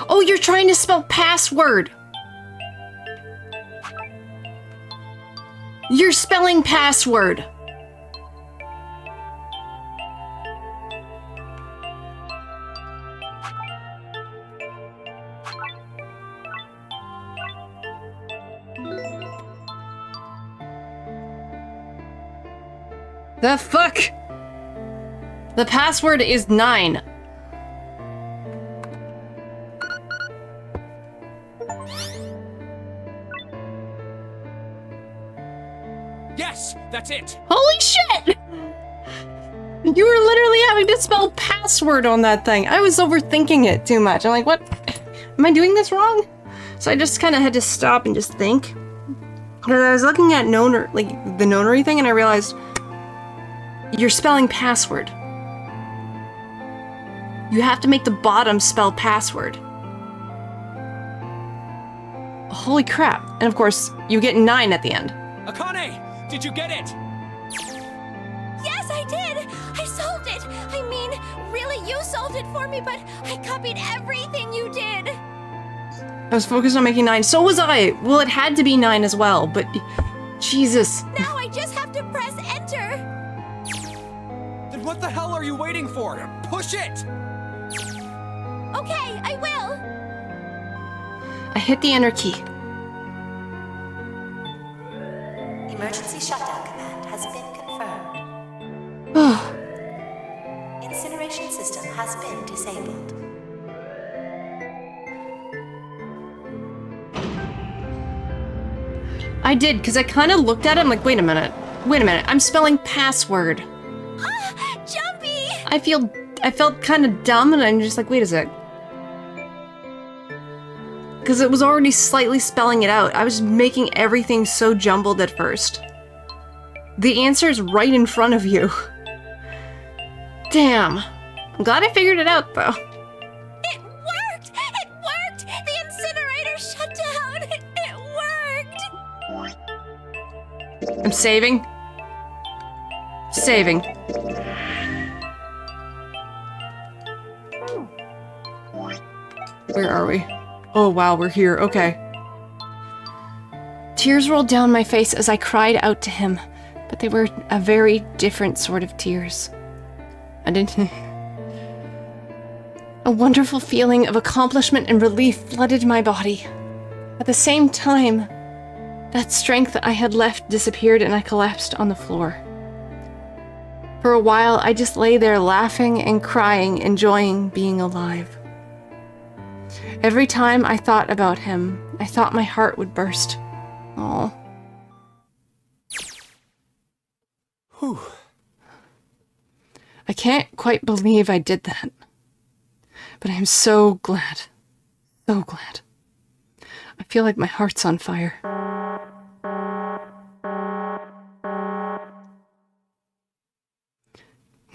Oh, you're trying to spell password! You're spelling password! The fuck? The password is 9. Yes, that's it. Holy shit! You were literally having to spell password on that thing. I was overthinking it too much. I'm like, what? Am I doing this wrong? So I just kind of had to stop and just think. Because I was looking at the notary thing, and I realized you're spelling password. You have to make the bottom spell password. Holy crap. And of course, you get 9 at the end. Akane, did you get it? Yes, I did! I solved it! I mean, really, you solved it for me, but I copied everything you did! I was focused on making 9. So was I! Well, it had to be 9 as well, but... Jesus. Now I just have to press enter! Then what the hell are you waiting for? Push it! Okay, I will! I hit the enter key. Emergency shutdown command has been confirmed. Incineration system has been disabled. I did, because I kind of looked at it, I'm like, wait a minute, I'm spelling password. Jumpy! I felt kind of dumb, and I'm just like, wait a sec. Because it was already slightly spelling it out. I was making everything so jumbled at first. The answer is right in front of you. Damn. I'm glad I figured it out, though. It worked! It worked! The incinerator shut down! It worked! I'm saving. Saving. Where are we? Oh wow, we're here. Okay. Tears rolled down my face as I cried out to him, but they were a very different sort of tears. I A wonderful feeling of accomplishment and relief flooded my body. At the same time, that strength I had left disappeared and I collapsed on the floor. For a while, I just lay there laughing and crying, enjoying being alive. Every time I thought about him, I thought my heart would burst. Oh. Whew. I can't quite believe I did that. But I'm so glad. So glad. I feel like my heart's on fire.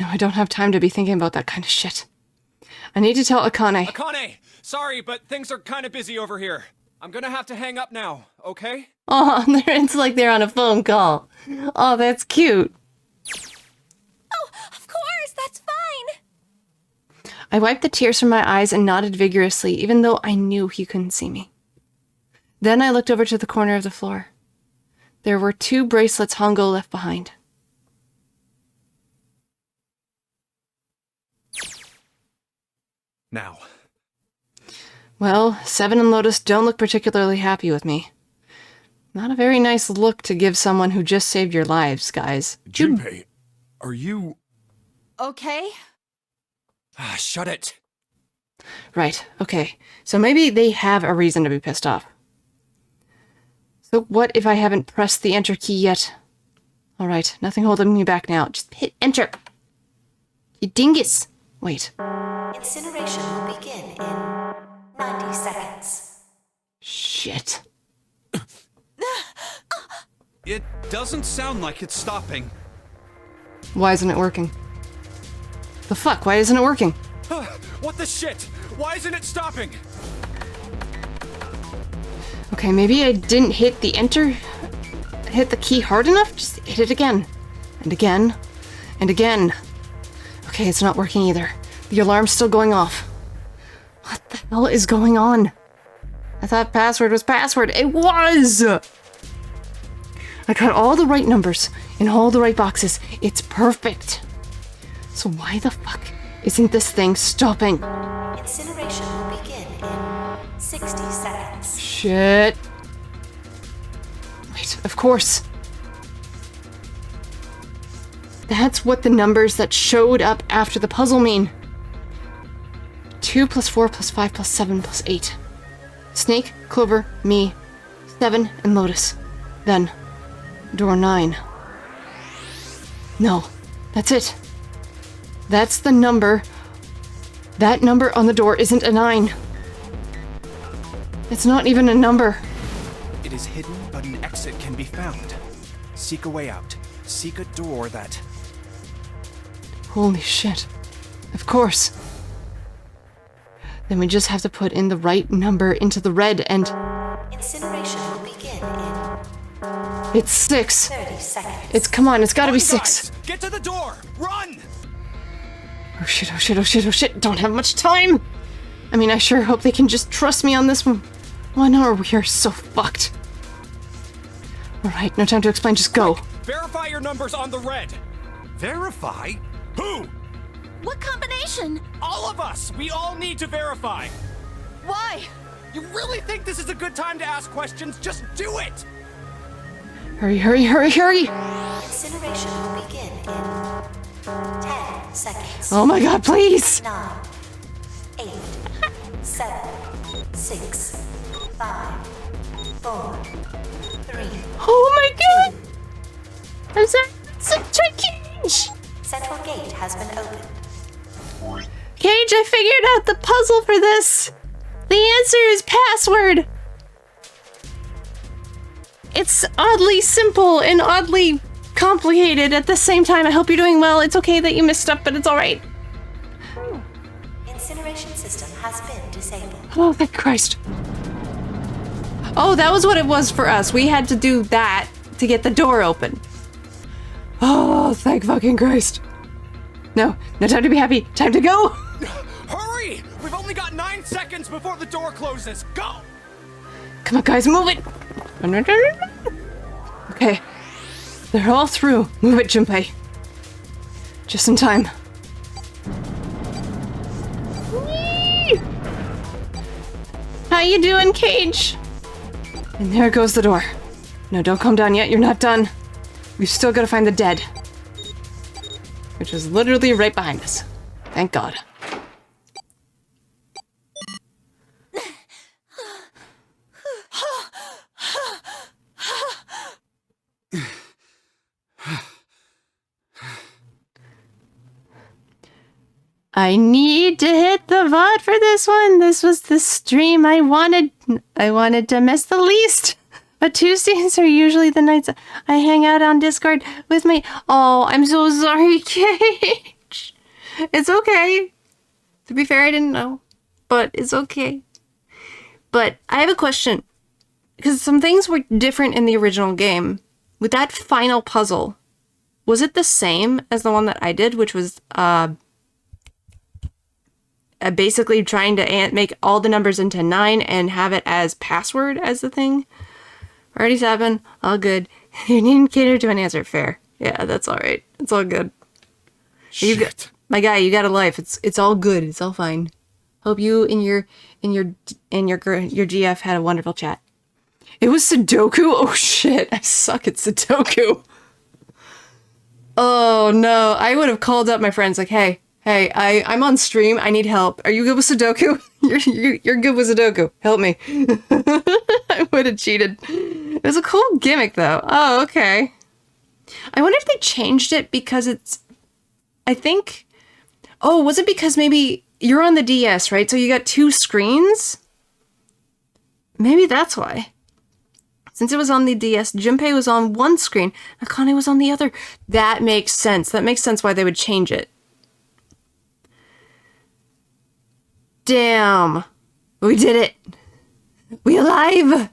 No, I don't have time to be thinking about that kind of shit. I need to tell Akane. Akane! Sorry, but things are kind of busy over here. I'm gonna have to hang up now, okay? Oh, it's like they're on a phone call. Oh, that's cute. Oh, of course, that's fine. I wiped the tears from my eyes and nodded vigorously, even though I knew he couldn't see me. Then I looked over to the corner of the floor. There were 2 bracelets Hongo left behind. Now. Well, Seven and Lotus don't look particularly happy with me. Not a very nice look to give someone who just saved your lives, guys. Junpei, are you... Okay. Ah, shut it. Right, okay. So maybe they have a reason to be pissed off. So what if I haven't pressed the enter key yet? Alright, nothing holding me back now. Just hit enter. You dingus. Wait. Incineration will begin in 90 seconds. Shit. It doesn't sound like it's stopping. Why isn't it working? The fuck? Why isn't it working? What the shit? Why isn't it stopping? Okay, maybe I didn't hit the enter... hit the key hard enough? Just hit it again. And again. And again. Okay, it's not working either. The alarm's still going off. What the hell is going on? I thought password was password. It was! I got all the right numbers in all the right boxes. It's perfect. So why the fuck isn't this thing stopping? Incineration will begin in 60 seconds. Shit. Wait, of course. That's what the numbers that showed up after the puzzle mean. 2 plus 4 plus 5 plus 7 plus 8. Snake, Clover, me, 7, and Lotus. Then, door 9. No, that's it. That's the number. That number on the door isn't a 9. It's not even a number. It is hidden, but an exit can be found. Seek a way out. Seek a door that... Holy shit. Of course. Then we just have to put in the right number into the red and... Incineration will begin in... It's 6. 30 seconds. It's, come on, it's gotta be 6. Guys, get to the door! Run! Oh shit, oh shit, oh shit, oh shit. Don't have much time! I mean, I sure hope they can just trust me on this one. Or we are so fucked. Alright, no time to explain, just go. Verify your numbers on the red! Verify? Who? What combination? All of us! We all need to verify! Why? You really think this is a good time to ask questions? Just do it! Hurry, hurry, hurry, hurry! Incineration will begin in 10 seconds. Oh my god, please! 9, 8, 7, 6, 5, 4, 3. Oh my god! I'm sorry, such a cage! Central gate has been opened. Cage, I figured out the puzzle for this! The answer is password! It's oddly simple and oddly complicated at the same time. I hope you're doing well. It's okay that you messed up, but it's alright. Incineration system has been disabled. Oh, thank Christ. Oh, that was what it was for us. We had to do that to get the door open. Oh, thank fucking Christ. No, no time to be happy. Time to go! Hurry! We've only got 9 seconds before the door closes. Go! Come on, guys, move it! Okay. They're all through. Move it, Junpei. Just in time. you doing, Cage? And there goes the door. No, don't come down yet. You're not done. We've still got to find the dead. Which is literally right behind us. Thank God. I need to hit the VOD for this one. This was the stream I wanted to miss the least. But Tuesdays are usually the nights I hang out on Discord with my... Oh, I'm so sorry, Cage. It's okay. To be fair, I didn't know. But it's okay. But I have a question. Because some things were different in the original game. With that final puzzle, was it the same as the one that I did, which was basically trying to make all the numbers into 9 and have it as password as the thing? Already 7, all good. You didn't cater to an answer. Fair. Yeah, that's all right. It's all good. Shit. My guy, you got a life. It's all good. It's all fine. Hope you and your GF had a wonderful chat. It was Sudoku? Oh shit, I suck at Sudoku. Oh no, I would have called up my friends like, hey, I'm on stream. I need help. Are you good with Sudoku? You're good with Sudoku. Help me. I would have cheated. It was a cool gimmick, though. Oh, okay. I wonder if they changed it because it's... I think... Oh, was it because maybe you're on the DS, right? So you got 2 screens? Maybe that's why. Since it was on the DS, Junpei was on one screen, Akane was on the other. That makes sense. That makes sense why they would change it. Damn. We did it. We alive.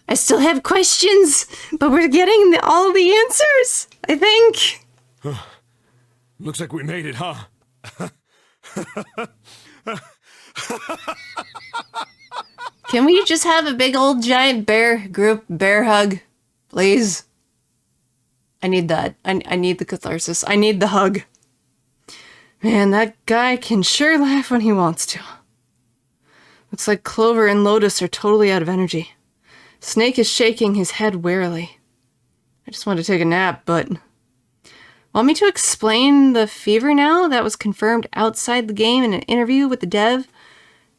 I still have questions, but we're getting all the answers, I think. Looks like we made it, huh? Can we just have a big old giant bear hug, please? I need that. I need the catharsis. I need the hug. Man, that guy can sure laugh when he wants to. Looks like Clover and Lotus are totally out of energy. Snake is shaking his head warily. I just want to take a nap, but... Want me to explain the fever now? That was confirmed outside the game in an interview with the dev.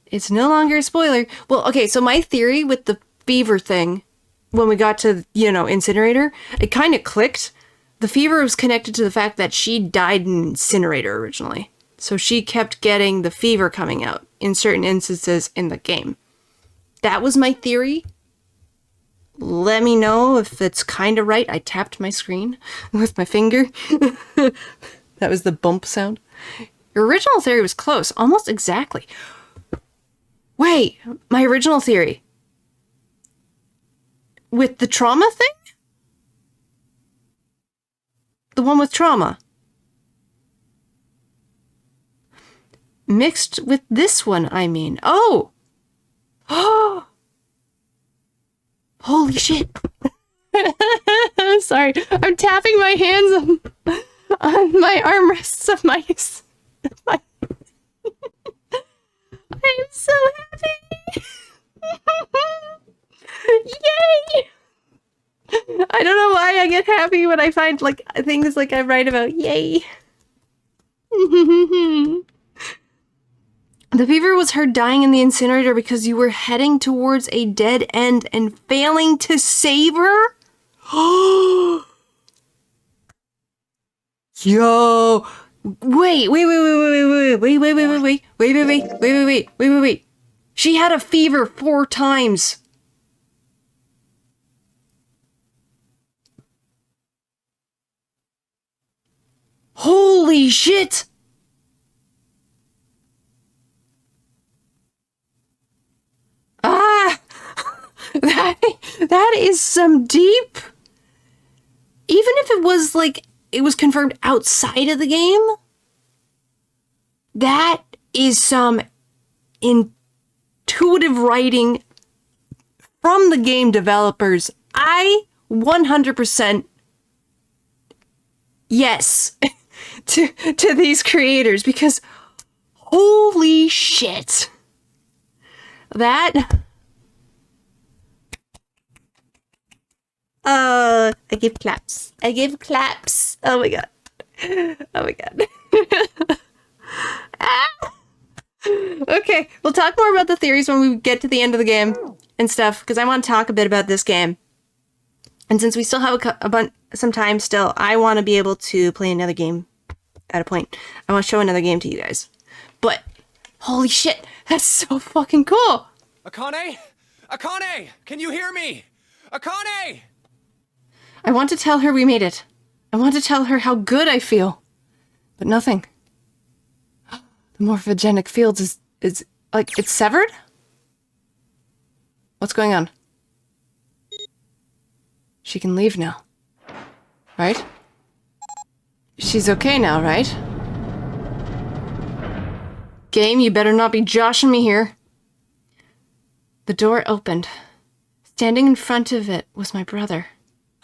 It's no longer a spoiler. Well, okay, so my theory with the fever thing, when we got to, Incinerator, it kind of clicked. The fever was connected to the fact that she died in Incinerator originally. So she kept getting the fever coming out in certain instances in the game. That was my theory. Let me know if it's kind of right. I tapped my screen with my finger. That was the bump sound. Your original theory was close, almost exactly. Wait, my original theory. With the trauma thing? The one with trauma. Mixed with this one, I mean. Oh! Oh! Holy shit! I'm sorry. I'm tapping my hands on my armrests of my... I am so happy! Yay! I don't know why I get happy when I find things I write about. Yay! The fever was her dying in the incinerator because you were heading towards a dead end and failing to save her? Yo! Wait. She had a fever 4 times. Holy shit! Ah! That is some deep... Even if it was it was confirmed outside of the game, that is some intuitive writing from the game developers. I 100% yes to these creators, because holy shit. That I give claps. I give claps. Oh my god. Oh my god. Okay, we'll talk more about the theories when we get to the end of the game and stuff, because I want to talk a bit about this game. And since we still have some time still, I want to be able to play another game at a point. I want to show another game to you guys. But, holy shit, that's so fucking cool! Akane? Akane! Can you hear me? Akane! I want to tell her we made it. I want to tell her how good I feel. But nothing. The morphogenic fields is like, it's severed? What's going on? She can leave now. Right? She's okay now, right? Game, you better not be joshing me here. The door opened. Standing in front of it was my brother.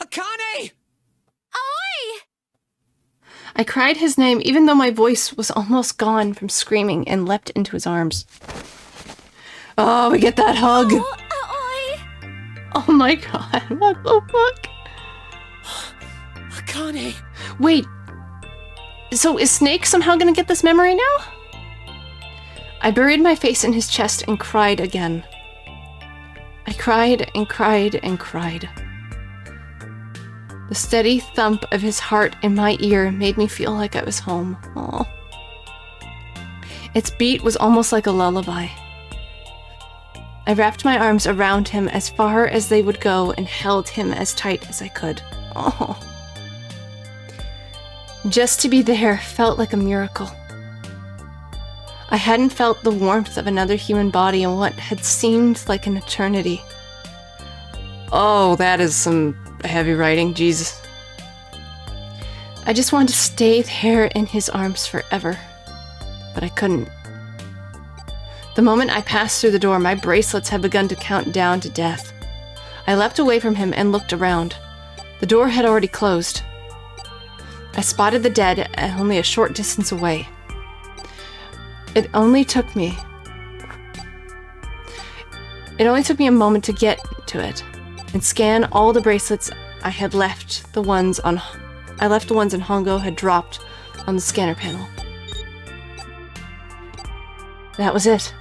Akane! Oi! I cried his name even though my voice was almost gone from screaming and leapt into his arms. Oh, we get that hug! Oh my god, what the fuck? Akane! Wait, so is Snake somehow gonna get this memory now? I buried my face in his chest and cried again. I cried and cried and cried. The steady thump of his heart in my ear made me feel like I was home. Aww. Its beat was almost like a lullaby. I wrapped my arms around him as far as they would go and held him as tight as I could. Oh. Just to be there felt like a miracle. I hadn't felt the warmth of another human body in what had seemed like an eternity. Oh, that is some heavy writing, Jesus. I just wanted to stay there in his arms forever, but I couldn't. The moment I passed through the door, my bracelets had begun to count down to death. I leapt away from him and looked around. The door had already closed. I spotted the dead only a short distance away. It only took me a moment to get to it and scan all the bracelets I left. The ones on Hongo had dropped on the scanner panel. That was it.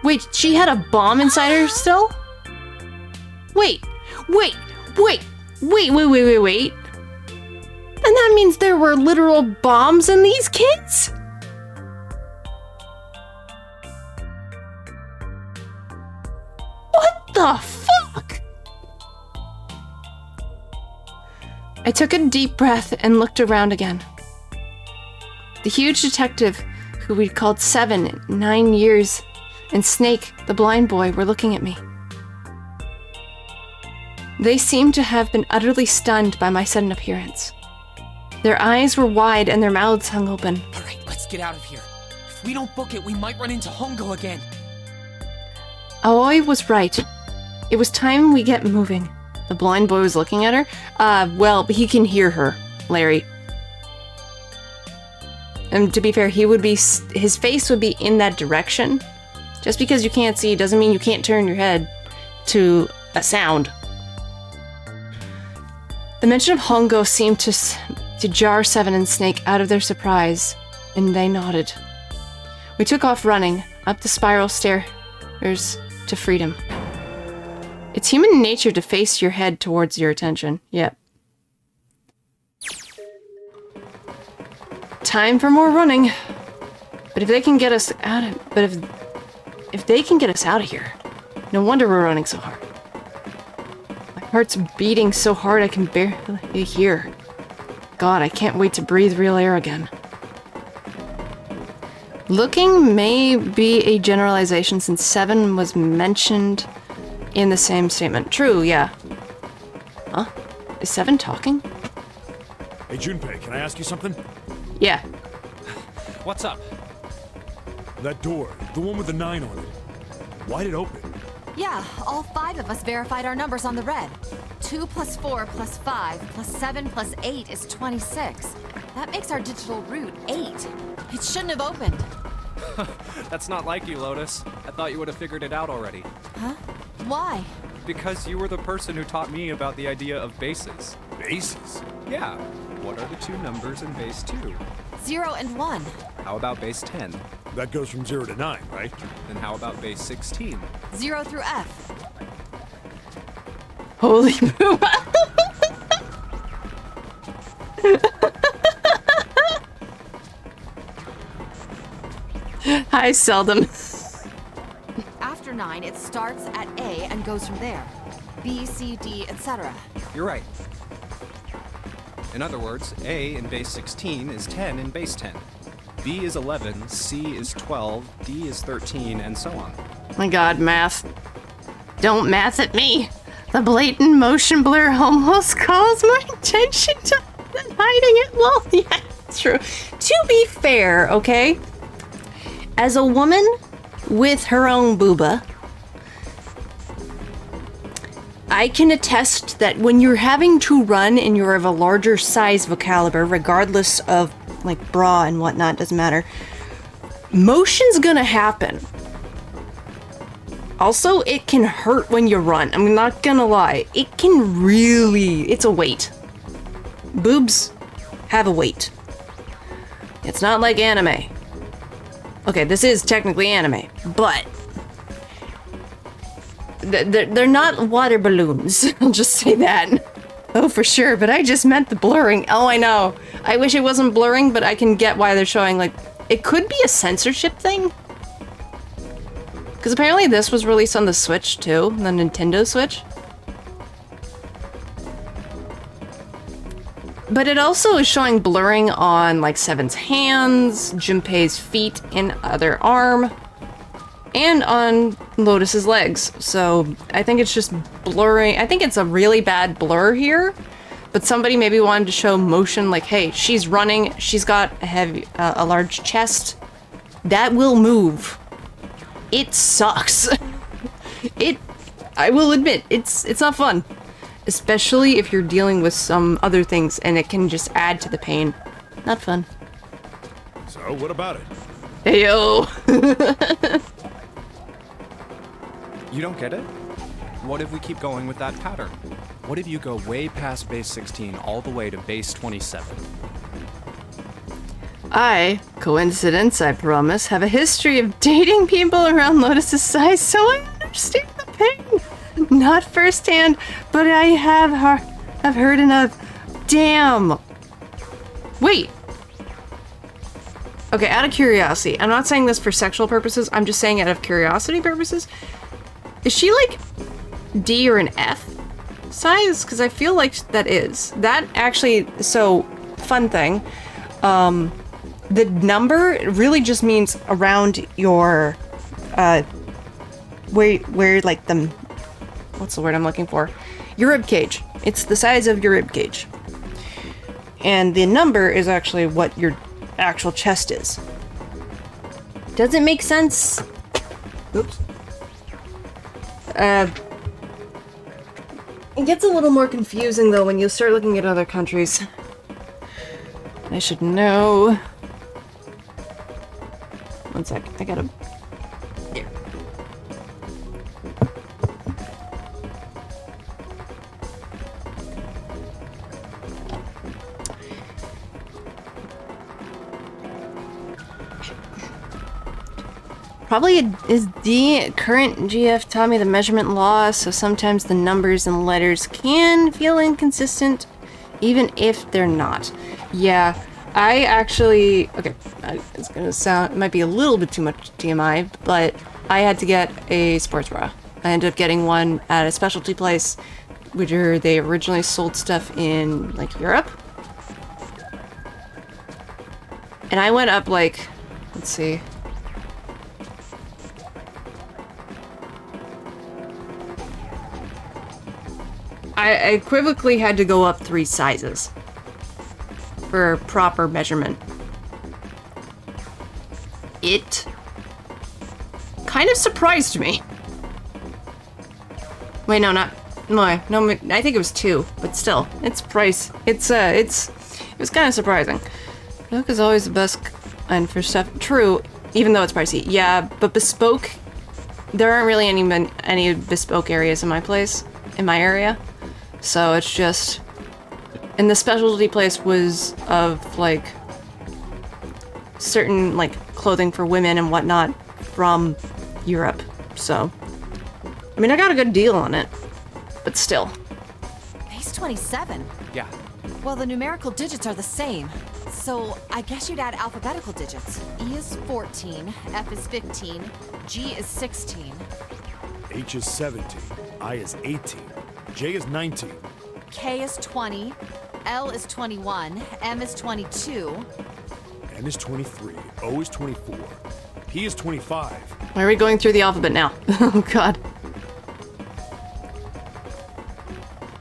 Wait, she had a bomb inside her still? Wait. And that means there were literal bombs in these kids? What the fuck? I took a deep breath and looked around again. The huge detective, who we'd called 7 in 9 years, and Snake, the blind boy, were looking at me. They seemed to have been utterly stunned by my sudden appearance. Their eyes were wide and their mouths hung open. Alright, let's get out of here. If we don't book it, we might run into Hongo again. Aoi was right. It was time we get moving. The blind boy was looking at her. Well, he can hear her, Larry. And to be fair, his face would be in that direction. Just because you can't see doesn't mean you can't turn your head to a sound. The mention of Hongo seemed to jar 7 and Snake out of their surprise, and they nodded. We took off running, up the spiral stairs to freedom. It's human nature to face your head towards your attention. Yep. Time for more running. But if they can get us out of... if they can get us out of here, no wonder we're running so hard. My heart's beating so hard I can barely hear. God, I can't wait to breathe real air again. Looking may be a generalization since 7 was mentioned in the same statement. True, yeah. Huh? Is 7 talking? Hey, Junpei, can I ask you something? Yeah. What's up? That door, the one with the 9 on it. Why'd it open? Yeah, all 5 of us verified our numbers on the red. 2 plus 4 plus 5 plus 7 plus 8 is 26. That makes our digital route 8. It shouldn't have opened. That's not like you, Lotus. I thought you would have figured it out already. Huh? Why? Because you were the person who taught me about the idea of bases. Bases? Yeah. What are the two numbers in base 2? 0 and 1. How about base 10? That goes from 0 to 9, right? Then how about base 16? 0 through F. Holy booba. Hi, Seldom. After 9, it starts at A and goes from there. B, C, D, etc. You're right. In other words, A in base 16 is 10 in base 10. B is 11, C is 12, D is 13, and so on. My god, math. Don't math at me. The blatant motion blur almost calls my attention to hiding it. Well, yeah, it's true. To be fair, okay? As a woman with her own booba, I can attest that when you're having to run and you're of a larger size of caliber, regardless of like bra and whatnot, doesn't matter, motion's gonna happen. Also, it can hurt when you run. I'm not gonna lie. It can really... It's a weight. Boobs have a weight. It's not like anime. Okay, this is technically anime, but... They're not water balloons. I'll just say that. Oh, for sure, but I just meant the blurring. Oh, I know. I wish it wasn't blurring, but I can get why they're showing, like... It could be a censorship thing. Because apparently this was released on the Switch too, the Nintendo Switch. But it also is showing blurring on like Seven's hands, Junpei's feet and other arm, and on Lotus's legs. So I think it's just blurring. I think it's a really bad blur here, but somebody maybe wanted to show motion like, hey, she's running, she's got a large chest. That will move. It sucks. I will admit, it's not fun. Especially if you're dealing with some other things and it can just add to the pain. Not fun. So, what about it? Heyo! You don't get it? What if we keep going with that pattern? What if you go way past base 16 all the way to base 27? I, coincidence I promise, have a history of dating people around Lotus's size, so I understand the pain. Not firsthand, but I have heard enough. Damn. Wait. Okay, out of curiosity, I'm not saying this for sexual purposes, I'm just saying out of curiosity purposes. Is she like D or an F size? Because I feel like that is. That actually, so, fun thing. The number really just means around your, where like the, what's the word I'm looking for? Your rib cage. It's the size of your rib cage. And the number is actually what your actual chest is. Does it make sense? Oops. It gets a little more confusing though when you start looking at other countries. I should know. One sec, I gotta... Here. Probably is the current GF taught me the measurement law, so sometimes the numbers and letters can feel inconsistent, even if they're not. Yeah. I actually, okay, it's gonna sound, it might be a little bit too much TMI, but I had to get a sports bra. I ended up getting one at a specialty place, where they originally sold stuff in, like, Europe. And I went up, like, let's see. I equivocally had to go up 3 sizes. For proper measurement. It kind of surprised me. Wait, no, not no, I think it was 2, but still, it's price. It was kind of surprising. Bespoke is always the best and for stuff. True, even though it's pricey. Yeah, but Bespoke there aren't really any bespoke areas in my place, in my area. So it's just, and the specialty place was of like certain like clothing for women and whatnot from Europe. So, I mean, I got a good deal on it, but still. Base 27? Yeah. Well, the numerical digits are the same. So I guess you'd add alphabetical digits. E is 14, F is 15, G is 16. H is 17, I is 18, J is 19. K is 20, L is 21, M is 22. N is 23, O is 24, P is 25. Why are we going through the alphabet now? Oh god.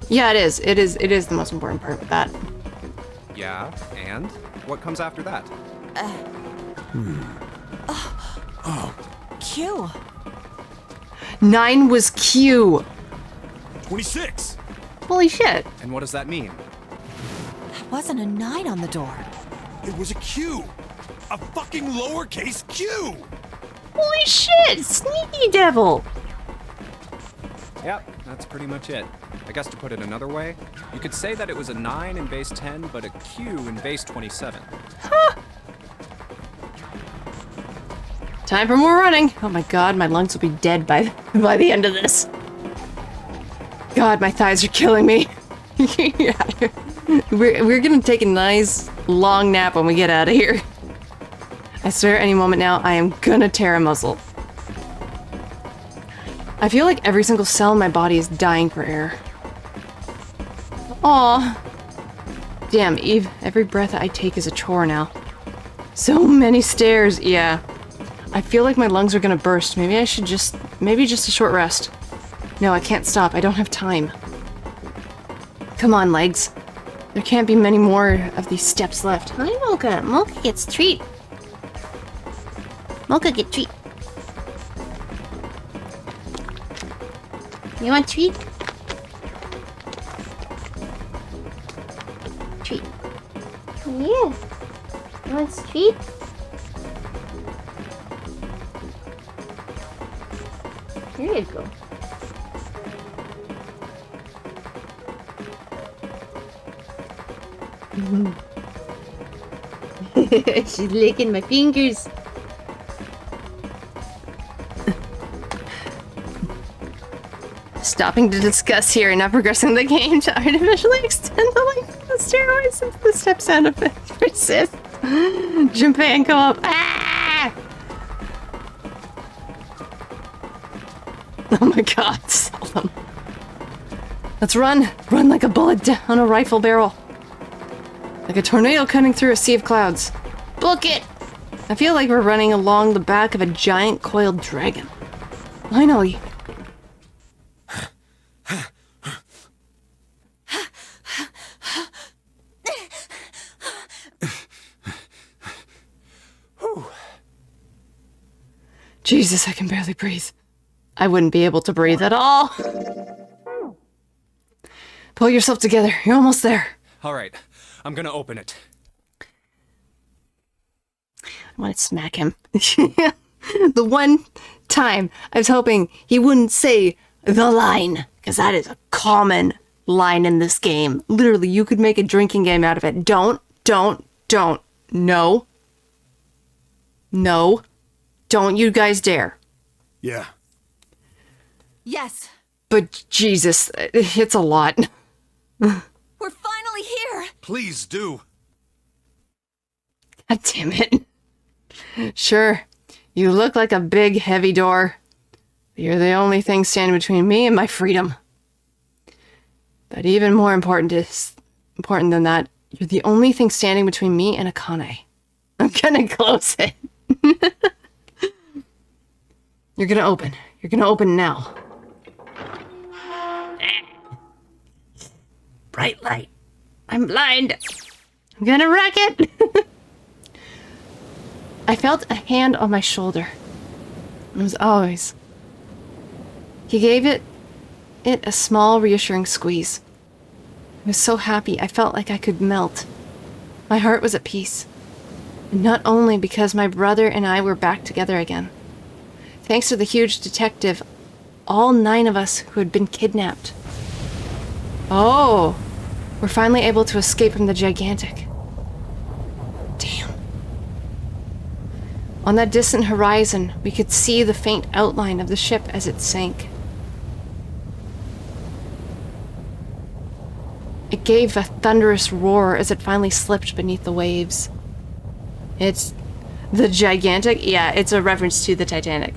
Yeah, it is. It is the most important part of that. Yeah, and? What comes after that? Q. 9 was Q. 26! Holy shit. And what does that mean? There wasn't a 9 on the door. It was a Q! A fucking lowercase Q! Holy shit! Sneaky devil! Yep, that's pretty much it. I guess to put it another way, you could say that it was a 9 in base 10, but a Q in base 27. Huh. Time for more running. Oh my god, my lungs will be dead by the end of this. God, my thighs are killing me. Yeah. We're gonna take a nice long nap when we get out of here. I swear any moment now I am gonna tear a muscle. I feel like every single cell in my body is dying for air. Aw. Damn, Eve, every breath I take is a chore now. So many stairs, yeah. I feel like my lungs are gonna burst. Maybe I should maybe just a short rest. No, I can't stop. I don't have time. Come on, legs. There can't be many more of these steps left. Hi, Mocha. Mocha gets treat. Mocha get treat. You want treat? Treat. Yeah. You want treat? Here you go. She's licking my fingers. Stopping to discuss here and not progressing the game to artificially extend the length of the stairway since the step sound effect persists. Junpei go up. Ah! Oh my god, sell them. Let's run! Run like a bullet down a rifle barrel. Like a tornado cutting through a sea of clouds. Book it! I feel like we're running along the back of a giant coiled dragon. Finally. Jesus, I can barely breathe. I wouldn't be able to breathe at all. Pull yourself together. You're almost there. All right, I'm gonna open it. I want to smack him. The one time I was hoping he wouldn't say the line, because that is a common line in this game. Literally, you could make a drinking game out of it. Don't. No. Don't you guys dare. Yeah. Yes. But Jesus, it's a lot. We're finally here. Please do. God damn it. Sure, you look like a big, heavy door. But you're the only thing standing between me and my freedom. But even more important than that, you're the only thing standing between me and Akane. I'm gonna close it. You're gonna open. You're gonna open now. Bright light. I'm blind. I'm gonna wreck it. I felt a hand on my shoulder. It was always. He gave it a small, reassuring squeeze. I was so happy, I felt like I could melt. My heart was at peace. And not only because my brother and I were back together again. Thanks to the huge detective, all 9 of us who had been kidnapped. Oh, we're finally able to escape from the Gigantic. Damn. On that distant horizon, we could see the faint outline of the ship as it sank. It gave a thunderous roar as it finally slipped beneath the waves. It's the Gigantic? Yeah, it's a reference to the Titanic.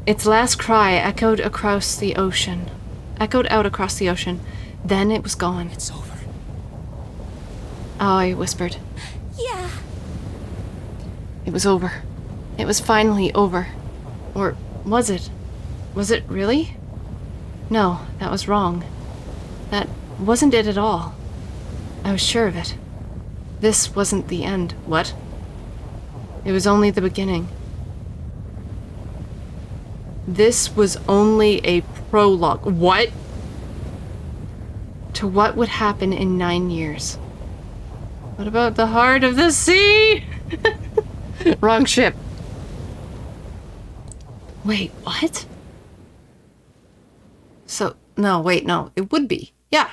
Its last cry echoed out across the ocean. Then it was gone. It's over. Aoi whispered. Yeah. It was over. It was finally over. Or was it? Was it really? No, that was wrong. That wasn't it at all. I was sure of it. This wasn't the end. What? It was only the beginning. This was only a prologue. What? To what would happen in 9 years. What about the heart of the sea? Wrong ship. Wait, what? So, no, wait, no. It would be. Yeah.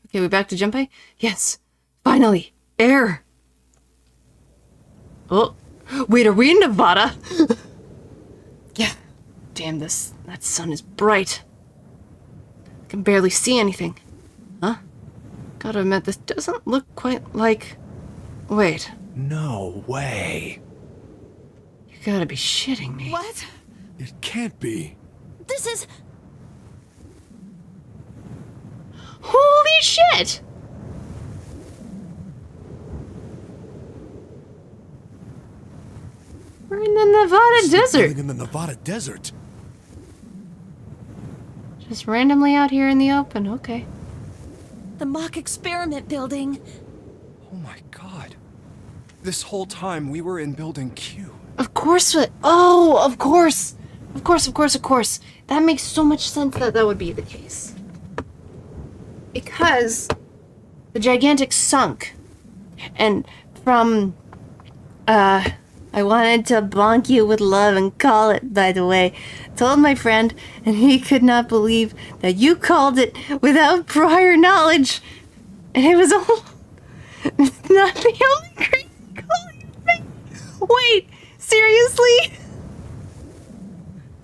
Okay, we back to Junpei? Yes. Finally. Air. Oh. Wait, are we in Nevada? Yeah. Damn, that sun is bright. I can barely see anything. Huh? Gotta admit, this doesn't look quite like... Wait. No way. You gotta be shitting me. What? It can't be. This is... Holy shit! We're in the Nevada desert. In the Nevada desert. Just randomly out here in the open, okay. The mock experiment building. Oh my god. This whole time we were in Building Q. Of course. Oh, of course. Of course. That makes so much sense that that would be the case. Because the Gigantic sunk. And from, I wanted to bonk you with love and call it, by the way. Told my friend, and he could not believe that you called it without prior knowledge. And it was all... It's not the only crazy calling thing. Wait, seriously?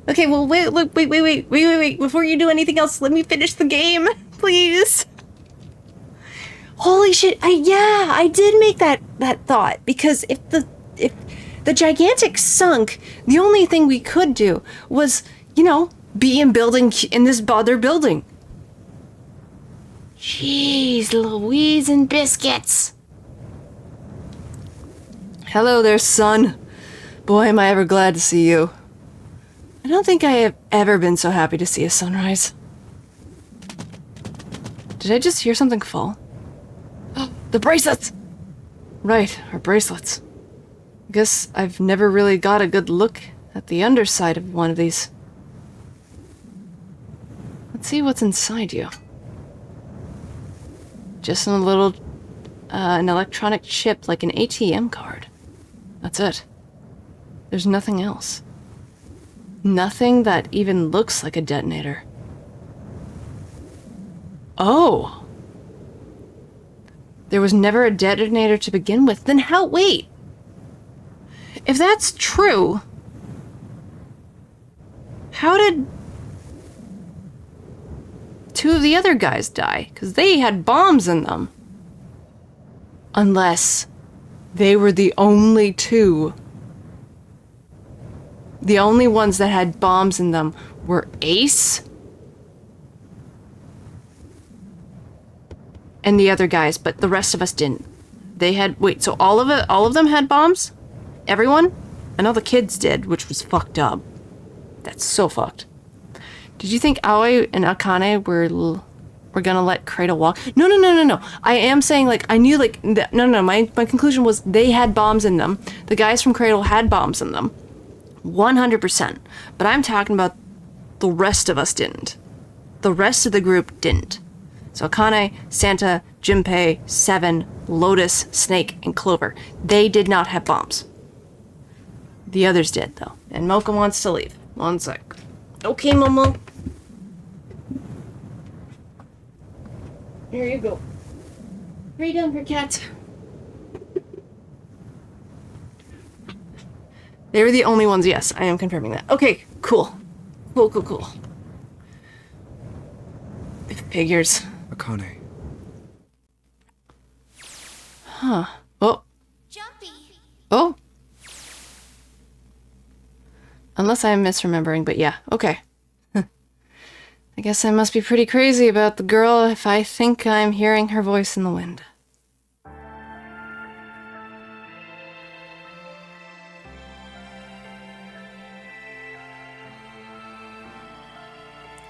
Okay, well, wait. Before you do anything else, let me finish the game, please. Holy shit, I did make that thought, because if the Gigantic sunk, the only thing we could do was, be in this other building. Jeez, Louise and biscuits. Hello there, son. Boy, am I ever glad to see you. I don't think I have ever been so happy to see a sunrise. Did I just hear something fall? The bracelets! Right, our bracelets. Guess I've never really got a good look at the underside of one of these. Let's see what's inside you. Just a little, an electronic chip like an ATM card. That's it. There's nothing else. Nothing that even looks like a detonator. Oh! There was never a detonator to begin with. Then how? Wait! If that's true, how did 2 of the other guys die? Because they had bombs in them. Unless they were the only 2. The only ones that had bombs in them were Ace and the other guys, but the rest of us didn't. They had... Wait, so all of them had bombs? Everyone? I know the kids did, which was fucked up. That's so fucked. Did you think Aoi and Akane were gonna let Cradle walk? No. I am saying, I knew, no. My conclusion was they had bombs in them. The guys from Cradle had bombs in them. 100%. But I'm talking about the rest of us didn't. The rest of the group didn't. So Akane, Santa, Junpei, Seven, Lotus, Snake, and Clover. They did not have bombs. The others did, though. And Mocha wants to leave. One sec. Okay, Momo. Here you go. Freedom for cats. They were the only ones, yes. I am confirming that. Okay, cool. Cool. Figures. Akane. Huh. Oh. Jumpy. Oh. Unless I'm misremembering, but yeah, okay. I guess I must be pretty crazy about the girl if I think I'm hearing her voice in the wind.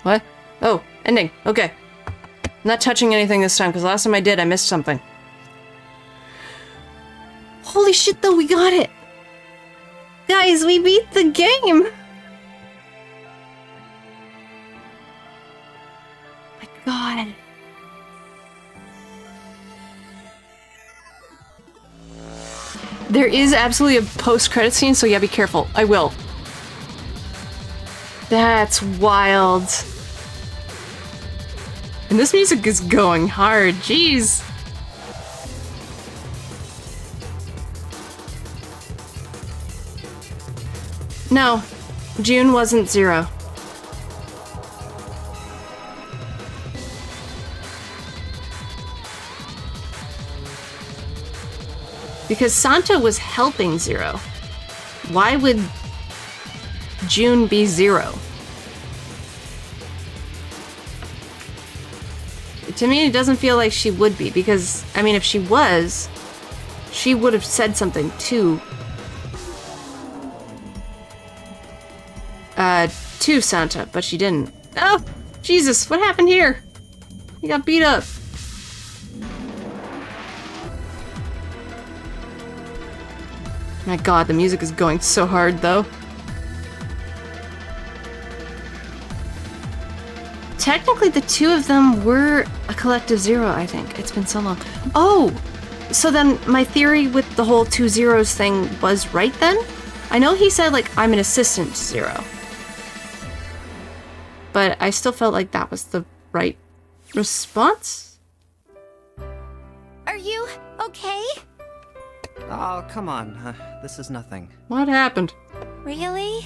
What? Oh, ending. Okay. I'm not touching anything this time, because last time I did, I missed something. Holy shit, though, we got it! Guys, we beat the game! My god. There is absolutely a post-credit scene, so yeah, be careful. I will. That's wild. And this music is going hard, jeez. No, June wasn't 0. Because Santa was helping 0. Why would June be 0? To me, it doesn't feel like she would be, because, I mean, if she was, she would have said something to Santa, but she didn't. Oh, Jesus, what happened here? He got beat up. My god, the music is going so hard, though. Technically, the two of them were a collective 0, I think. It's been so long. Oh! So then my theory with the whole 2 zeros thing was right then? I know he said, like, I'm an assistant to 0. But I still felt like that was the right response? Are you okay? Oh, come on. This is nothing. What happened? Really?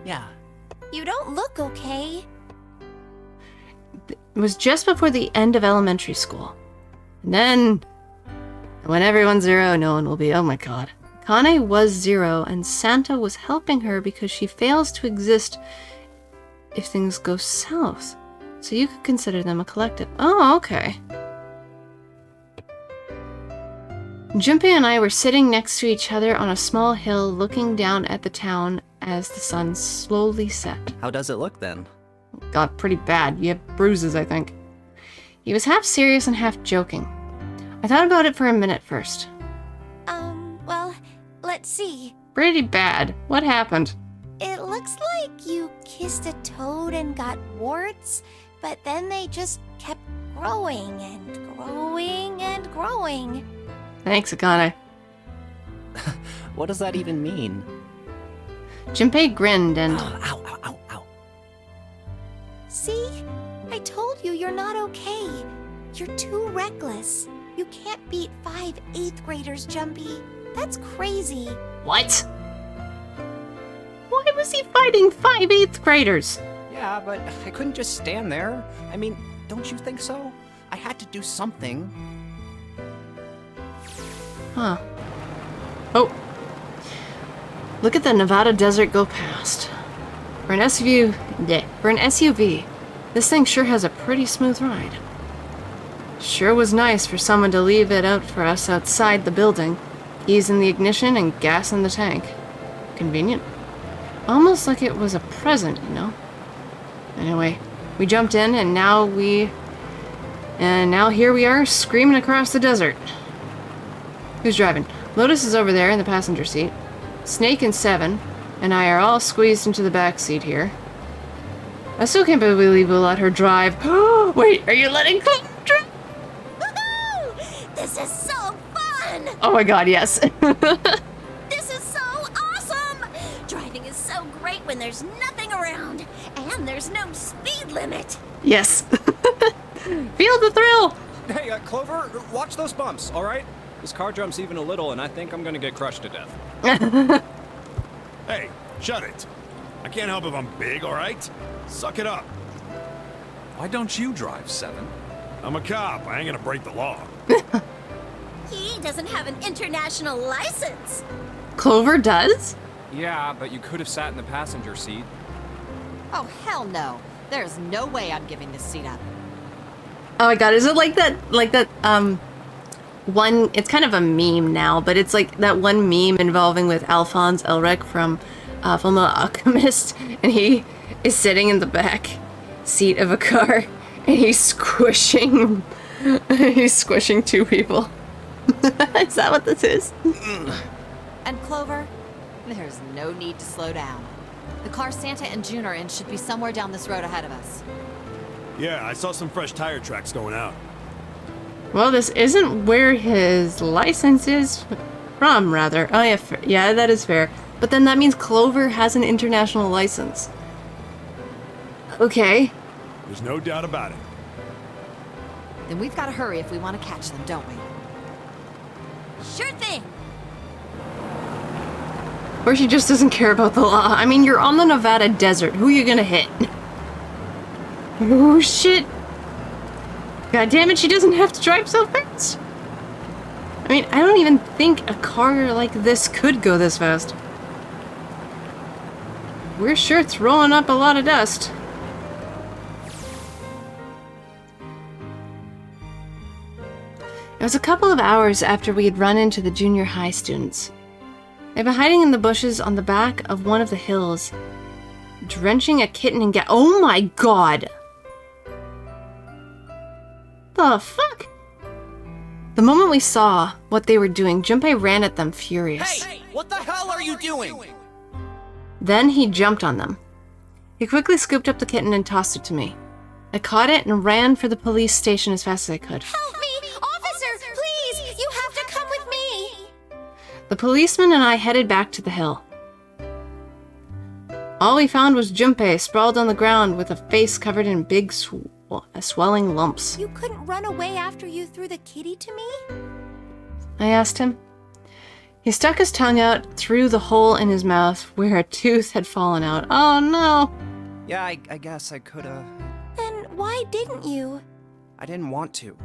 Yeah. You don't look okay. It was just before the end of elementary school. And then, when everyone's 0, no one will be. Oh my god. Kane was 0, and Santa was helping her because she fails to exist if things go south. So you could consider them a collective. Oh, okay. Junpei and I were sitting next to each other on a small hill looking down at the town as the sun slowly set. How does it look then? Got pretty bad. You have bruises, I think. He was half serious and half joking. I thought about it for a minute first. Well, let's see. Pretty bad. What happened? It looks like you kissed a toad and got warts, but then they just kept growing and growing and growing. Thanks, Akane. What does that even mean? Junpei grinned and... Ow. See? I told you you're not okay. You're too reckless. You can't beat 5 8th graders, Jumpy. That's crazy. What? Why was he fighting 5 8th graders? Yeah, but I couldn't just stand there. I mean, don't you think so? I had to do something. Huh. Oh. Look at the Nevada desert go past. For an SUV, this thing sure has a pretty smooth ride. Sure was nice for someone to leave it out for us outside the building. Keys in the ignition and gas in the tank. Convenient. Almost like it was a present, you know? Anyway, we jumped in and now here we are screaming across the desert. Who's driving? Lotus is over there in the passenger seat. Snake and Seven and I are all squeezed into the back seat here. I still can't believe we'll let her drive. Wait, are you letting Chloe drive? Woohoo! This is so fun! Oh my god, yes. This is so awesome! so great when there's nothing around, and there's no speed limit. Yes. Feel the thrill. Hey, Clover, watch those bumps, all right? This car jumps even a little, and I think I'm gonna get crushed to death. Hey, shut it. I can't help if I'm big, all right? Suck it up. Why don't you drive, Seven? I'm a cop. I ain't gonna break the law. He doesn't have an international license. Clover does? Yeah, but you could have sat in the passenger seat. Oh, hell no. There's no way I'm giving this seat up. Oh my god, is it like that one, it's kind of a meme now, but it's like that one meme involving with Alphonse Elric from Fullmetal Alchemist, and he is sitting in the back seat of a car, and he's squishing two people. Is that what this is? And Clover, there's no need to slow down. The car Santa and June are in should be somewhere down this road ahead of us. Yeah, I saw some fresh tire tracks going out. Well, this isn't where his license is from, rather. Oh, yeah, yeah, that is fair. But then that means Clover has an international license. Okay. There's no doubt about it. Then we've got to hurry if we want to catch them, don't we? Sure thing. Or she just doesn't care about the law. I mean, you're on the Nevada desert. Who are you gonna hit? Oh, shit. God damn it, she doesn't have to drive so fast. I mean, I don't even think a car like this could go this fast. We're sure throwing up a lot of dust. It was a couple of hours after we had run into the junior high students. They'd been hiding in the bushes on the back of one of the hills, drenching a kitten in gas. Oh my god! The fuck? The moment we saw what they were doing, Junpei ran at them furious. Hey! What the hell are you doing? Then he jumped on them. He quickly scooped up the kitten and tossed it to me. I caught it and ran for the police station as fast as I could. Help me! Officer, please! You have to come with me! The policeman and I headed back to the hill. All we found was Junpei sprawled on the ground with a face covered in big swelling lumps. You couldn't run away after you threw the kitty to me? I asked him. He stuck his tongue out through the hole in his mouth where a tooth had fallen out. Oh no! Yeah, I guess I could've... Then why didn't you? I didn't want to.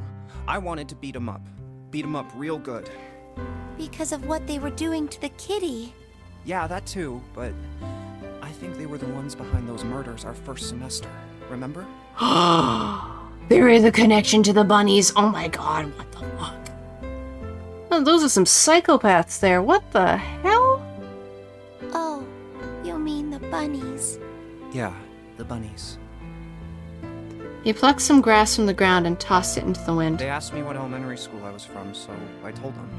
I wanted to beat him up. Beat him up real good. Because of what they were doing to the kitty. Yeah, that too, but I think they were the ones behind those murders our first semester. Remember? There is a connection to the bunnies. Oh my god, what the fuck? Oh, those are some psychopaths there. What the hell? Oh, you mean the bunnies. Yeah, the bunnies. He plucked some grass from the ground and tossed it into the wind. They asked me what elementary school I was from, so I told them.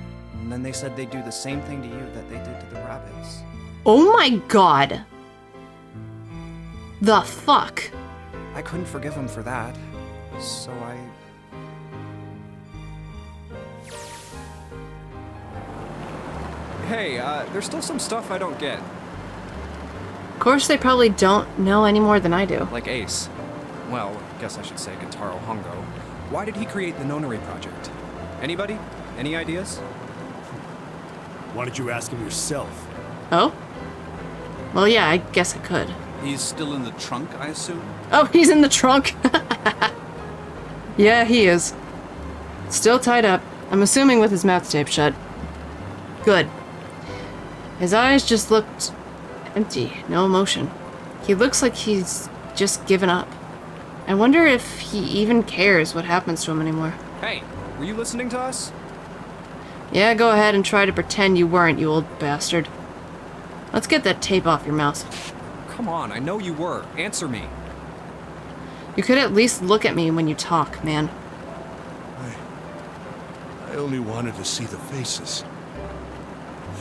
And then they said they'd do the same thing to you that they did to the rabbits. Oh my god. The fuck? I couldn't forgive them for that, so I... Hey, there's still some stuff I don't get. Of course they probably don't know any more than I do. Like Ace. Well, I guess I should say Gentaro Hongo. Why did he create the Nonary Project? Anybody? Any ideas? Why don't you ask him yourself? Oh? Well, yeah, I guess I could. He's still in the trunk, I assume? Oh, he's in the trunk. Yeah, he is. Still tied up. I'm assuming with his mouth taped shut. Good. His eyes just looked empty, no emotion. He looks like he's just given up. I wonder if he even cares what happens to him anymore. Hey, were you listening to us? Yeah, go ahead and try to pretend you weren't, you old bastard. Let's get that tape off your mouth. Come on, I know you were. Answer me. You could at least look at me when you talk, man. I only wanted to see the faces.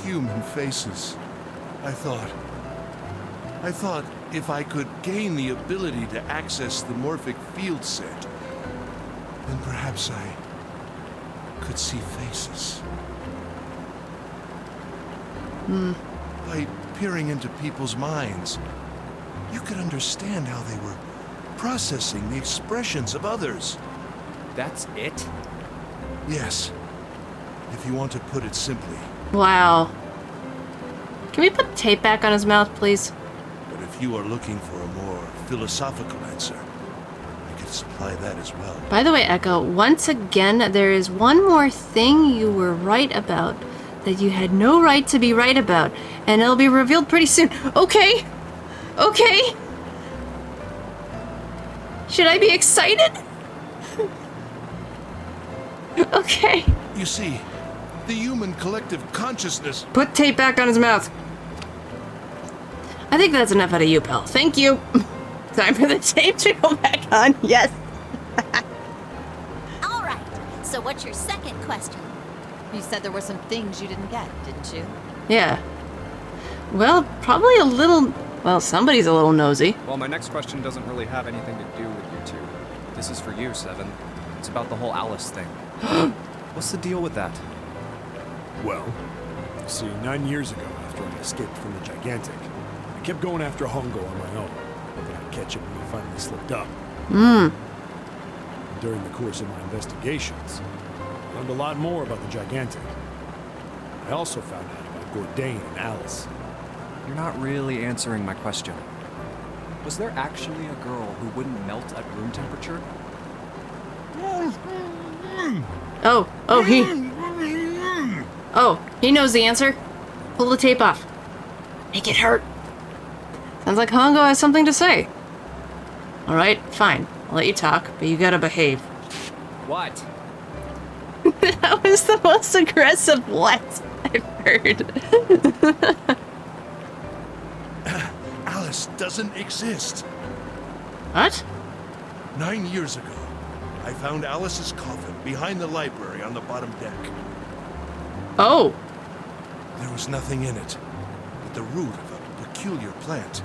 Human faces. I thought if I could gain the ability to access the morphic field set, then perhaps I could see faces. I peering into people's minds, you could understand how they were processing the expressions of others. That's it? Yes. If you want to put it simply. Wow. Can we put tape back on his mouth, please? But if you are looking for a more philosophical answer, I could supply that as well. By the way, Echo, once again, there is one more thing you were right about that you had no right to be right about, and it'll be revealed pretty soon. Okay. Okay. Should I be excited? Okay. You see, the human collective consciousness... Put tape back on his mouth. I think that's enough out of you, pal. Thank you. Time for the tape to go back on. Yes. All right. So what's your second question? You said there were some things you didn't get, didn't you? Yeah. Well, probably a little... Well, somebody's a little nosy. Well, my next question doesn't really have anything to do with you two. This is for you, Seven. It's about the whole Alice thing. What's the deal with that? Well, see, 9 years ago, after I escaped from the Gigantic, I kept going after Hongo on my own, hoping I'd catch him when he finally slipped up. During the course of my investigations, I learned a lot more about the Gigantic. I also found out about Bourdain and Alice. You're not really answering my question. Was there actually a girl who wouldn't melt at room temperature? He knows the answer. Pull the tape off. Make it hurt. Sounds like Hongo has something to say. Alright, fine. I'll let you talk, but you gotta behave. What? That was the most aggressive what I've heard. Alice doesn't exist. What? 9 years ago, I found Alice's coffin behind the library on the bottom deck. Oh. There was nothing in it but the root of a peculiar plant.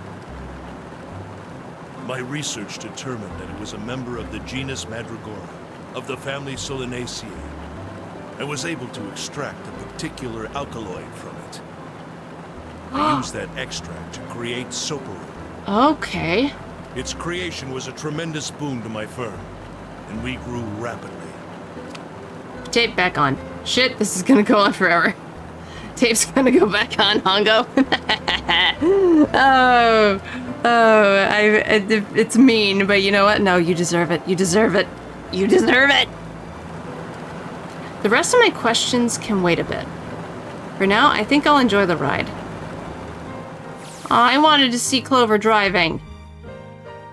My research determined that it was a member of the genus Mandragora, of the family Solanaceae. I was able to extract a particular alkaloid from it. I used that extract to create Soparu. Okay. Its creation was a tremendous boon to my firm, and we grew rapidly. Tape back on. Shit, this is gonna go on forever. Tape's gonna go back on, Hongo. It's mean, but you know what? No, you deserve it. You deserve it. You deserve it. The rest of my questions can wait a bit. For now, I think I'll enjoy the ride. I wanted to see Clover driving.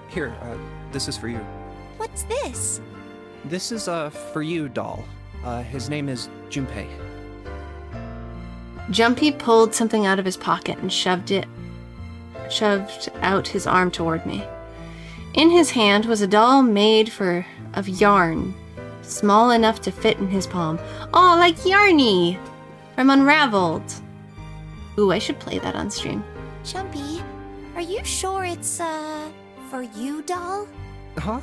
Here, this is for you. What's this? This is a for you doll. His name is Junpei. Jumpy pulled something out of his pocket and shoved out his arm toward me. In his hand was a doll made of yarn, small enough to fit in his palm. Oh, like Yarny from Unraveled. Ooh, I should play that on stream. Jumpy, are you sure it's, for you, doll? Huh?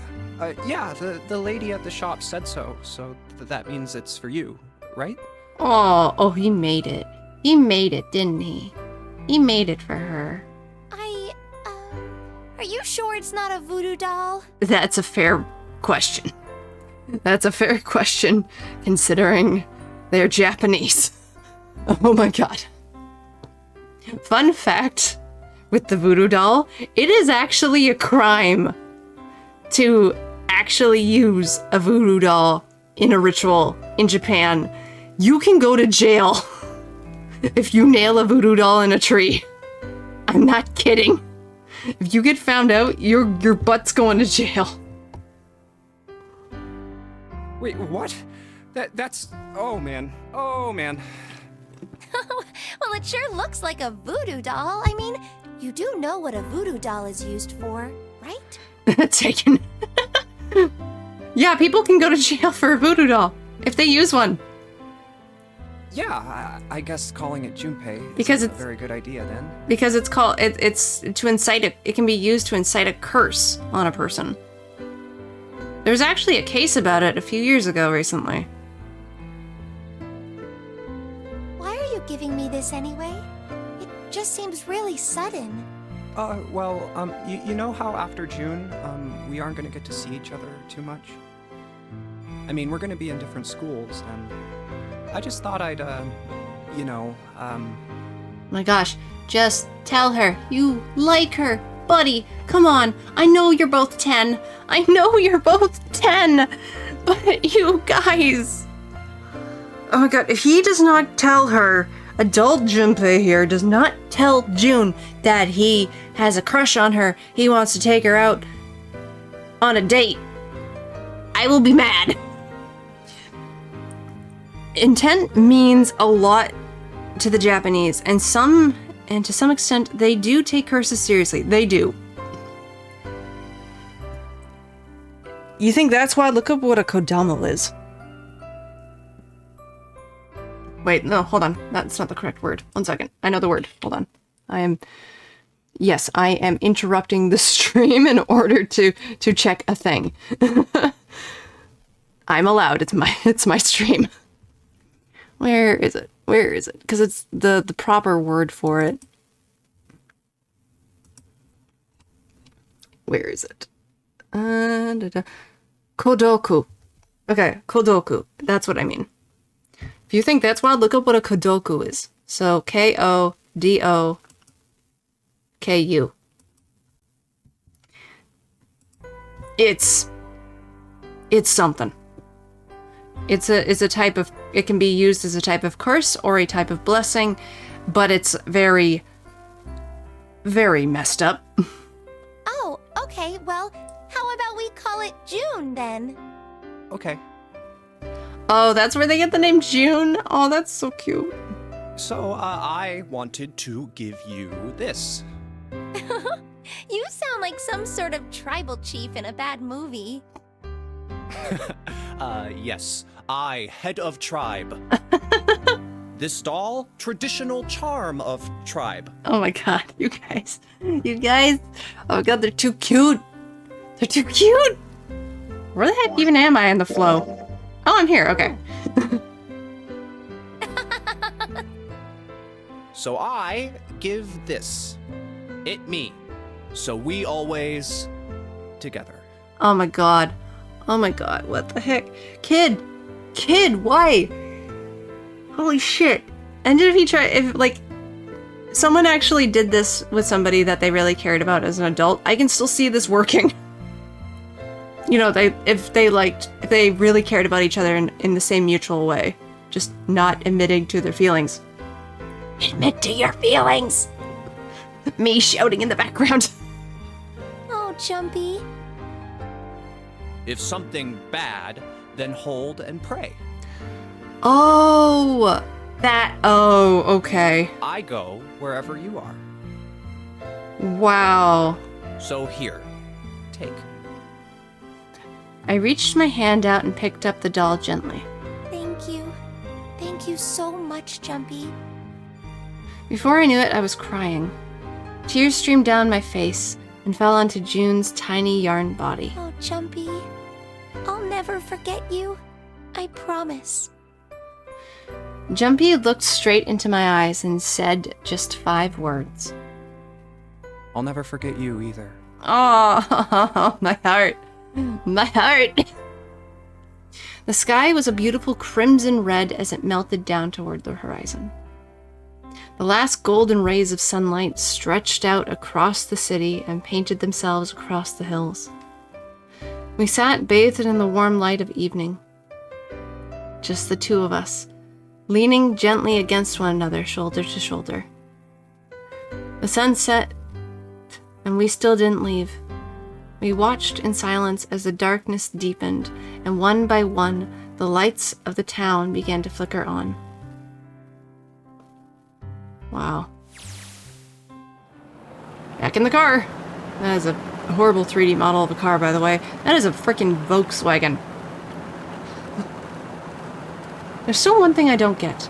Yeah, the lady at the shop said so, so that means it's for you, right? Oh, he made it. He made it, didn't he? He made it for her. Are you sure it's not a voodoo doll? That's a fair question. That's a fair question, considering they're Japanese. Oh my god. Fun fact with the voodoo doll, it is actually a crime to actually use a voodoo doll in a ritual in Japan. You can go to jail if you nail a voodoo doll in a tree. I'm not kidding. If you get found out, your butt's going to jail. Wait, what? That's... Oh, man. Oh, man. Well, it sure looks like a voodoo doll. I mean, you do know what a voodoo doll is used for, right? Taken. Yeah, people can go to jail for a voodoo doll if they use one. Yeah, I guess calling it Junpei because it's a very good idea then. Because it's called it's to incite it can be used to incite a curse on a person. There's actually a case about it a few years ago recently. Why are you giving me this anyway? just seems really sudden. You know how after June, we aren't gonna get to see each other too much? I mean, we're gonna be in different schools, and I just thought I'd, My gosh, just tell her you like her. Buddy, come on. I know you're both 10. I know you're both 10. But you guys. Oh my god, if he does not tell her, adult Junpei here does not tell June that he has a crush on her, he wants to take her out on a date, I will be mad. Intent means a lot to the Japanese, and to some extent, they do take curses seriously. They do. You think that's why? Look up what a kodama is. Wait, no, hold on. That's not the correct word. 1 second. I know the word. Hold on. I am interrupting the stream in order to check a thing. I'm allowed. It's my stream. Where is it? Where is it? Because it's the proper word for it. Where is it? Kodoku. Okay, kodoku. That's what I mean. If you think that's wild, look up what a kodoku is. So Kodoku. It's something. It's a type of, it can be used as a type of curse or a type of blessing, but it's very, very messed up. Oh, okay, well, how about we call it June then? Okay. Oh, that's where they get the name June? Oh, that's so cute. So, I wanted to give you this. You sound like some sort of tribal chief in a bad movie. Yes. I, head of tribe. This doll, traditional charm of tribe. Oh my god, you guys. You guys. Oh my god, they're too cute. They're too cute. Where the heck even am I in the flow? Oh, I'm here. Okay. So I give this. It me. So we always together. Oh my god. Oh my god, what the heck? Kid, why? Holy shit. And if someone actually did this with somebody that they really cared about as an adult, I can still see this working. You know, if they really cared about each other in the same mutual way, just not admitting to their feelings. Admit to your feelings. Me shouting in the background. Oh, Jumpy. If something bad, then hold and pray. Oh, okay. I go wherever you are. Wow. So here, take. I reached my hand out and picked up the doll gently. Thank you. Thank you so much, Jumpy. Before I knew it, I was crying. Tears streamed down my face and fell onto June's tiny yarn body. Oh, Jumpy. I'll never forget you. I promise. Jumpy looked straight into my eyes and said just 5 words. I'll never forget you either. Oh, my heart. My heart. The sky was a beautiful crimson red as it melted down toward the horizon. The last golden rays of sunlight stretched out across the city and painted themselves across the hills. We sat bathed in the warm light of evening. Just the two of us, leaning gently against one another, shoulder to shoulder. The sun set, and we still didn't leave. We watched in silence as the darkness deepened, and one by one, the lights of the town began to flicker on. Wow. Back in the car. That is a horrible 3D model of a car, by the way. That is a freaking Volkswagen. There's still one thing I don't get.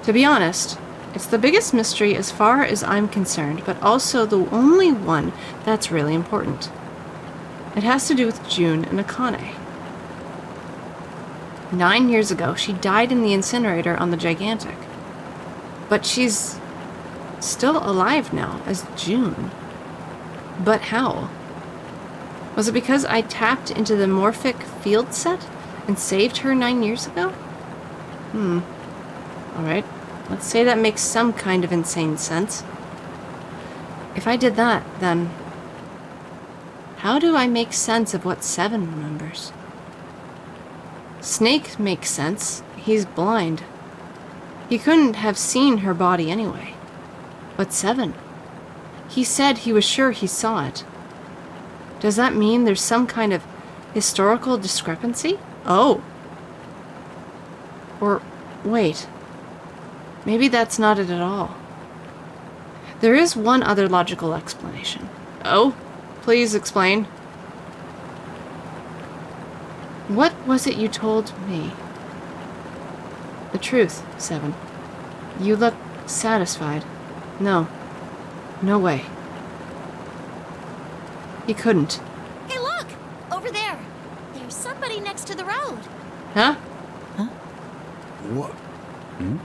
To be honest, it's the biggest mystery as far as I'm concerned, but also the only one that's really important. It has to do with June and Akane. 9 years ago, she died in the incinerator on the Gigantic. But she's still alive now as June. But how? Was it because I tapped into the morphic field set and saved her 9 years ago? Alright, let's say that makes some kind of insane sense. If I did that, then how do I make sense of what Seven remembers? Snake makes sense. He's blind. He couldn't have seen her body anyway. But Seven, he said he was sure he saw it. Does that mean there's some kind of historical discrepancy? Oh. Or, wait. Maybe that's not it at all. There is one other logical explanation. Oh? Please explain. What was it you told me? The truth, Seven. You look satisfied. No. No way. He couldn't. Hey, look! Over there. There's somebody next to the road. Huh? What? Hmm?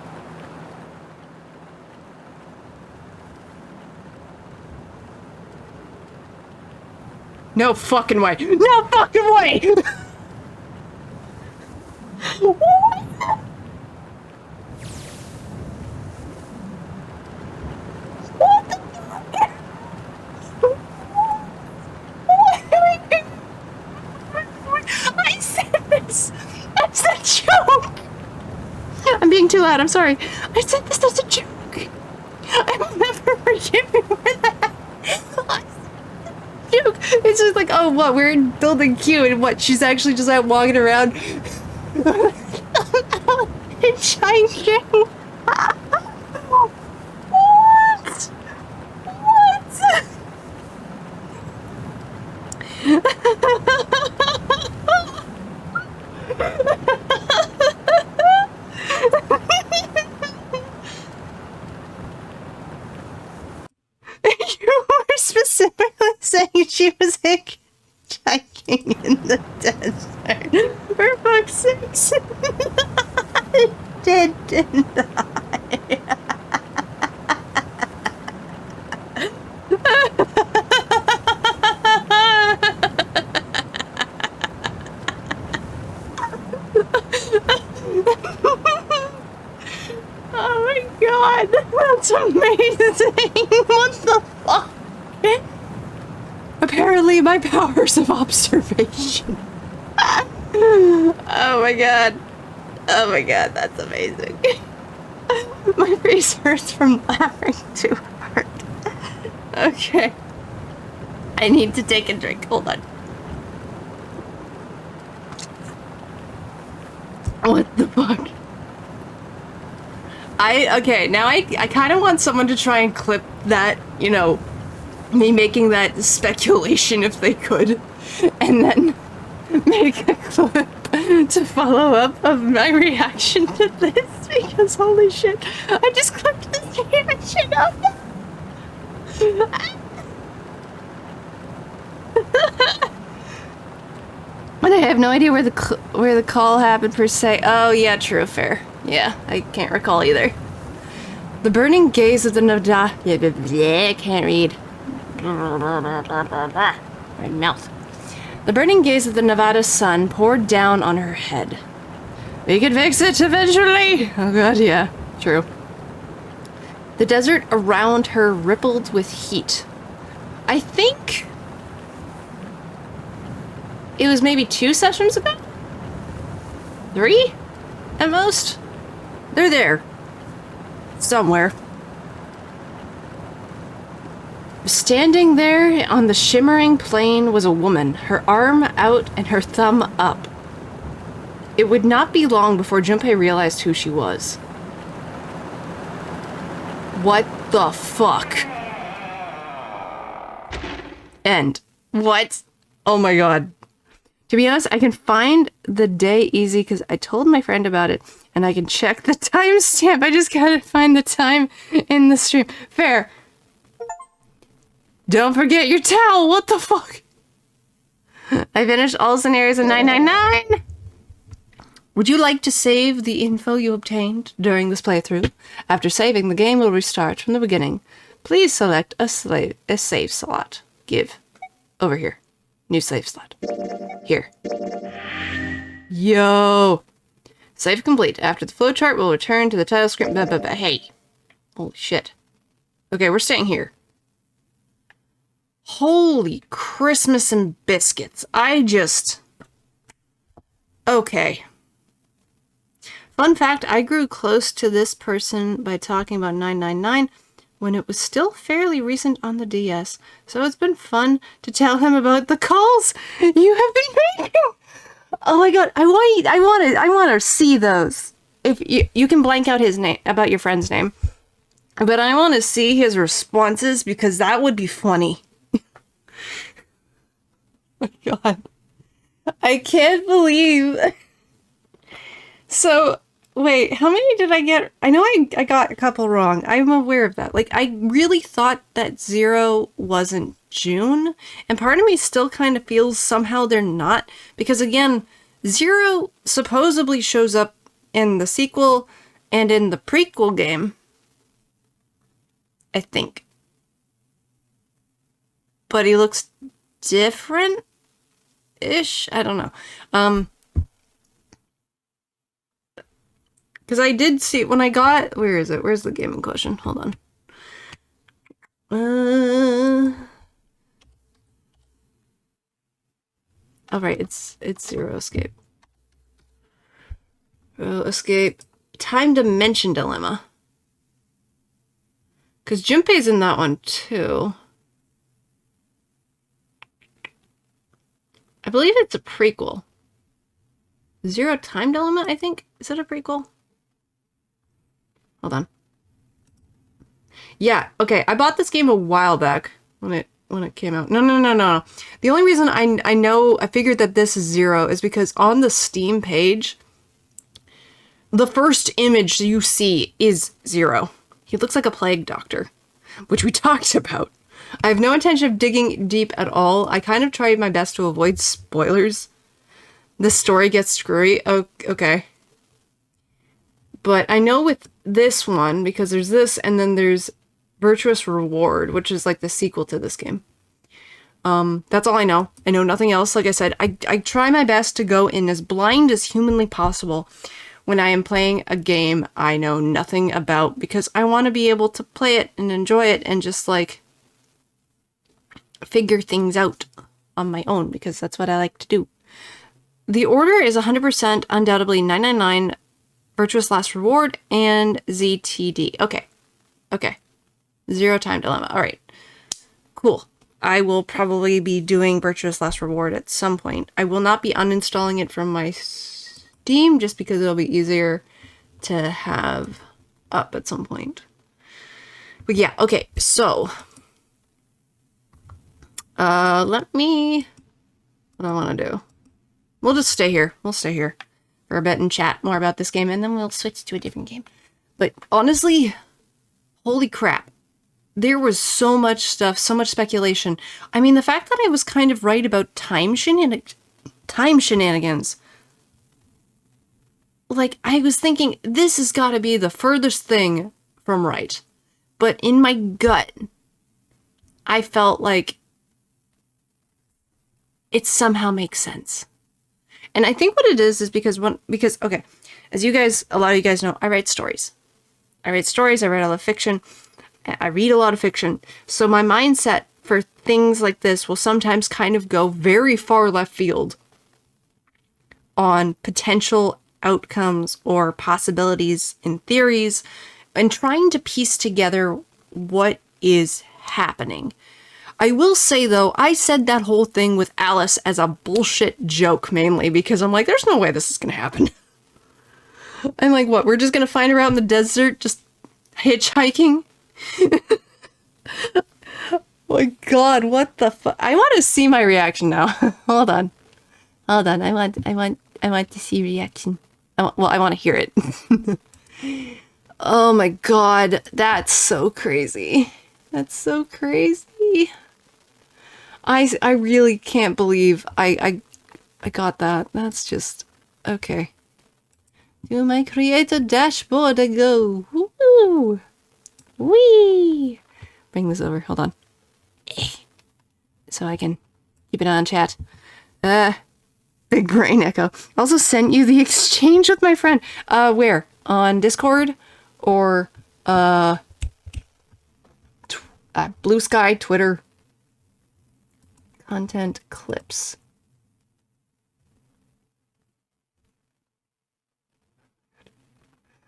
No fucking way. No fucking way! What the fuck? I said this as a joke! I'm being too loud, I'm sorry. I said this as a joke. I will never forgive you for that. Joke. It's just like, oh, what? We're in building Q, and what? She's actually just out walking around in Changchun. What? You were specifically saying she was hiking in the desert. For fuck's sakes. Didn't I? Oh my god, that's amazing! What the fuck? Apparently my powers of observation. Oh my god. Oh my god, that's amazing. My face hurts from laughing too hard. Okay. I need to take a drink. Hold on. What the fuck? Okay, now I kind of want someone to try and clip that, you know, me making that speculation if they could, and then make a clip to follow up of my reaction to this, because holy shit, I just clipped this reaction up. But I have no idea where the call happened per se. Oh yeah, true, fair. Yeah, I can't recall either. The burning gaze of the Nevada. I can't read. My mouth. The burning gaze of the Nevada sun poured down on her head. We can fix it eventually! Oh god, yeah, true. The desert around her rippled with heat. I think it was maybe 2 sessions ago? 3? At most? They're there. Somewhere. Standing there on the shimmering plain was a woman, her arm out and her thumb up. It would not be long before Junpei realized who she was. What the fuck? End. What? Oh my god. To be honest, I can find the day easy because I told my friend about it, and I can check the timestamp. I just gotta find the time in the stream. Fair. Don't forget your towel. What the fuck? I finished all scenarios in 999. Would you like to save the info you obtained during this playthrough? After saving, the game will restart from the beginning. Please select a save slot. Give. Over here. New save slot. Here. Yo! Save complete. After the flowchart, we'll return to the title screen. Hey. Holy shit. Okay, we're staying here. Holy Christmas and biscuits. Okay. Fun fact, I grew close to this person by talking about 999 when it was still fairly recent on the DS. So it's been fun to tell him about the calls you have been making. Oh my god, I want to see those. If you can blank out his name, about your friend's name. But I want to see his responses because that would be funny. Oh my god. I can't believe. So, wait, how many did I get? I know I got a couple wrong. I'm aware of that. Like, I really thought that 0 wasn't June. And part of me still kind of feels somehow they're not. Because again, 0 supposedly shows up in the sequel and in the prequel game. I think. But he looks different-ish? I don't know. Because I did see, when I got, where is it? Where's the game in question? Hold on. Oh, right, it's Zero Escape. Zero Escape. Time Dimension Dilemma. Because Junpei's in that one, too. I believe it's a prequel. Zero Time Dilemma, I think? Is that a prequel? Hold on. Yeah, okay. I bought this game a while back when it came out. No. The only reason I figured that this is 0 is because on the Steam page, the first image you see is 0. He looks like a plague doctor, which we talked about. I have no intention of digging deep at all. I kind of tried my best to avoid spoilers. The story gets screwy. Oh, okay. But I know with this one, because there's this, and then there's Virtuous Reward, which is like the sequel to this game. That's all I know. I know nothing else. Like I said, I try my best to go in as blind as humanly possible when I am playing a game I know nothing about, because I want to be able to play it and enjoy it and just like figure things out on my own, because that's what I like to do. The order is 100% undoubtedly 999, Virtuous Last Reward, and ZTD. Okay. Zero Time Dilemma. All right. Cool. I will probably be doing Virtuous Last Reward at some point. I will not be uninstalling it from my Steam just because it'll be easier to have up at some point. But yeah, okay. So, what do I want to do? We'll just stay here. We'll stay here for a bit and chat more about this game, and then we'll switch to a different game. But honestly, holy crap. There was so much stuff, so much speculation. I mean, the fact that I was kind of right about time shenanigans. Like, I was thinking, this has got to be the furthest thing from right. But in my gut, I felt like it somehow makes sense. And I think what it is because, okay, as a lot of you guys know, I write stories. I write a lot of fiction. I read a lot of fiction. So my mindset for things like this will sometimes kind of go very far left field on potential outcomes or possibilities and theories, and trying to piece together what is happening. I will say, though, I said that whole thing with Alice as a bullshit joke, mainly, because I'm like, there's no way this is going to happen. I'm like, what, we're just going to find her out in the desert, just hitchhiking? Oh my god, what the fuck? I want to see my reaction now. Hold on. I want to see reaction. I want to hear it. Oh my god, that's so crazy. That's so crazy. I really can't believe I got that. That's just okay. To my creator dashboard I go. Woo! Whee! Bring this over. Hold on. So I can keep it on chat. Big brain echo. I also sent you the exchange with my friend. Where? On Discord? Or, Blue Sky, Twitter. Content clips.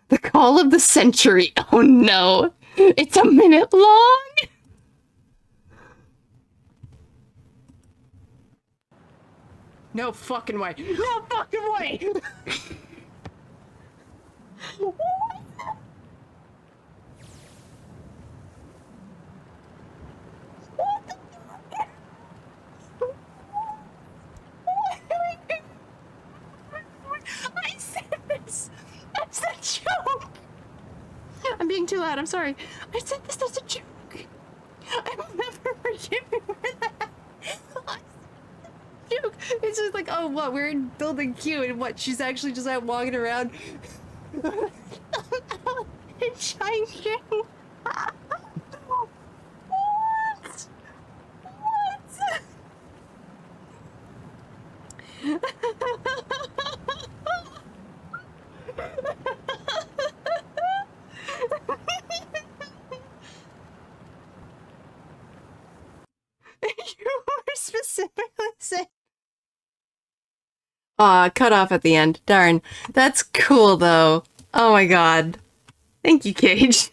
The call of the century. Oh no. It's a minute long. No fucking way. No fucking way. I said this as a joke. I'm being too loud. I'm sorry. I said this as a joke. I will never forgive you for that. Joke. It's just like, oh, what? We're in building Q, and what? She's actually just out walking around in Changchun. What? You were specifically saying. Aw, cut off at the end. Darn. That's cool, though. Oh my god. Thank you, Cage.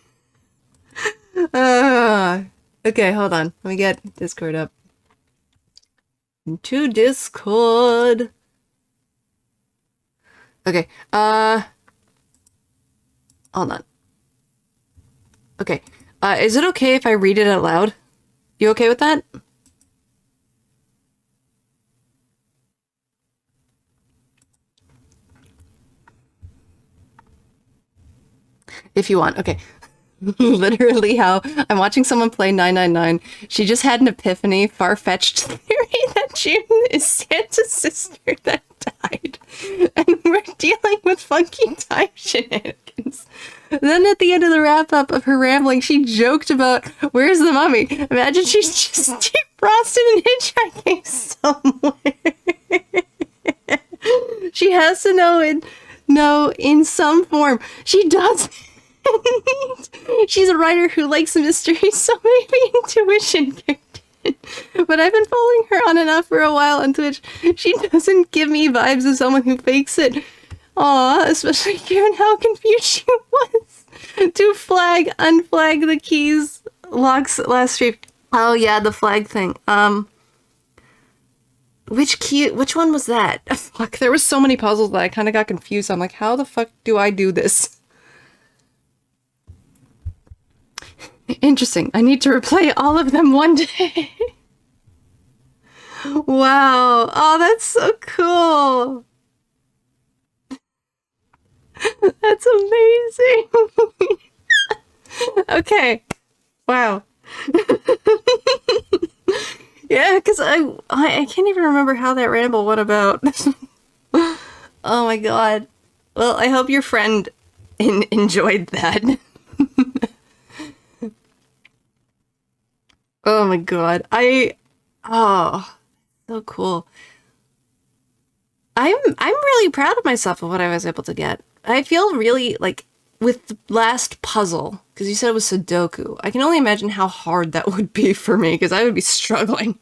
Okay, hold on. Let me get Discord up. To Discord. Okay, hold on. Okay, is it okay if I read it out loud? You okay with that? If you want, okay. Literally how I'm watching someone play 999. She just had an epiphany, far-fetched theory that June is Santa's sister that died. And we're dealing with funky time shenanigans. Then at the end of the wrap-up of her rambling, she joked about, where's the mummy? Imagine she's just defrosted and hitchhiking somewhere. She has to know in some form. She does. She's a writer who likes mystery, so maybe intuition kicked in. But I've been following her on and off for a while on Twitch. She doesn't give me vibes of someone who fakes it. Aw, especially given how confused she was. To unflag the keys locks last stream. Oh yeah, the flag thing. Which one was that? Fuck, there was so many puzzles that I kind of got confused. I'm like, how the fuck do I do this? Interesting. I need to replay all of them one day. Wow. Oh, that's so cool. That's amazing. Okay. Wow. Yeah, because I can't even remember how that ramble went about. Oh my god. Well, I hope your friend enjoyed that. Oh my god. Oh, so cool. I'm really proud of myself of what I was able to get. I feel really, like, with the last puzzle, because you said it was Sudoku, I can only imagine how hard that would be for me, because I would be struggling.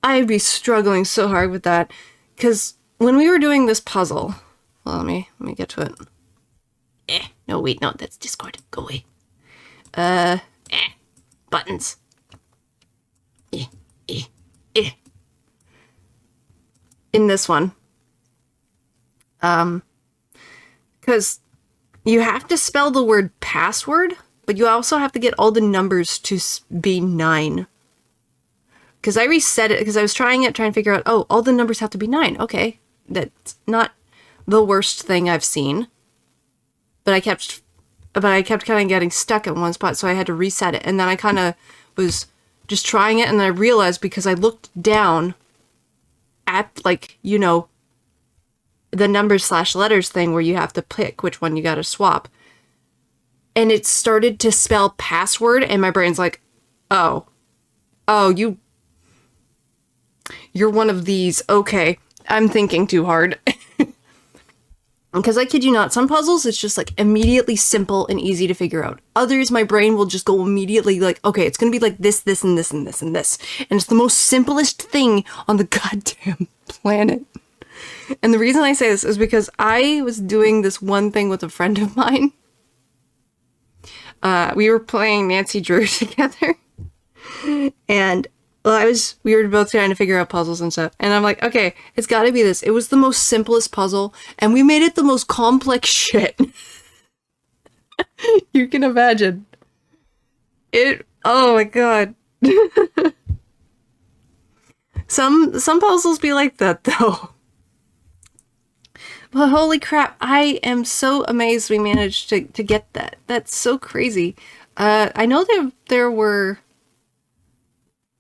I'd be struggling so hard with that, because when we were doing this puzzle, well, let me get to it. No, wait, no, that's Discord. Go away. Buttons. In this one. Because you have to spell the word password, but you also have to get all the numbers to be 9. Because I reset it, because I was trying to figure out, oh, all the numbers have to be 9. Okay, that's not the worst thing I've seen. But I kept kind of getting stuck at one spot, so I had to reset it. And then I kind of was just trying it, and then I realized, because I looked down at, like, you know, the numbers/letters thing where you have to pick which one you gotta swap. And it started to spell password, and my brain's like, oh, you're one of these. Okay, I'm thinking too hard. Because I kid you not, some puzzles, it's just like immediately simple and easy to figure out. Others, my brain will just go immediately like, okay, it's gonna be like this, this, and this, and this, and this. And it's the most simplest thing on the goddamn planet. And the reason I say this is because I was doing this one thing with a friend of mine. We were playing Nancy Drew together. And we were both trying to figure out puzzles and stuff. And I'm like, okay, it's gotta be this. It was the most simplest puzzle, and we made it the most complex shit. You can imagine. Oh my god. Some puzzles be like that, though. But holy crap, I am so amazed we managed to get that. That's so crazy. I know there were...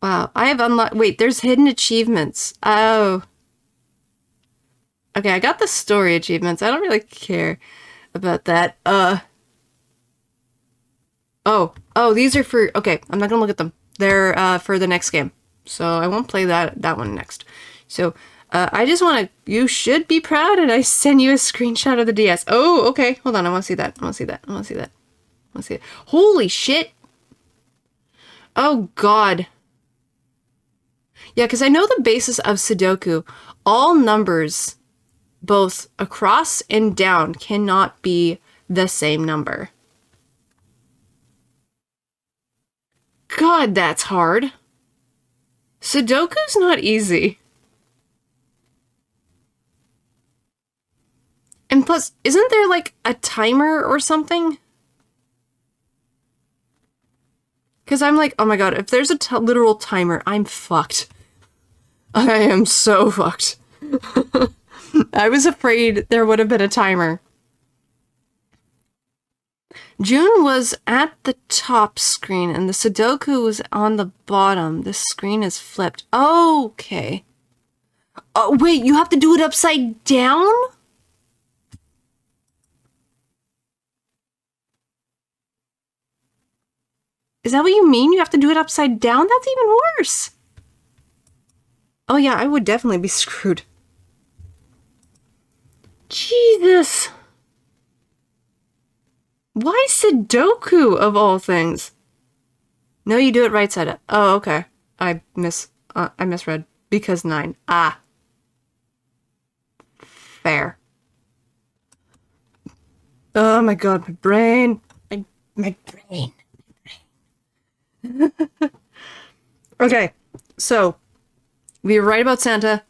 Wow, I have unlocked... Wait, there's hidden achievements. Oh. Okay, I got the story achievements. I don't really care about that. Oh, these are for... Okay, I'm not gonna look at them. They're for the next game. So I won't play that one next. So, I just want to... You should be proud, and I send you a screenshot of the DS. Oh, okay. Hold on, I want to see that. I want to see that. I want to see that. I want to see it. Holy shit! Oh, God. Yeah, because I know the basis of Sudoku. All numbers, both across and down, cannot be the same number. God, that's hard. Sudoku's not easy. And plus, isn't there like a timer or something? Because I'm like, oh my god, if there's a literal timer, I'm fucked. I am so fucked. I was afraid there would have been a timer. June was at the top screen and the Sudoku was on the bottom. This screen is flipped. Okay. Oh, wait, you have to do it upside down? Is that what you mean? You have to do it upside down? That's even worse. Oh yeah, I would definitely be screwed. Jesus. Why Sudoku of all things? No, you do it right side up. Oh, okay. I misread. Because 9. Ah. Fair. Oh my god, my brain. My brain. Okay, so we were right about Santa.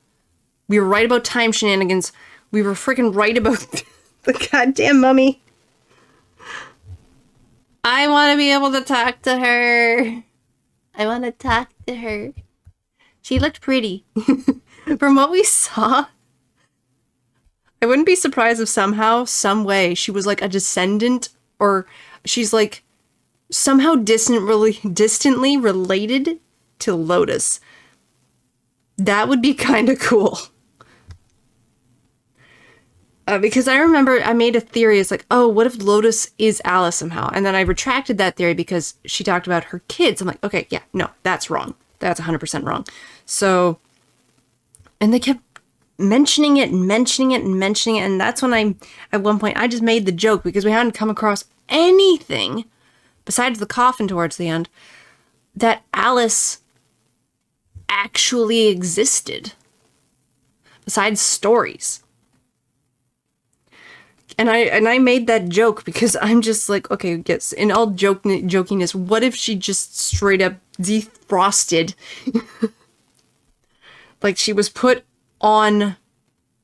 We were right about time shenanigans. We were freaking right about the goddamn mummy. I want to be able to talk to her. I want to talk to her. She looked pretty. From what we saw, I wouldn't be surprised if somehow, some way, she was like a descendant, or she's like somehow distantly related to Lotus. That would be kind of cool. Because I remember I made a theory. It's like, oh, what if Lotus is Alice somehow? And then I retracted that theory because she talked about her kids. I'm like, okay, yeah, no, that's wrong. That's 100% wrong. So, and they kept mentioning it and mentioning it and mentioning it. And that's when at one point, I just made the joke because we hadn't come across anything besides the coffin towards the end that Alice actually existed. Besides stories. And I made that joke because I'm just like, okay, yes, in all jokiness, what if she just straight up defrosted? Like she was put on,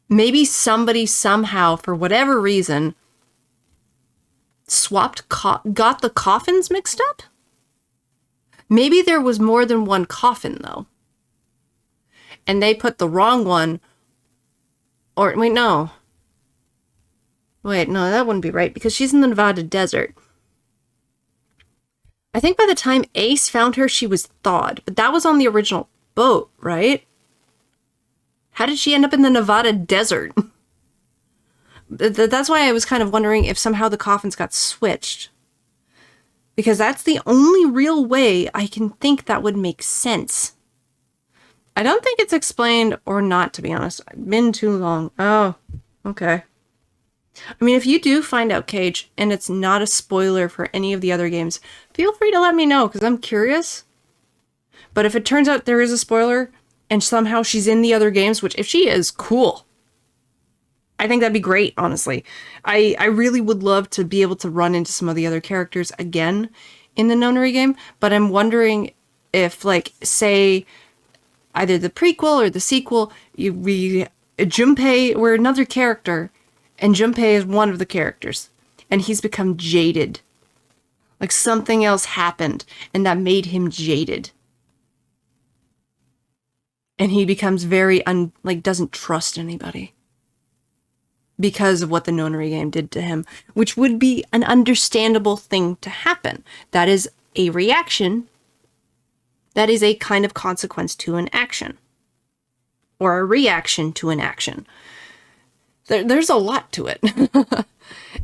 maybe somebody somehow, for whatever reason, got the coffins mixed up? Maybe there was more than one coffin, though. And they put the wrong one, or, wait, no. Wait, no, that wouldn't be right, because she's in the Nevada desert. I think by the time Ace found her, she was thawed, but that was on the original boat, right? How did she end up in the Nevada desert? That's why I was kind of wondering if somehow the coffins got switched. Because that's the only real way I can think that would make sense. I don't think it's explained or not, to be honest. It's been too long. Oh, okay. I mean, if you do find out, Cage, and it's not a spoiler for any of the other games, feel free to let me know, because I'm curious. But if it turns out there is a spoiler, and somehow she's in the other games, which if she is, cool. I think that'd be great, honestly. I really would love to be able to run into some of the other characters again in the Nonary game, but I'm wondering if, like, say, either the prequel or the sequel, Junpei, we're another character, and Junpei is one of the characters, and he's become jaded. Like, something else happened, and that made him jaded. And he becomes very, doesn't trust anybody. Because of what the Nonary game did to him, which would be an understandable thing to happen. That is a reaction. That is a kind of consequence to an action. Or a reaction to an action. There's a lot to it.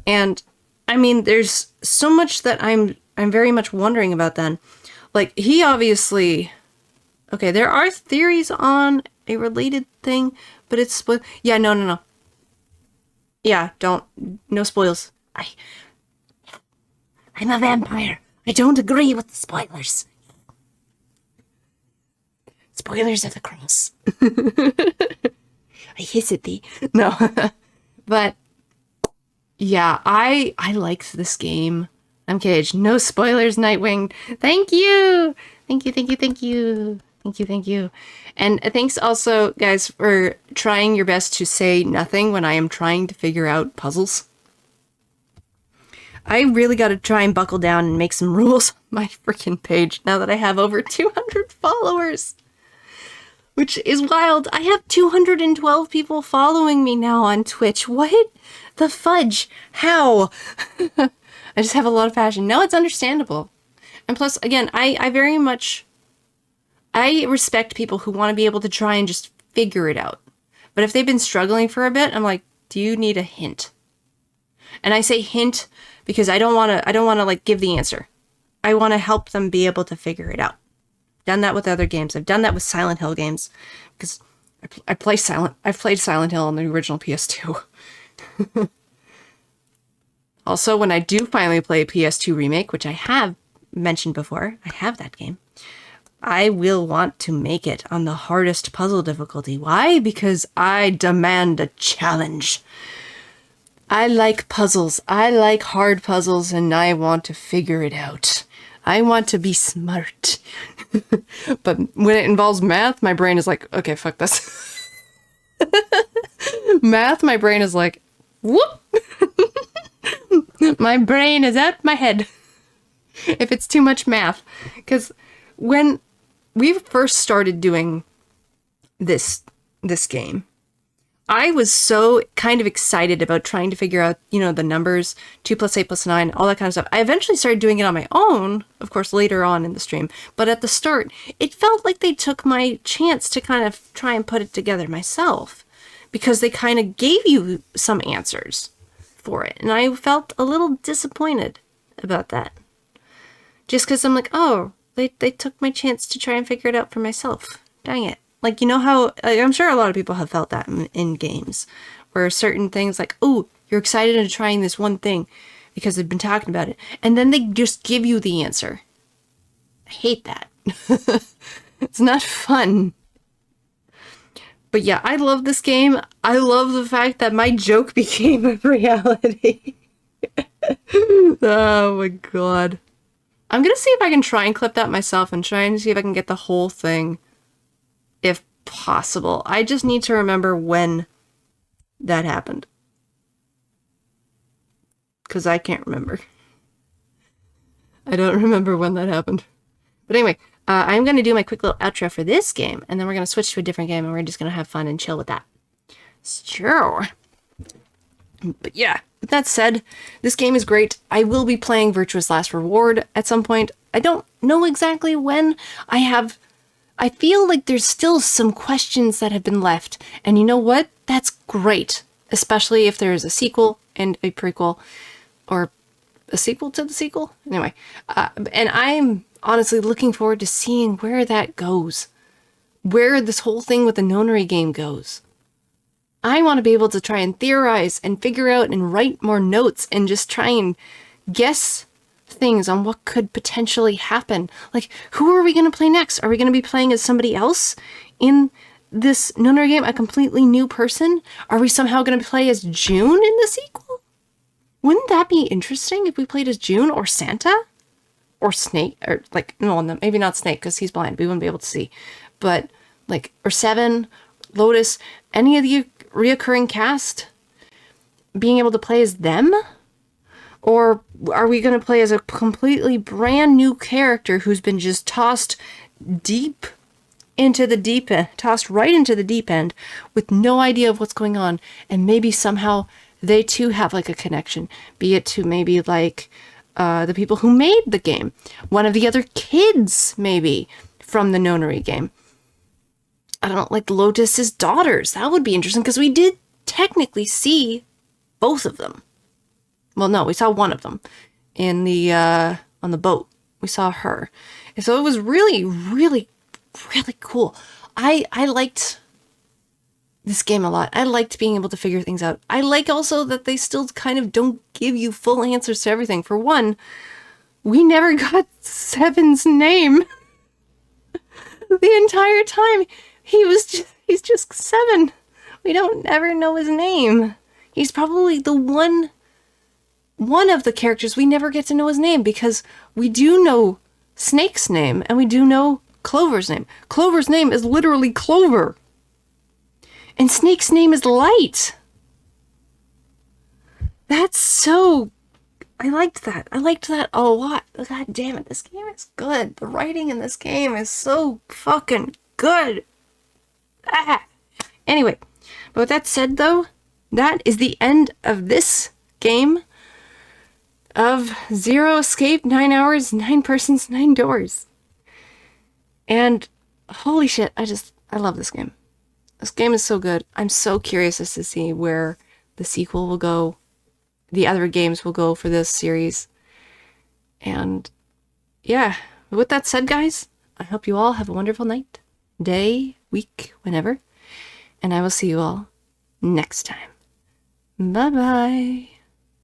And, I mean, there's so much that I'm very much wondering about then. Like, he obviously... Okay, there are theories on a related thing, but it's... Yeah, no. Yeah, no spoils. I'm a vampire. I don't agree with the spoilers. Spoilers of the cross. I hiss at thee. No. But, yeah, I liked this game. I'm Cage. No spoilers, Nightwing. Thank you! Thank you. And thanks also, guys, for trying your best to say nothing when I am trying to figure out puzzles. I really got to try and buckle down and make some rules on my freaking page now that I have over 200 followers. Which is wild. I have 212 people following me now on Twitch. What the fudge? How? I just have a lot of passion. No, it's understandable. And plus, again, I very much... I respect people who want to be able to try and just figure it out. But if they've been struggling for a bit, I'm like, do you need a hint? And I say hint because I don't want to like give the answer. I want to help them be able to figure it out. Done that with other games. I've done that with Silent Hill games because I've played Silent Hill on the original PS2. Also, when I do finally play PS2 Remake, which I have mentioned before, I have that game. I will want to make it on the hardest puzzle difficulty. Why? Because I demand a challenge. I like puzzles. I like hard puzzles, and I want to figure it out. I want to be smart. But when it involves math, my brain is like, okay, fuck this. Math, my brain is like, whoop! My brain is out my head. If it's too much math. Because when we first started doing this game, I was so kind of excited about trying to figure out, the numbers, 2 + 8 + 9, all that kind of stuff. I eventually started doing it on my own, of course, later on in the stream. But at the start, it felt like they took my chance to kind of try and put it together myself. Because they kind of gave you some answers for it. And I felt a little disappointed about that. Just because I'm like, oh, they took my chance to try and figure it out for myself. Dang it. Like, how, I'm sure a lot of people have felt that in games, where certain things like, oh, you're excited into trying this one thing because they've been talking about it, and then they just give you the answer. I hate that. It's not fun. But yeah, I love this game. I love the fact that my joke became a reality. Oh my god. I'm gonna see if I can try and clip that myself and try and see if I can get the whole thing, if possible. I just need to remember when that happened. Because I can't remember. I don't remember when that happened. But anyway, I'm going to do my quick little outro for this game, and then we're going to switch to a different game, and we're just going to have fun and chill with that. Sure. But yeah, with that said, this game is great. I will be playing Virtuous Last Reward at some point. I don't know exactly when. I feel like there's still some questions that have been left, and you know what? That's great. especially if there is a sequel and a prequel, or a sequel to the sequel. Anyway, and I'm honestly looking forward to seeing where that goes, where this whole thing with the Nonary game goes. I want to be able to try and theorize and figure out and write more notes and just try and guess things on what could potentially happen. Like, who are we going to play next? Are we going to be playing as somebody else in this Nonary game, a completely new person? Are we somehow going to play as June in the sequel? Wouldn't that be interesting if we played as June or Santa? Or Snake? Or, like, no, maybe not Snake because he's blind. We wouldn't be able to see. But, like, or Seven, Lotus, any of the reoccurring cast being able to play as them? Or are we going to play as a completely brand new character who's been just tossed deep into the deep end, tossed right into the deep end with no idea of what's going on, and maybe somehow they too have like a connection, be it to maybe like the people who made the game, one of the other kids maybe from the Nonary game. I don't know, like Lotus's daughters. That would be interesting because we did technically see both of them. Well, no, we saw one of them in the on the boat. We saw her. And so it was really, really, really cool. I liked this game a lot. I liked being able to figure things out. I like also that they still kind of don't give you full answers to everything. For one, we never got Seven's name the entire time. He's just Seven. We don't ever know his name. He's probably the one of the characters we never get to know his name, because we do know Snake's name and we do know Clover's name. Clover's name is literally Clover. And Snake's name is Light. That's so... I liked that. I liked that a lot. God damn it, this game is good. The writing in this game is so fucking good. Anyway, but with that said though, that is the end of this game of Zero Escape, 9 hours, 9 persons, 9 doors. And holy shit, I love this game. This game is so good. I'm so curious as to see where the sequel will go, the other games will go for this series. And yeah, with that said, guys, I hope you all have a wonderful night, day, week, whenever. And I will see you all next time. Bye-bye.